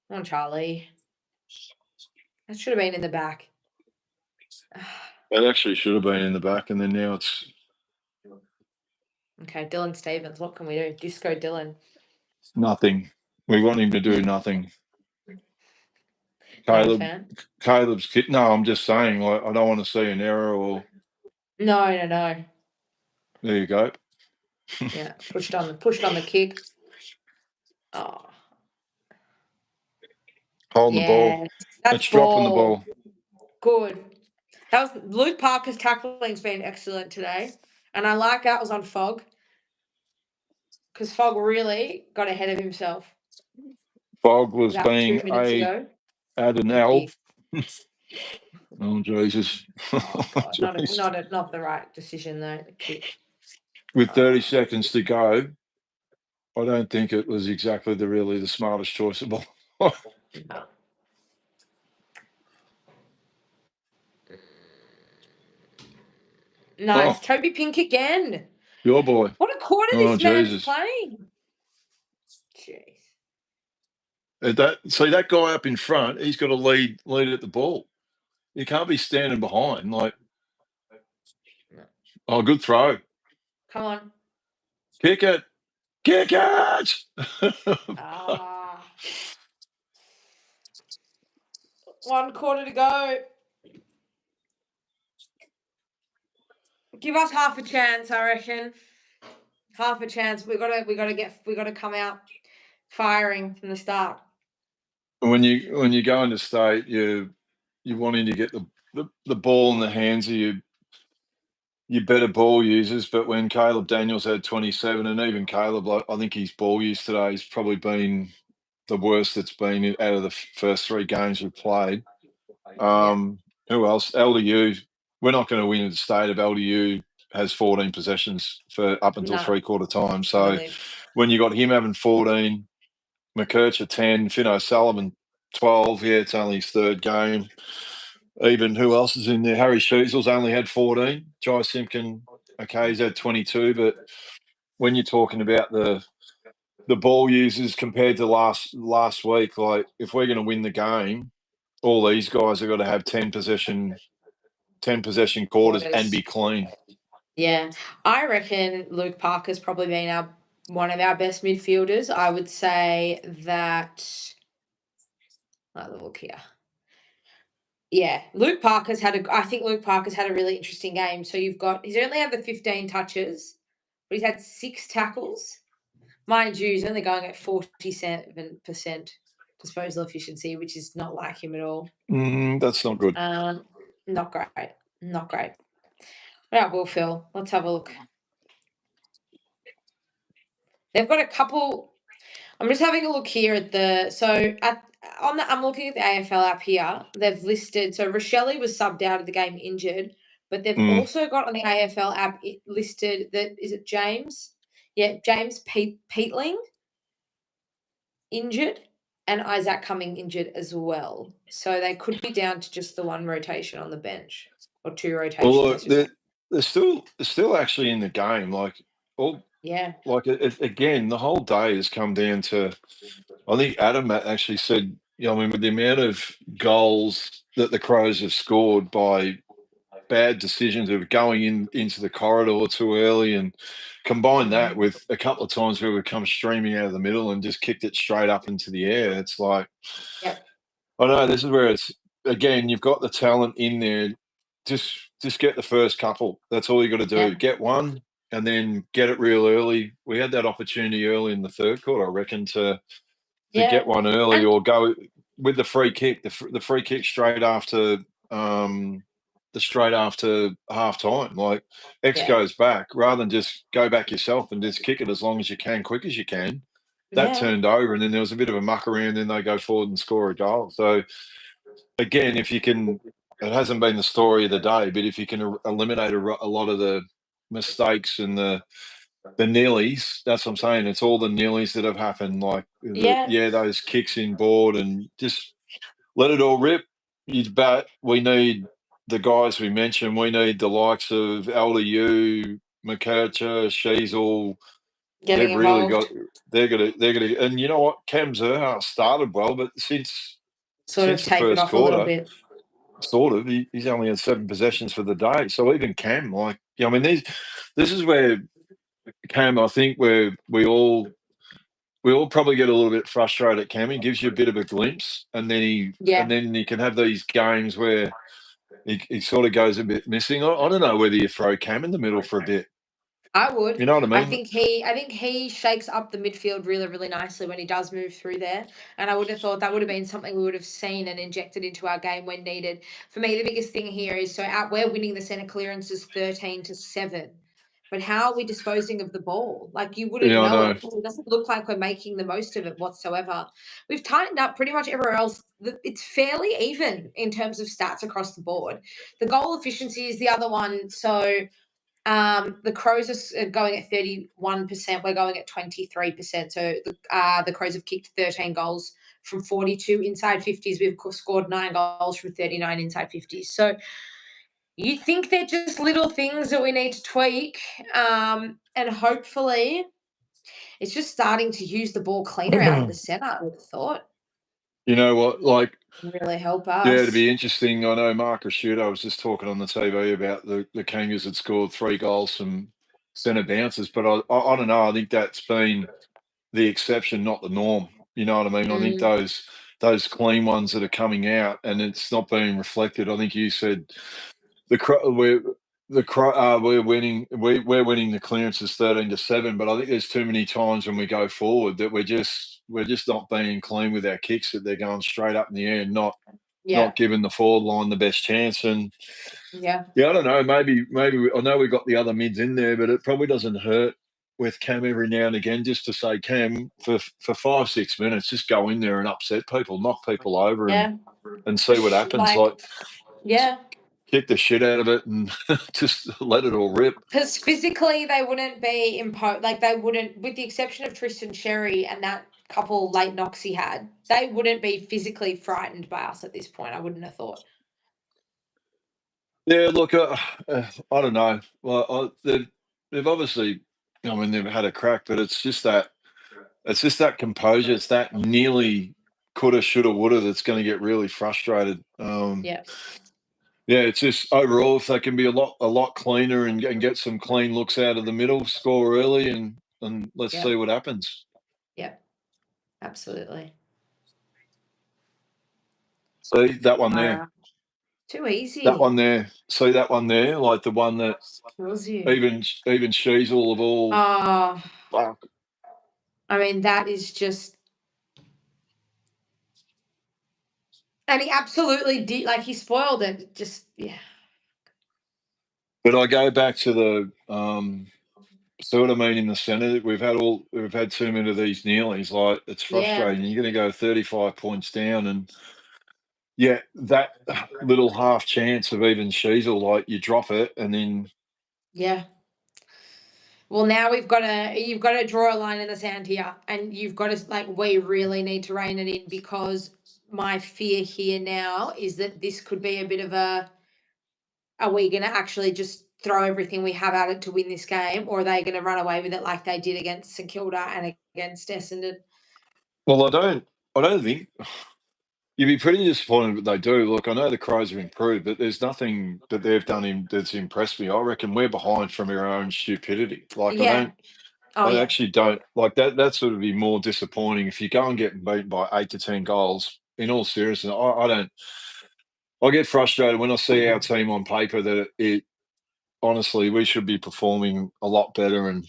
Come on, Charlie. That should have been in the back. It actually should have been in the back, and then now it's. Okay, Dylan Stevens. What can we do? Disco Dylan. Nothing. We want him to do nothing. Caleb's kid. No, I'm just saying. Like, I don't want to see an error or. No. There you go. Yeah, pushed on the kick. Oh. Holding the ball. That's dropping the ball. Good. That was Luke Parker's tackling's been excellent today, and I like that was on Fogg because Fogg really got ahead of himself. Fogg was being at an elf. Oh Jesus! Oh, not the right decision though. The kick. with 30 seconds to go, I don't think it was exactly the smartest choice of all. No. Nice. Oh. Toby Pink again. Your boy. What a quarter Oh, this man's Jesus. playing. Jeez. See, that guy up in front, he's got to lead at the ball. You can't be standing behind. Like, No. oh, good throw. Come on. Kick it. Kick it. Ah. 1 quarter to go. Give us half a chance, I reckon. Half a chance. We gotta come out firing from the start. When you go into state, you're wanting to get the ball in the hands of your better ball users. But when Caleb Daniels had 27, and even Caleb, I think his ball use today has probably been the worst it's been out of the first 3 games we've played. Who else? LDU. We're not going to win at the state if LDU has 14 possessions for up until 3/4 time. So when you got him having 14, McKercher 10, Finn O'Sullivan 12. Yeah, it's only his 3rd game. Even who else is in there? Harry Sheasel's only had 14. Jai Simpkin, okay, he's had 22. But when you're talking about the ball users compared to last week, like if we're going to win the game, all these guys have got to have 10 possession quarters and be clean. Yeah, I reckon Luke Parker's probably been one of our best midfielders. I would say that. Let's look here. Yeah, Luke Parker's I think Luke Parker's had a really interesting game. So he's only had the 15 touches, but he's had 6 tackles. Mind you, he's only going at 47% disposal efficiency, which is not like him at all. That's not good. Not great. Not great. All right, well, Phil, let's have a look. They've got a couple. I'm just having a look here at I'm looking at the AFL app here. They've listed, so Rochelle was subbed out of the game injured, but they've also got on the AFL app listed that, is it James? Yeah, James Peatling injured and Isaac Cumming injured as well. So they could be down to just the 1 rotation on the bench or 2 rotations. Well, look, they're still actually in the game. Again, the whole day has come down to, I think Adam actually said, with the amount of goals that the Crows have scored by bad decisions of going into the corridor too early, and combine that with a couple of times where we've come streaming out of the middle and just kicked it straight up into the air. It's like, I know this is where it's, again, you've got the talent in there. Just get the first couple. That's all you got to do. Get one and then get it real early. We had that opportunity early in the 3rd quarter, I reckon, to get one early, or go with the free kick. The free kick straight after half time. Like goes back, rather than just go back yourself and just kick it as long as you can, quick as you can. That turned over, and then there was a bit of a muck around, then they go forward and score a goal. So again, if you can, it hasn't been the story of the day, but if you can eliminate a lot of the mistakes and the nillies, that's what I'm saying. It's all the nillies that have happened. Like, those kicks in board, and just let it all rip. We need the guys we mentioned. We need the likes of LDU, McKercher, Sheasel. They've really got. They're gonna. And you know what? Cam Zerha started well, but since the first quarter, sort of, he's only had 7 possessions for the day. So even Cam, this is where Cam, I think, where we all probably get a little bit frustrated at Cam. He gives you a bit of a glimpse, and then you can have these games where he sort of goes a bit missing. I don't know whether you throw Cam in the middle for a bit. I would. You know what I mean? I think he shakes up the midfield really, really nicely when he does move through there. And I would have thought that would have been something we would have seen and injected into our game when needed. For me, the biggest thing here is, we're winning the centre clearances 13-7. But how are we disposing of the ball? Like, you wouldn't know it. It doesn't look like we're making the most of it whatsoever. We've tightened up pretty much everywhere else. It's fairly even in terms of stats across the board. The goal efficiency is the other one. So The Crows are going at 31%. We're going at 23%. So the Crows have kicked 13 goals from 42 inside 50s. We've scored 9 goals from 39 inside 50s. So you think they're just little things that we need to tweak, and hopefully it's just starting to use the ball cleaner out of the centre, I would have thought. You know what? Like, Really help yeah, us. it'd be interesting. I know Mark Rashuda, I was just talking on the TV about the Kangas had scored 3 goals from centre bounces, but I don't know. I think that's been the exception, not the norm. You know what I mean? I think those clean ones that are coming out and it's not being reflected. I think you said we're winning we're winning the clearances 13-7, but I think there's too many times when we go forward that we're just not being clean with our kicks, that they're going straight up in the air and not Yeah. giving the forward line the best chance. And Yeah. yeah, I don't know. Maybe I know we've got the other mids in there, but it probably doesn't hurt with Cam every now and again just to say, Cam, for 5-6 minutes, just go in there and upset people, knock people over, Yeah. and see what happens. Like, Like, yeah. kick the shit out of it and just let it all rip. Because physically they wouldn't be imposed, like they wouldn't, with the exception of Tristan Sherry and that couple late knocks he had, they wouldn't be physically frightened by us at this point. I wouldn't have thought. Yeah, look, I don't know. Well, they've obviously, I mean, they've had a crack, but it's just that composure. It's that nearly coulda, shoulda, woulda that's going to get really frustrated. Yeah. Yeah, it's just overall, if they can be a lot cleaner and get some clean looks out of the middle, score early, and let's Yeah. see what happens. Yeah. Absolutely. See that one there, Too easy. that one there. See that one there, like the one that Kills you. even Sheasel of all. Oh, Fuck. I mean, that is just. And he absolutely did. Like, he spoiled it. Just, yeah. But I go back to the see what I mean in the centre. We've had too many of these kneelies. Like, it's Yeah. frustrating. You're going to go 35 points down, and yeah, that little half chance of even Sheasel, like you drop it, and then Yeah. Well, now you've got to draw a line in the sand here, and you've got to, like, we really need to rein it in, because my fear here now is that this could be a bit of a, are we going to actually just throw everything we have at it to win this game, or are they going to run away with it like they did against St Kilda and against Essendon? well, I don't think you'd be pretty disappointed what they do. Look, I know the Crows have improved, but there's nothing that they've done that's impressed me. I reckon we're behind from our own stupidity. Like, Yeah. Oh, I yeah. actually don't like that. That sort of be more disappointing if you go and get beaten by 8 to 10 goals. In all seriousness, I don't. I get frustrated when I see our team on paper that it honestly we should be performing a lot better. And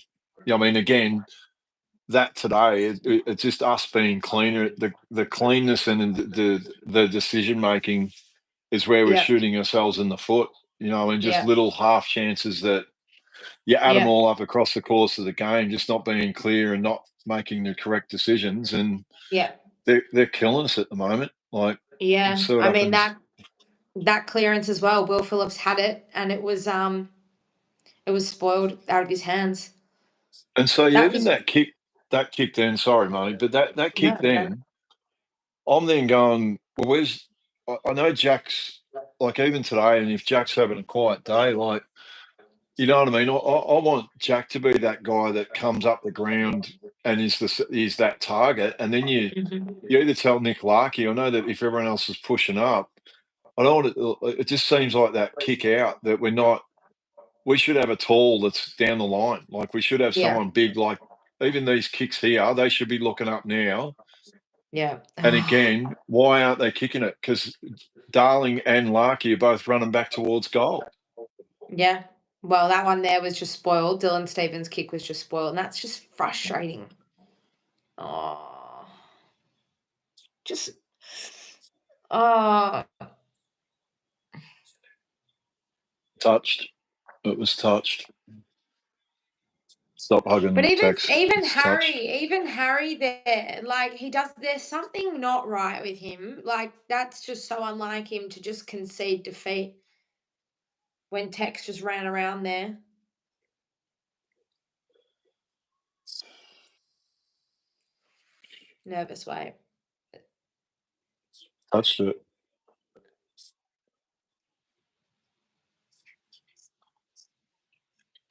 I mean, again, that today it's just us being cleaner. The cleanness and the decision making is where we're Yeah. shooting ourselves in the foot. And just Yeah. little half chances that you add them Yeah. all up across the course of the game, just not being clear and not making the correct decisions, and Yeah. they're killing us at the moment. Like, we'll Yeah. see what I mean, happens. that clearance as well. Will Phillips had it, and it was spoiled out of his hands. And so That even was that kick then. Sorry, Marty, but that no. kick then, I'm then going, well, where's I know Jack's, like, even today, and if Jack's having a quiet day, like, you know what I mean? I want Jack to be that guy that comes up the ground and is that target, and then you Mhm. either tell Nick Larkey. I know that if everyone else is pushing up, I don't want it. It just seems like that kick out that we're not. We should have a tall that's down the line. Like, we should have Yeah. someone big. Like, even these kicks here, they should be looking up now. Yeah. And again, why aren't they kicking it? Because Darling and Larkey are both running back towards goal. Yeah. Well, that one there was just spoiled. Dylan Stevens' kick was just spoiled, and that's just frustrating. Oh, just oh, Touched. It was touched. Stop but hugging Tex. It's touched. Even Harry there, like, he does. There's something not right with him. Like, that's just so unlike him to just concede defeat when Tex just ran around there. nervous way. Touched it.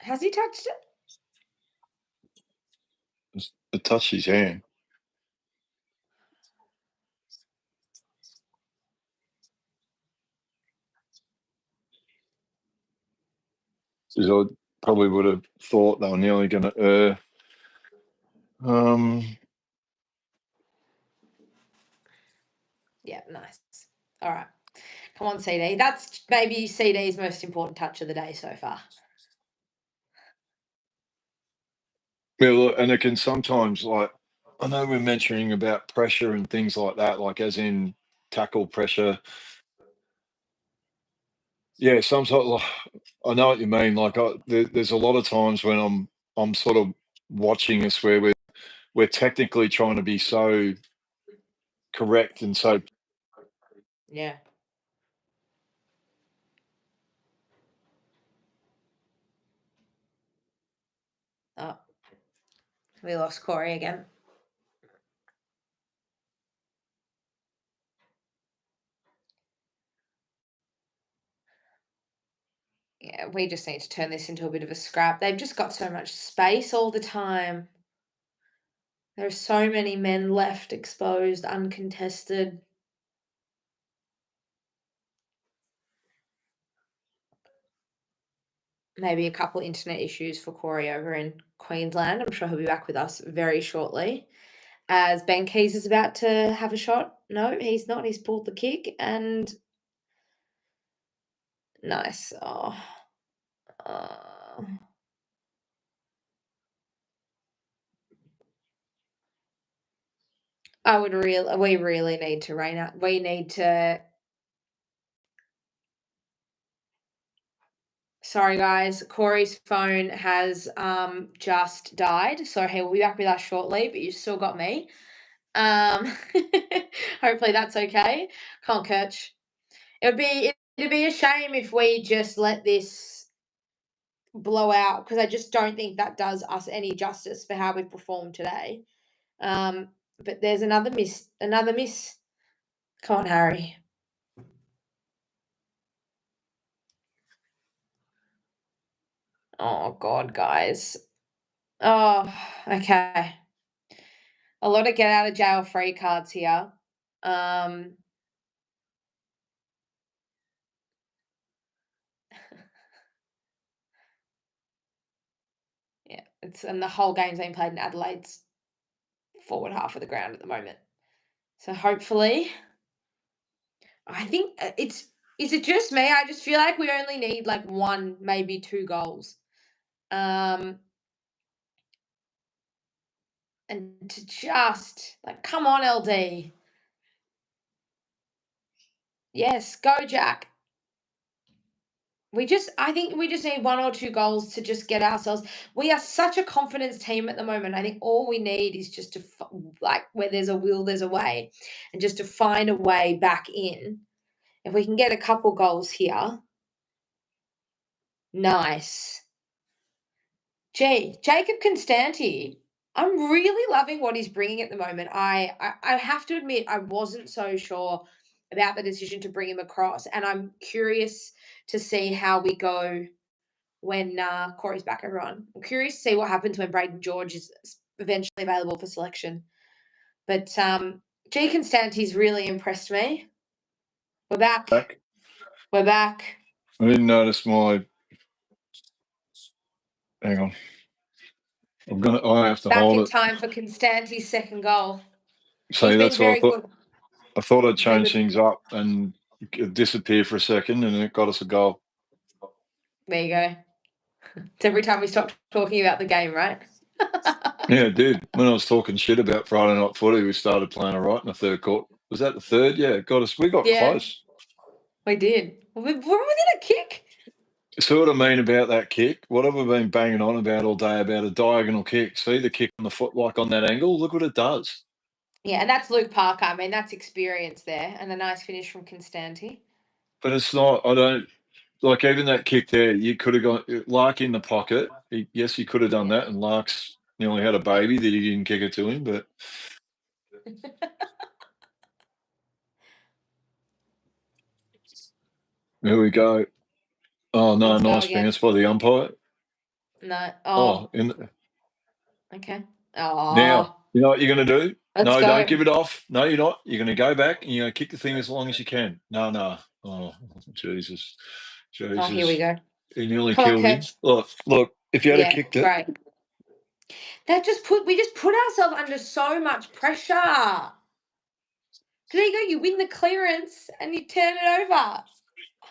Has he touched it? It touched his hand. Because I probably would have thought they were nearly going to err. Yeah, nice. All right. Come on, CD. That's maybe CD's most important touch of the day so far. Yeah, look, and it can sometimes, like, I know we're mentioning about pressure and things like that, like as in tackle pressure. Yeah, sometimes I know what you mean. Like, there's a lot of times when I'm sort of watching us where we're technically trying to be so correct and so. Yeah. Oh, we lost Corey again. Yeah, we just need to turn this into a bit of a scrap. They've just got so much space all the time. There are so many men left exposed, uncontested. Maybe a couple internet issues for Corey over in Queensland. I'm sure he'll be back with us very shortly. As Ben Keys is about to have a shot. No, he's not. He's pulled the kick and nice. Oh. We really need to rein out. We need to. Sorry, guys. Corey's phone has just died, so he will be back with us shortly. But you still got me. Hopefully that's okay. Can't catch. It'd be a shame if we just let this blow out because I just don't think that does us any justice for how we performed today. But there's another miss. Another miss. Come on, Harry. Oh God, guys. Oh, okay. A lot of get out of jail free cards here. Yeah, and the whole game's being played in Adelaide's forward half of the ground at the moment. So hopefully, I think is it just me? I just feel like we only need like one, maybe two goals. And to just like, come on, LD. Yes, go Jack. I think we just need one or two goals to just get ourselves. We are such a confidence team at the moment. I think all we need is just to like where there's a will, there's a way, and just to find a way back in. If we can get a couple goals here, nice. Jacob Constanti. I'm really loving what he's bringing at the moment. I have to admit I wasn't so sure about the decision to bring him across, and I'm curious to see how we go when Corey's back, everyone. I'm curious to see what happens when Braden George is eventually available for selection. But G. Constanti's really impressed me. We're back. We're back. I didn't notice my. Hang on. I have to back hold in it. time for Constanti's second goal. So He's that's been what very good. I thought I'd change things up and disappear for a second, and it got us a goal. There you go. It's every time we stop talking about the game, right? Yeah, it did. When I was talking shit about Friday night footy, we started playing all right in the third quarter. Was that the third? Yeah, it got us. We got close. We did. We were within a kick. See what I mean about that kick? What have we been banging on about all day about a diagonal kick? See the kick on the foot, like on that angle? Look what it does. Yeah, and that's Luke Parker. I mean, that's experience there, and a nice finish from Constanti. But it's not. I don't like even that kick there. You could have got Lark in the pocket. Yes, you could have done that, and Lark's nearly had a baby that he didn't kick it to him. But Here we go. Oh, no, Let's go nice again. bounce by the umpire. No. Oh, Okay. now, you know what you're going to do? Let's No, go. don't give it off. No, you're not. You're going to go back and you're going to kick the thing as long as you can. No. Oh, Jesus. Oh, here we go. He nearly Come on, killed him. coach. Look, if you had kicked it. Great. We just put ourselves under so much pressure. Because there you go, you win the clearance and you turn it over.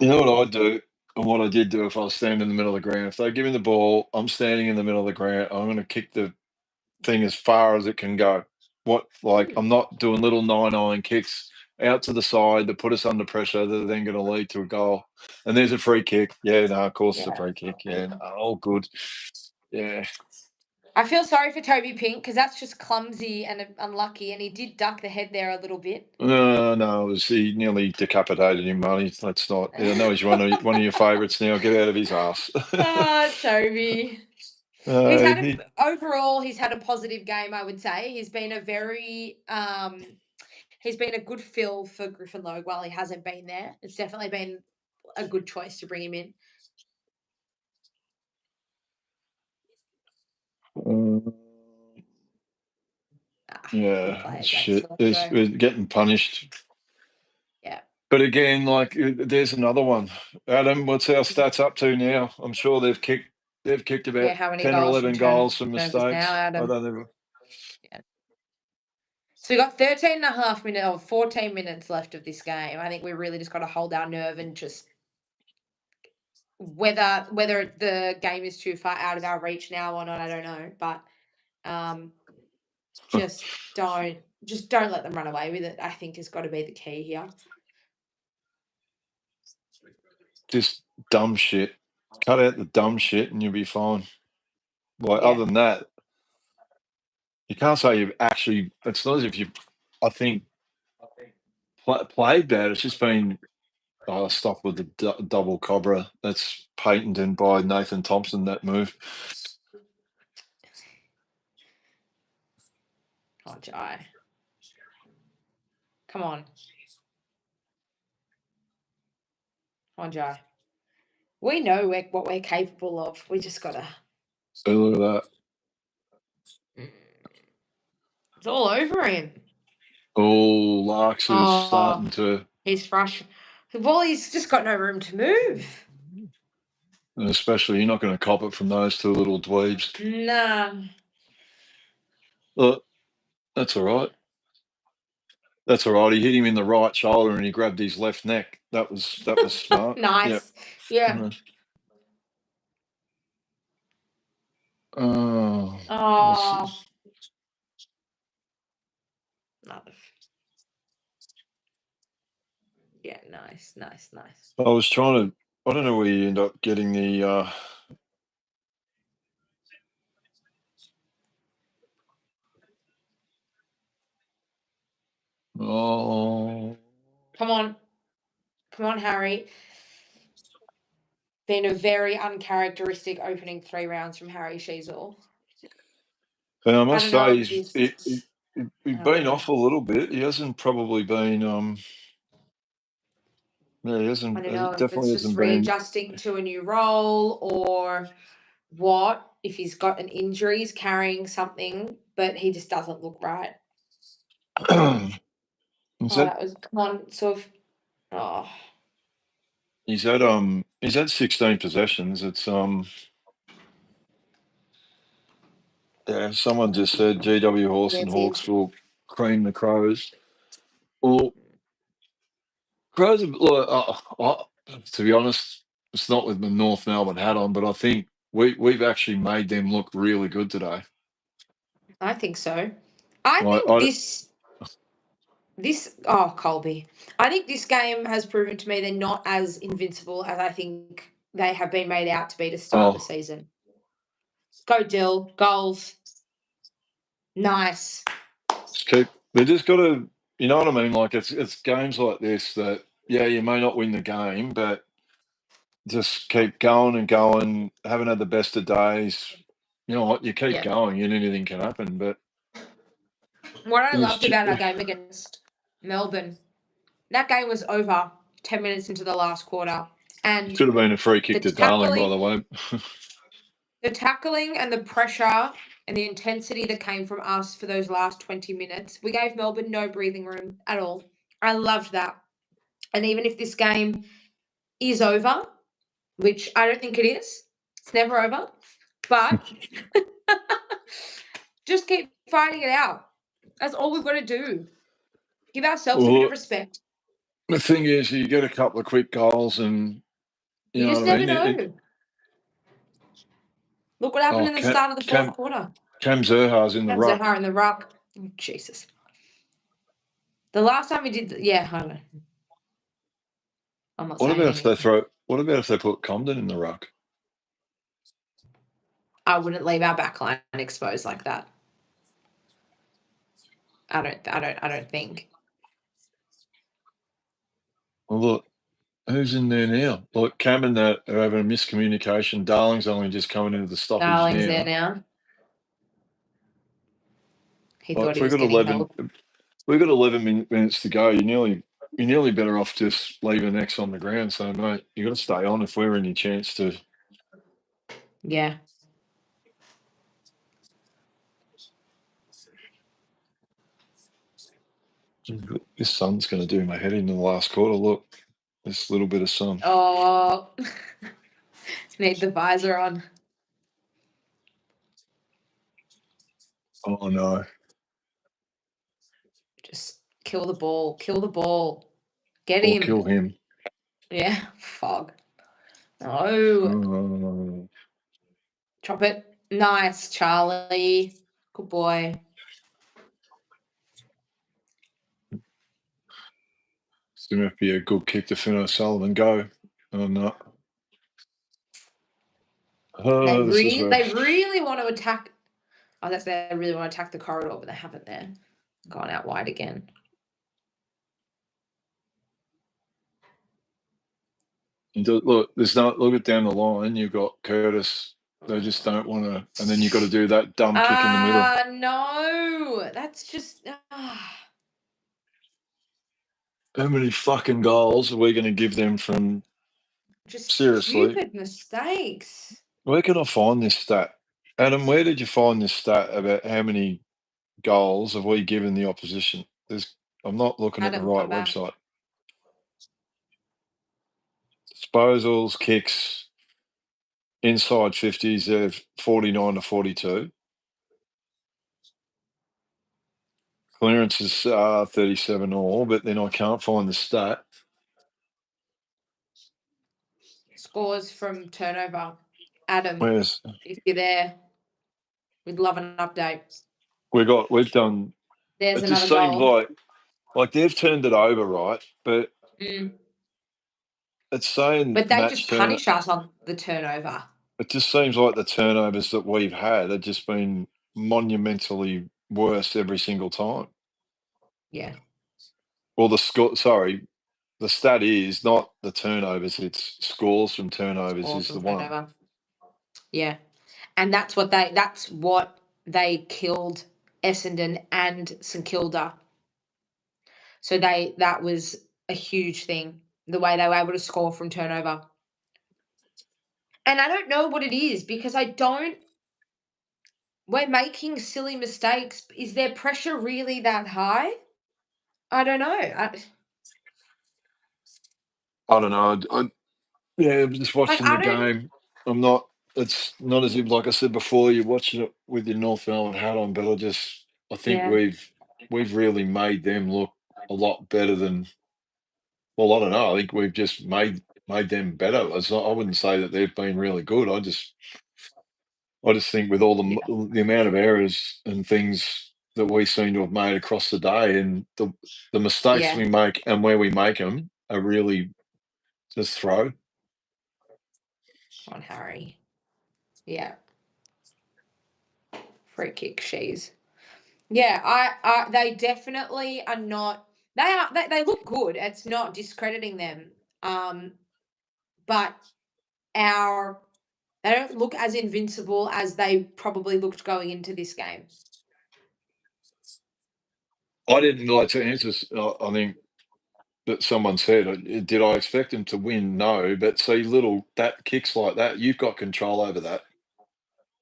You know what I'd do, and what I did do if I was standing in the middle of the ground. If they give me the ball, I'm standing in the middle of the ground. I'm going to kick the thing as far as it can go. I'm not doing little 9-9 kicks out to the side that put us under pressure that are then going to lead to a goal. And there's a free kick. Yeah, no, of course it's a free kick. Yeah, no, all good. Yeah. I feel sorry for Toby Pink because that's just clumsy and unlucky, and he did duck the head there a little bit. No, he nearly decapitated him, Marnie. Let's not. I know he's one of your favourites now. Get out of his ass. Oh, Toby. Overall, he's had a positive game, I would say. He's been a very he's been a good fill for Griffin Logue while he hasn't been there. It's definitely been a good choice to bring him in. Yeah, shit. We're getting punished. Yeah. But again, there's another one. Adam, what's our stats up to now? I'm sure they've kicked about how many 10 or 11 goals from mistakes. Now, Adam? I don't know. Yeah. So we got 13 and a half minutes or 14 minutes left of this game. I think we really just got to hold our nerve and just whether the game is too far out of our reach now or not, I don't know. But just don't let them run away with it, I think has got to be the key here. Just dumb shit. Cut out the dumb shit and you'll be fine. Other than that, you can't say you've actually, it's not as if you've, I think, played bad. It's just been stuck with the double cobra. That's patented by Nathan Thompson, that move. Oh, Jai. Come on. Come on, Jai. We know what we're capable of. We just got to. So look at that. It's all over him. Oh, Larks is starting to. He's frustrated. Well, he's just got no room to move. And especially, you're not going to cop it from those two little dweebs. Nah. Look, that's all right. That's all right. He hit him in the right shoulder and he grabbed his left neck. That was smart. Nice. Yeah. Oh. Yeah, nice. I was trying to. I don't know where you end up getting the. Oh. Come on, Harry. Been a very uncharacteristic opening 3 rounds from Harry Sheasel. And I must say, he's been off a little bit. He hasn't probably been. Yeah, he hasn't. I don't know definitely if it's just hasn't been readjusting to a new role or what. If he's got an injury, he's carrying something, but he just doesn't look right. That was one sort of. Oh. He's had 16 possessions. It's yeah, someone just said GW Horse and Hawks will cream the Crows. Well, Crows, to be honest, it's not with the North Melbourne hat on, but I think we've actually made them look really good today. I think so. I think Colby. I think this game has proven to me they're not as invincible as I think they have been made out to be to start the season. Go Dill, goals. Nice. They just got to, you know what I mean? Like it's games like this that, yeah, you may not win the game, but just keep going and going. Haven't had the best of days. You know what? You keep going and anything can happen, but What I loved about our game against Melbourne, that game was over 10 minutes into the last quarter. And should have been a free kick to Darling, by the way. The tackling and the pressure and the intensity that came from us for those last 20 minutes, we gave Melbourne no breathing room at all. I loved that. And even if this game is over, which I don't think it is, it's never over, but just keep fighting it out. That's all we've got to do. Give ourselves a bit of respect. The thing is, you get a couple of quick goals and you know just what I never mean? know. Look what happened in the start of the fourth quarter. Cam Zerha's in the ruck. Zerha in the ruck. Oh, Jesus. The last time we did, I don't know. I'm not What saying about anything. What about if they put Comden in the ruck? I wouldn't leave our backline exposed like that. I don't think. Well, look, who's in there now? Look, Cam and that are having a miscommunication. Darling's only just coming into the stoppage Darling's there now. He thought he was getting help. We've got 11 minutes to go. You're nearly better off just leaving X on the ground. So, mate, you got to stay on if we're any chance to. Yeah. This sun's going to do my head in the last quarter. Look, this little bit of sun. Oh, need the visor on. Oh, no. Just kill the ball. Kill the ball. Get him. Kill him. Yeah, fog. No. Oh. Chop it. Nice, Charlie. Good boy. It's going to be a good kick to Finn O'Sullivan. Go. Oh, no. They really want to attack. Oh, that's they really want to attack the corridor, but they haven't there. Gone out wide again. Look, look at down the line. You've got Curtis. They just don't want to, and then you've got to do that dumb kick in the middle. No, that's just. How many fucking goals are we going to give them from? Just seriously, stupid mistakes. Where can I find this stat, Adam? Where did you find this stat about how many goals have we given the opposition? I'm not looking at the right website. Disposals, kicks, inside 50s, they're 49 to 42. Clearances are 37 all, but then I can't find the stat. Scores from turnover. Adam, if you're there, we'd love an update. We've done. There's it another just seems goal. like they've turned it over, right? But it's saying. But they just punish us on the turnover. It just seems like the turnovers that we've had have just been monumentally worse every single time. Yeah. Well, the stat is not the turnovers; it's scores from turnovers is the one. Yeah, and that's what they killed Essendon and St Kilda. So that was a huge thing, the way they were able to score from turnover. And I don't know what it is because we're making silly mistakes. Is their pressure really that high? I don't know. I don't know. I'm just watching the game. It's not as if, like I said before, you're watching it with your North Melbourne hat on, but I think we've really made them look a lot better than. Well, I don't know. I think we've just made them better. I wouldn't say that they've been really good. I just think with all the amount of errors and things that we seem to have made across the day, and the mistakes we make and where we make them are really just throw. On Harry. Yeah. Free kick, she's. Yeah, they definitely are not. They look good. It's not discrediting them. But they don't look as invincible as they probably looked going into this game. I didn't like to answer. I think that someone said, did I expect him to win? No, but see, that kicks like that, you've got control over that.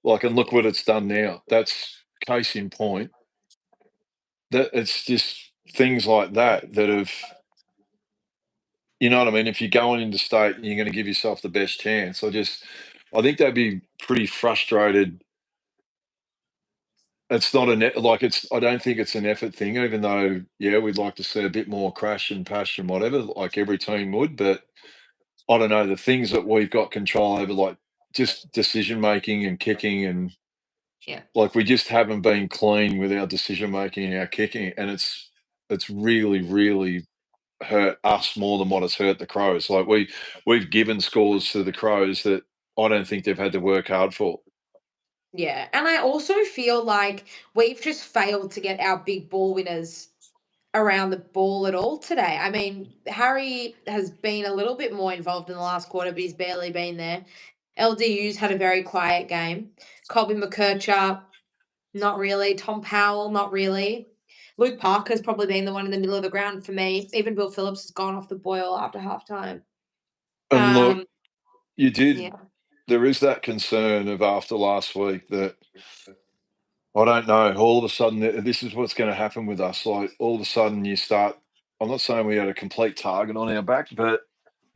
Like, and look Yeah. what it's done now. That's case in point. That it's just things like that that have, you know what I mean? If you're going into state and you're going to give yourself the best chance, I think they'd be pretty frustrated. It's not like I don't think it's an effort thing, even though, yeah, we'd like to see a bit more crash and passion, whatever, like every team would. But I don't know, the things that we've got control over, like just decision making and kicking, and Yeah. like we just haven't been clean with our decision making and our kicking, and it's really, really hurt us more than what it's hurt the Crows. Like we've given scores to the Crows that I don't think they've had to work hard for. Yeah. And I also feel like we've just failed to get our big ball winners around the ball at all today. I mean, Harry has been a little bit more involved in the last quarter, but he's barely been there. LDU's had a very quiet game. Colby McKercher, not really. Tom Powell, not really. Luke Parker's probably been the one in the middle of the ground for me. Even Bill Phillips has gone off the boil after halftime. And look, you did. Yeah. There is that concern of after last week that I don't know. All of a sudden, this is what's going to happen with us. Like all of a sudden, you start. I'm not saying we had a complete target on our back, but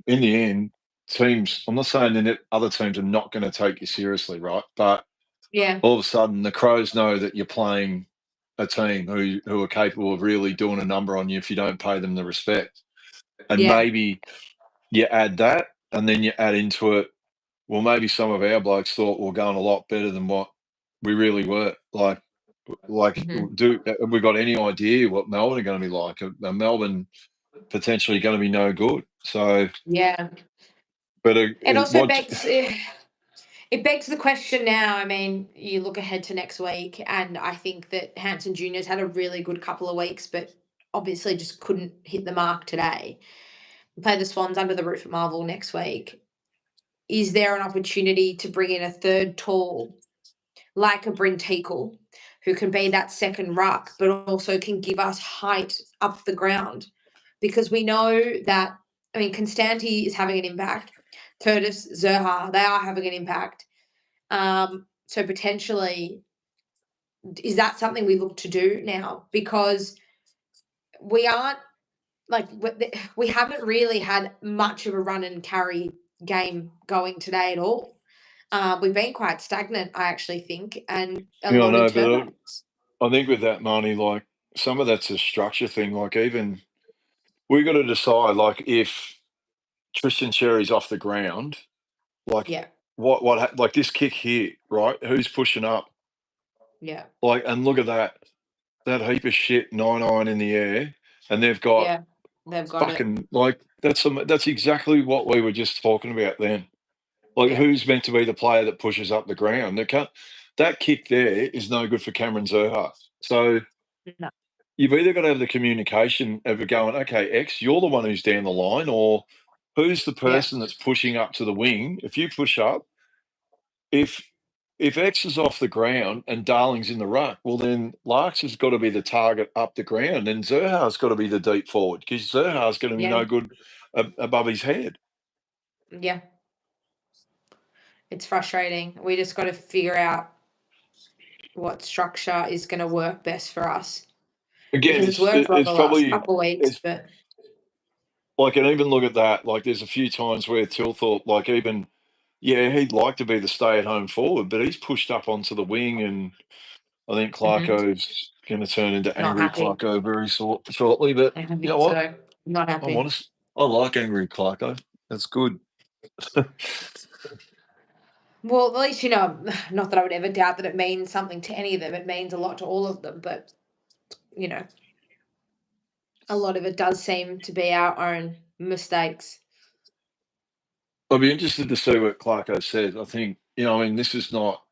in the end, teams. I'm not saying that other teams are not going to take you seriously, right? But Yeah. all of a sudden, the Crows know that you're playing a team who are capable of really doing a number on you if you don't pay them the respect. And Yeah. maybe you add that, and then you add into it. Well, maybe some of our blokes thought we were going a lot better than what we really were. Mhm. Have we got any idea what Melbourne are going to be like? Are Melbourne potentially going to be no good? So, Yeah. but It also begs it begs the question now. I mean, you look ahead to next week, and I think that Hanson Junior's had a really good couple of weeks, but obviously just couldn't hit the mark today. We play the Swans under the roof at Marvel next week. Is there an opportunity to bring in a third tall like a Bryn Teakle, who can be that second ruck, but also can give us height up the ground? Because we know that, I mean, Constanti is having an impact. Curtis, Zerha, they are having an impact. So potentially, is that something we look to do now? Because we aren't like we haven't really had much of a run and carry game going today at all. We've been quite stagnant, I actually think, and a I lot of know, but turnovers. I think with that money, like some of that's a structure thing. Like even we got to decide, like if Tristan Cherry's off the ground, like Yeah, like this kick here, right? Who's pushing up? yeah, Like, and look at that heap of shit 9-9 in the air, and they've got yeah. They've got it. fucking like that's exactly what we were just talking about then. Like, Yeah. who's meant to be the player that pushes up the ground? That kick there is no good for Cameron Zerha. So No. you've either got to have the communication of going, okay, X, you're the one who's down the line, or who's the Yeah, person that's pushing up to the wing? If you push up, if if X is off the ground and Darling's in the ruck, well then Larks has got to be the target up the ground, and Zerha's got to be the deep forward because Zerha's going to be yeah, no good above his head. yeah. It's frustrating. We just got to figure out what structure is going to work best for us Again, because it's worked well it's the last probably couple of weeks, it's but like, and even look at that. Like, there's a few times where Tilthorpe, like, even yeah, he'd like to be the stay-at-home forward, but he's pushed up onto the wing, and I think mhm, Clarko's going to turn into not angry happy. Clarko very shortly. But I don't you know think what? so. Not I'm happy. honest. I like angry Clarko. That's good. Well, at least, not that I would ever doubt that it means something to any of them. It means a lot to all of them, but, you know, a lot of it does seem to be our own mistakes. I'll be interested to see what Clarko says. I think, I mean, this is not,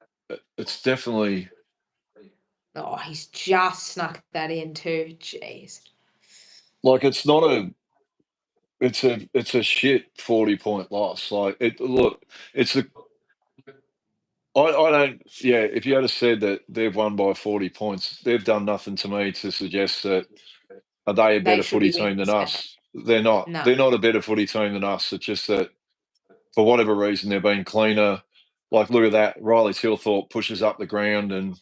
it's definitely, Oh, he's just snuck that in too. Jeez. like, it's not it's a shit 40-point loss. Like, look, it's a I don't. Yeah, if you had said that they've won by 40 points, they've done nothing to me to suggest that are they a They better should footy be winning team than this game. us. They're not. No. They're not a better footy team than us. It's just that for whatever reason they've been cleaner. Like, look at that. Riley Tilthorpe pushes up the ground, and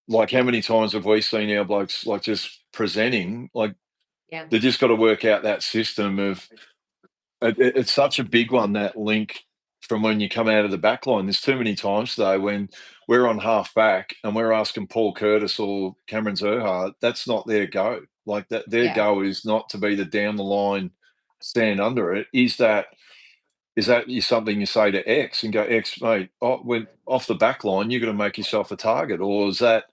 like, how many times have we seen our blokes like just presenting? Like, Yeah. they just got to work out that system of. It's such a big one, that link from when you come out of the back line. There's too many times today when we're on half back and we're asking Paul Curtis or Cameron Zerhard, that's not their go. Like, that their go is not to be the down the line, stand under it. Is that something you say to X and go, X, mate, when off the back line, you're going to make yourself a target? Or is that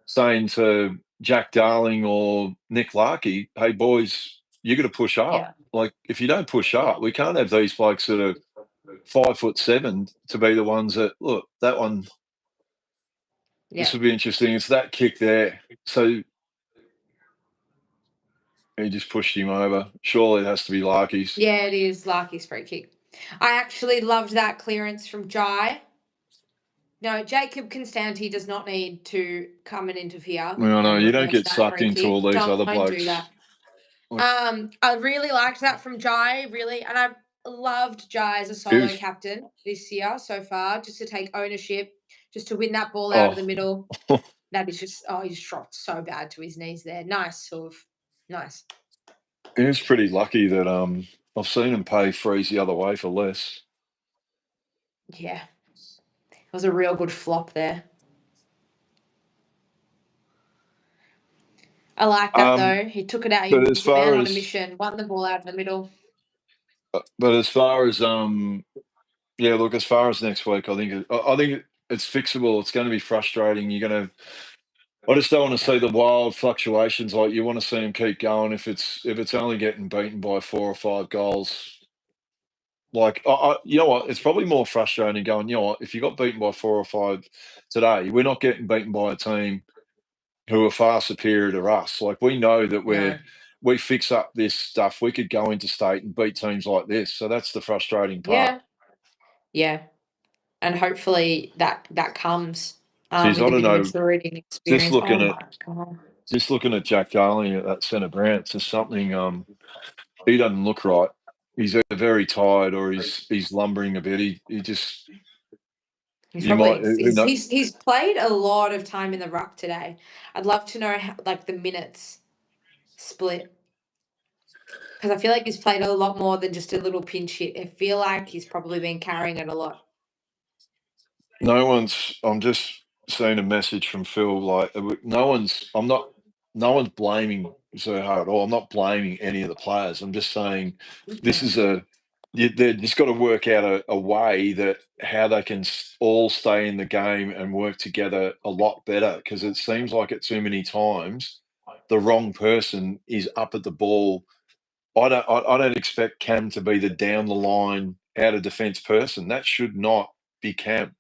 saying to Jack Darling or Nick Larkey, hey, boys, you got to push up. Yeah. Like, if you don't push up, we can't have these blokes that are 5'7" to be the ones that, look, that one, this will be interesting. It's that kick there. So he just pushed him over. Surely it has to be Larky's. Yeah, it is Larky's free kick. I actually loved that clearance from Jai. No, Jacob Constanti does not need to come and interfere. Well, no, and you don't reverse get that sucked free into kick. all these Don't other do blokes. that. I really liked that from Jai, really, and I loved Jai as a solo captain this year so far, just to take ownership, just to win that ball out of the middle. That is just, he just dropped so bad to his knees there. Nice, sort of, nice. He was pretty lucky that I've seen him pay freeze the other way for less. Yeah, it was a real good flop there. I like that though. He took it out. He was a man on a mission, won the ball out of the middle. But as far as yeah, look, as far as next week, I think it's fixable. It's going to be frustrating. I just don't want to see the wild fluctuations. Like, you want to see him keep going. If it's only getting beaten by 4 or 5 goals, like, you know what? It's probably more frustrating going, you know what? If you got beaten by 4 or 5 today, we're not getting beaten by a team who are far superior to us. Like, we know that we fix up this stuff. We could go into state and beat teams like this. So that's the frustrating part. Yeah. And hopefully that comes Jeez, with I a don't bit of know. maturity and Just experience. looking at Jack Darling at that centre Brant, there's something he doesn't look right. He's either very tired or he's lumbering a bit. He just he's played a lot of time in the ruck today. I'd love to know how, like, the minutes split, because I feel like he's played a lot more than just a little pinch hit. I feel like he's probably been carrying it a lot. I'm just seeing a message from Phil. Like, no one's blaming Zerha at all. I'm not blaming any of the players. I'm just saying this is they've just got to work out a way that how they can all stay in the game and work together a lot better, because it seems like at too many times the wrong person is up at the ball. I don't expect Cam to be the down the line out of defence person. That should not be Cam.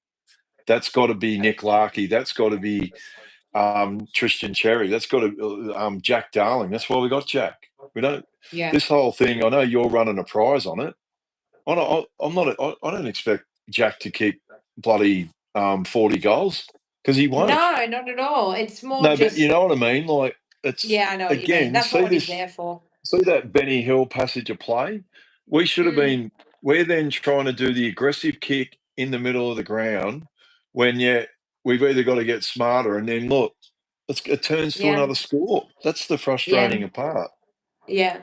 That's got to be Nick Larkey. That's got to be Tristan Cherry. That's got to Jack Darling. That's why we got Jack. We don't. Yeah. This whole thing. I know you're running a prize on it. I don't expect Jack to kick bloody 40 goals, because he won't. No, not at all. It's more No, just. but you know what I mean. Like, it's I know what you mean. That's not what he's there for. See that Benny Hill passage of play? We should have been. We're then trying to do the aggressive kick in the middle of the ground, when we've either got to get smarter, and then look, it turns to another score. That's the frustrating part. Yeah.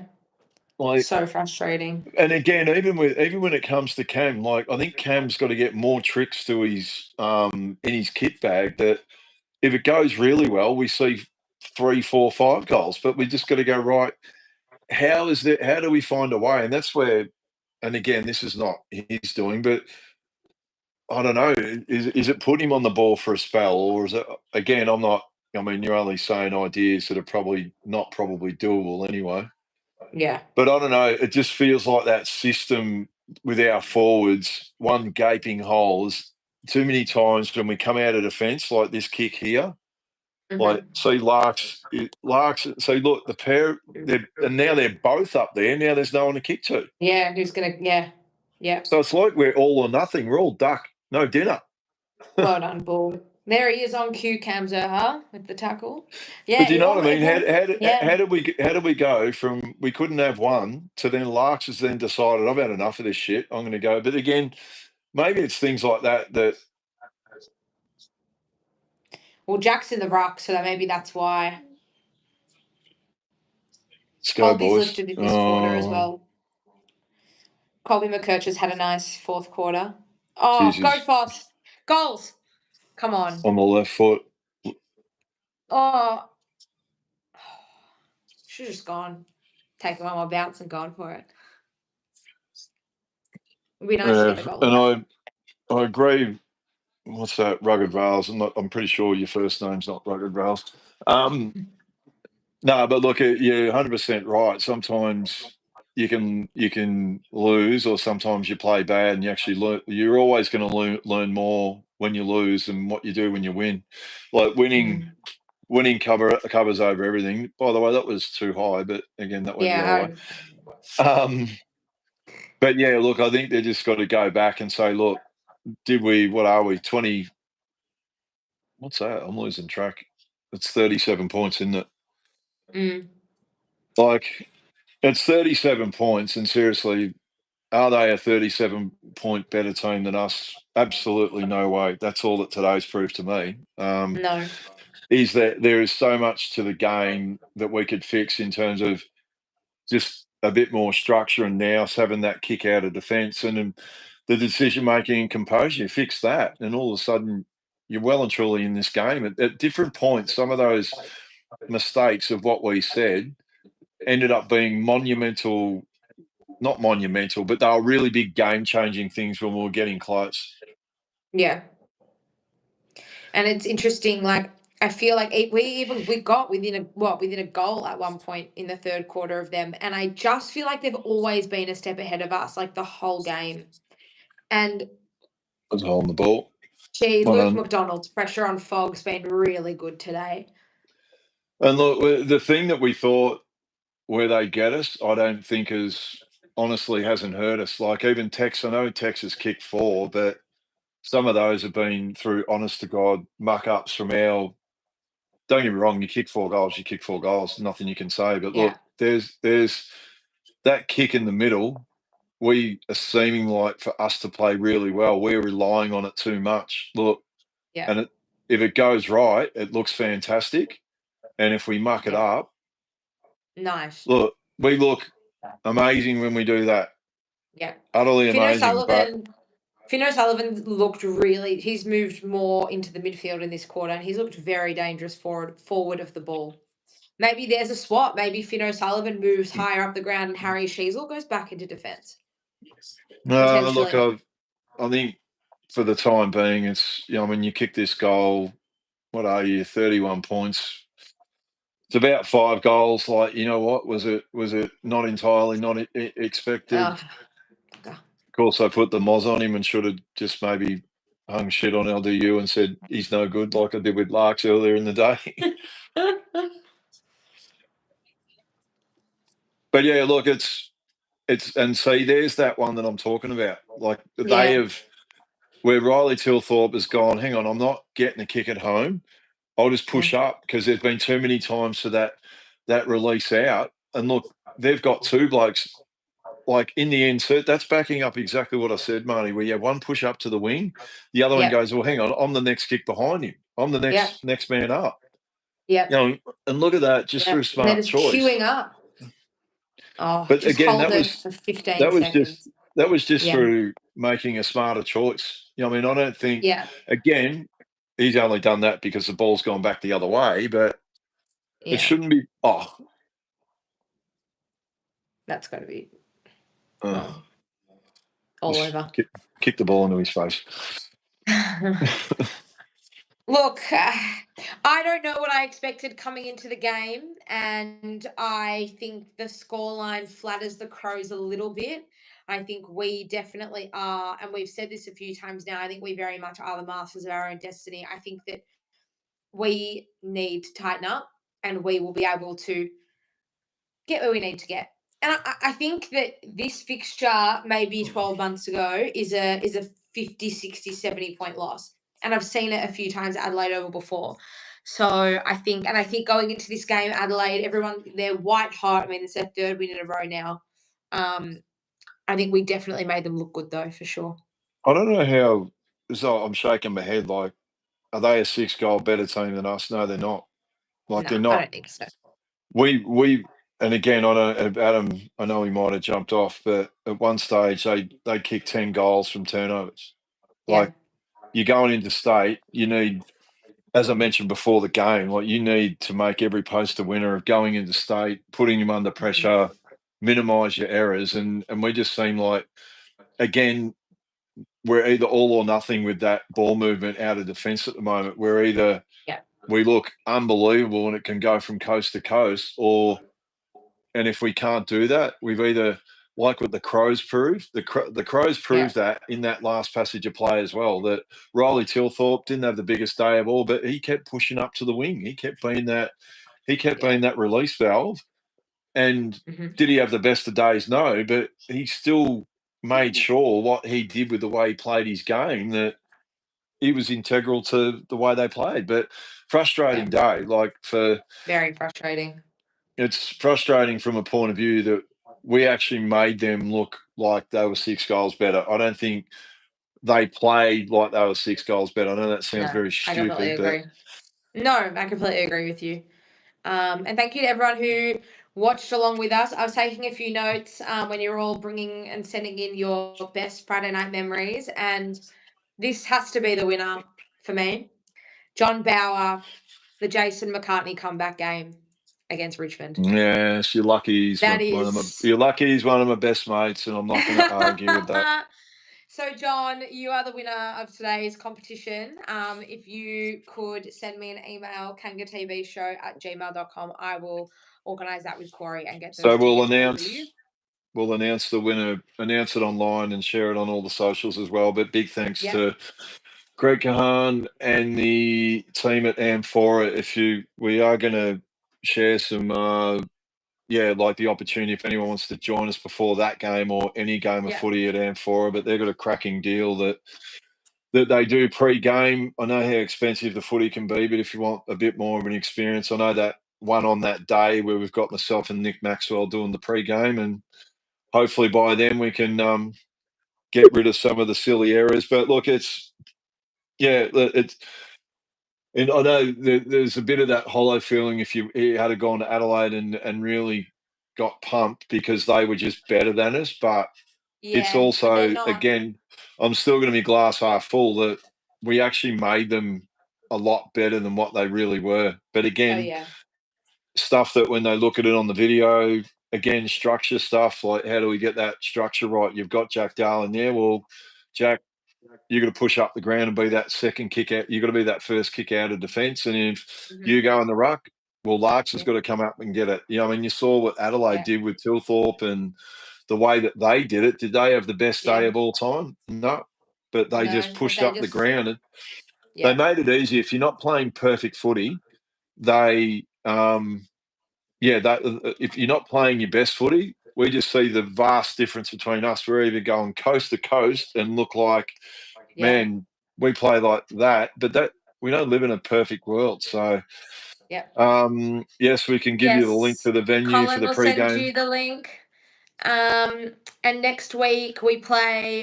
Like, so frustrating. And again, even when it comes to Cam, like, I think Cam's got to get more tricks to his in his kit bag, that if it goes really well, we see 3, 4, 5 goals. But we just got to go, right, how do we find a way? And that's where, and again, this is not his doing, but I don't know, is it putting him on the ball for a spell, or is it, again, you're only saying ideas that are probably doable anyway. Yeah. But I don't know, it just feels like that system with our forwards, one gaping hole, is too many times when we come out of defence, like this kick here. Like, see Larks, see, look, the pair, and now they're both up there. Now there's no one to kick to. Yeah, who's going to, yeah. So it's like we're all or nothing. We're all duck, no dinner. Well done, Bull. There he is on cue, Cam Zerha, with the tackle. Yeah, But do you know what I mean? yeah. How did we go from we couldn't have one to then Larks has then decided I've had enough of this shit. I'm going to go. But again, maybe it's things like that. Well, Jack's in the ruck, so maybe that's why. Let's go, Colby's boys. lifted in this quarter as well. Colby McKerchan's had a nice fourth quarter. Oh, Jesus. go Foss. Goals. Come on. On the left foot. Oh. Should have just gone. Taken one more bounce and gone for it. It'd be nice to get a goal. And I agree. What's that? Rugged Rails. I'm pretty sure your first name's not Rugged Rails. No, but look, you're 100% right. Sometimes you can lose, or sometimes you play bad, and you actually learn. You're always going to learn more when you lose than what you do when you win. Like winning covers over everything. By the way, that was too high, but again, that went the other way. But yeah, look, I think they just got to go back and say, look, what are we, 20? What's that? I'm losing track. It's 37 points, isn't it? Like, it's 37 points, and seriously, are they a 37-point better team than us? Absolutely no way. That's all that today's proved to me. No. Is that there is so much to the game that we could fix in terms of just a bit more structure and nous having that kick out of defence and the decision-making and composure. You fix that, and all of a sudden you're well and truly in this game. At different points, some of those mistakes of what we said ended up being monumental, not monumental, but they were really big game-changing things when we were getting close. Yeah. And it's interesting, like, I feel like we got within a goal at one point in the third quarter of them, and I just feel like they've always been a step ahead of us, like the whole game. And was holding the ball. Gee, Luke McDonald's pressure on Fogg's been really good today. And look, the thing that we thought where they get us, I don't think honestly hasn't hurt us. Like even Tex, I know Tex has kicked 4, but some of those have been through honest to God muck-ups from our. Don't get me wrong, you kick 4 goals, you kick 4 goals, nothing you can say. But look, there's that kick in the middle. We are seeming like for us to play really well, we're relying on it too much. Look, and if it goes right, it looks fantastic. And if we muck it up, nice. Look, we look amazing when we do that. Yeah. Utterly amazing. Fino Sullivan looked he's moved more into the midfield in this quarter, and he's looked very dangerous forward of the ball. Maybe there's a swap. Maybe Fino Sullivan moves higher up the ground and Harry Sheasel goes back into defence. No, look, I think for the time being, it's, when you kick this goal, what are you, 31 points? It's about 5 goals. Like, you know what? Was it not entirely not expected? Of course, I put the Moz on him and should have just maybe hung shit on LDU and said he's no good, like I did with Larks earlier in the day. But yeah, look, it's and see, there's that one that I'm talking about. Like where Riley Tilthorpe has gone, hang on, I'm not getting a kick at home. I'll just push up because there's been too many times for that release out. And look, they've got 2 blokes. Like in the end, that's backing up exactly what I said, Marnie, where you have one push up to the wing, the other one goes, well, hang on, I'm the next kick behind him. I'm the next man up. Yeah. And look at that, just for a smart choice. Queuing up. Oh, but just again, hold it for 15 seconds. That was just through making a smarter choice. I don't think. Again, he's only done that because the ball's gone back the other way, but it shouldn't be. Oh, that's got to be all over. Kick the ball into his face. Look, I don't know what I expected coming into the game, and I think the scoreline flatters the Crows a little bit. I think we definitely are, and we've said this a few times now, I think we very much are the masters of our own destiny. I think that we need to tighten up, and we will be able to get where we need to get. And I think that this fixture, maybe 12 months ago, is a 50, 60, 70 point loss. and I've seen it a few times at Adelaide Oval before. So I think going into this game, Adelaide, everyone, they're white hot. I mean, it's their third win in a row now. I think we definitely made them look good, though, for sure. I don't know how. So I'm shaking my head. Like, are they a 6-goal better team than us? No, they're not. Like, they're No, I not. don't think so. We and again, I don't. Adam, I know he might have jumped off, but at one stage they kicked 10 goals from turnovers. Yeah, Like, you're going into state, you need, as I mentioned before the game, like you need to make every post a winner of going into state, putting them under pressure, minimise your errors, and we just seem like, again, we're either all or nothing with that ball movement out of defence at the moment. We're either yeah, we look unbelievable and it can go from coast to coast, and if we can't do that, we've either, like what the Crows proved, the Crows yeah, proved that in that last passage of play as well, that Riley Tilthorpe didn't have the biggest day of all, but he kept pushing up to the wing. He kept being yeah. that release valve. And Mm-hmm. did he have the best of days? No, but he still made sure what he did with the way he played his game, that he was integral to the way they played. But frustrating Yeah. day, like Very frustrating. it's frustrating from a point of view that we actually made them look like they were 6 goals better. I don't think they played like they were 6 goals better. I know that sounds No, very I completely stupid, but agree. No, I completely agree with you. And thank you to everyone who watched along with us. I was taking a few notes when you're all bringing and sending in your best Friday night memories, and this has to be the winner for me. John Bauer, the Jason McCartney comeback game against Richmond. yes, you're lucky That is. he's one of my best mates, and I'm not going to argue with that. So, John, you are the winner of today's competition. If you could send me an email, kangatvshow@gmail.com, I will organise that with Corey and get So those tickets over to you. we'll announce the winner, announce it online, and share it on all the socials as well. But big thanks Yep. to Greg Kahan and the team at Amphora. We are going to share some, like the opportunity if anyone wants to join us before that game or any game of Yep. footy at Amphora. But they've got a cracking deal that they do pre-game. I know how expensive the footy can be, but if you want a bit more of an experience, I know that one on that day where we've got myself and Nick Maxwell doing the pre-game, and hopefully by then we can get rid of some of the silly errors. But look, it's and I know there's a bit of that hollow feeling if you had gone to Adelaide and really got pumped because they were just better than us. But it's Yeah, but they're also, not. again, I'm still going to be glass half full that we actually made them a lot better than what they really were. But Oh, again, yeah. stuff that when they look at it on the video, again, structure stuff, like how do we get that structure right? You've got Jack Darlin there. Well, Jack, you got to push up the ground and be that second kick out. You got to be that first kick out of defence. And if Mm-hmm. you go in the ruck, well, Larks has Yeah. got to come up and get it. I mean, you saw what Adelaide Yeah. did with Tilthorpe and the way that they did it. Did they have the best day Yeah. of all time? No, but they just No, but pushed they up the just. ground and they Yeah. made it easy. If you're not playing perfect footy, they if you're not playing your best footy, we just see the vast difference between us. We're either going coast to coast and look like, Yeah. man, we play like that, but that we don't live in a perfect world. So, Yeah. yes, we can give you the link Yes. to the venue for Colin the will send pre-game. you the link. And next week we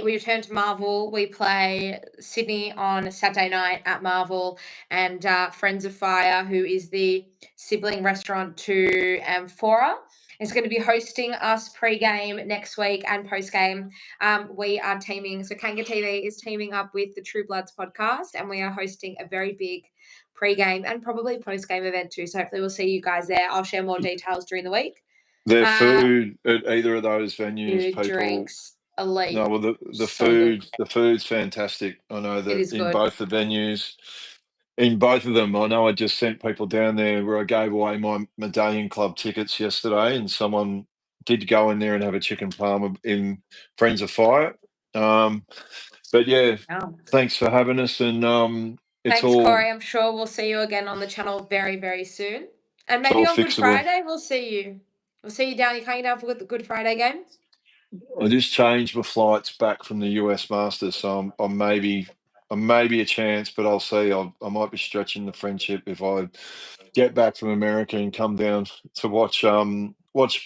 return to Marvel. We play Sydney on Saturday night at Marvel, and Friends of Fire, who is the sibling restaurant to Amphora, is going to be hosting us pre-game next week and post-game. We are teaming, so Kanga TV is teaming up with the True Bloods podcast, and we are hosting a very big pre-game and probably post-game event too. So hopefully we'll see you guys there. I'll share more details during the week. Their food at either of those venues, Food, people. drinks, elite. No, well, So good. the food's fantastic. I know It that is in good. both the venues, in both of them, I know I just sent people down there where I gave away my Medallion Club tickets yesterday, and someone did go in there and have a chicken parma in Friends of Fire. But yeah, Wow. thanks for having us, and it's Thanks, all Corey. I'm sure we'll see you again on the channel very, very soon. And it's all maybe on Good fixable. Friday, we'll see you. We'll see you down. You coming down for the Good Friday game? I just changed my flights back from the US Masters, so I'm maybe maybe a chance, but I'll see. I might be stretching the friendship if I get back from America and come down to watch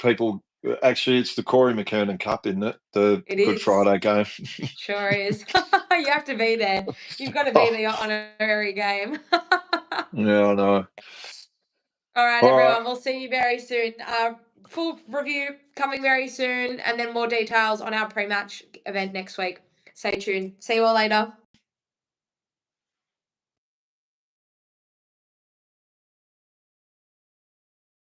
people. Actually, it's the Corey McKernan Cup, isn't it? The It Good is. Friday game. Sure is. You have to be there. You've got to be the honorary game. Yeah, I know. All right, All everyone. right. We'll see you very soon. Full review coming very soon, and then more details on our pre-match event next week. Stay tuned. See you all later.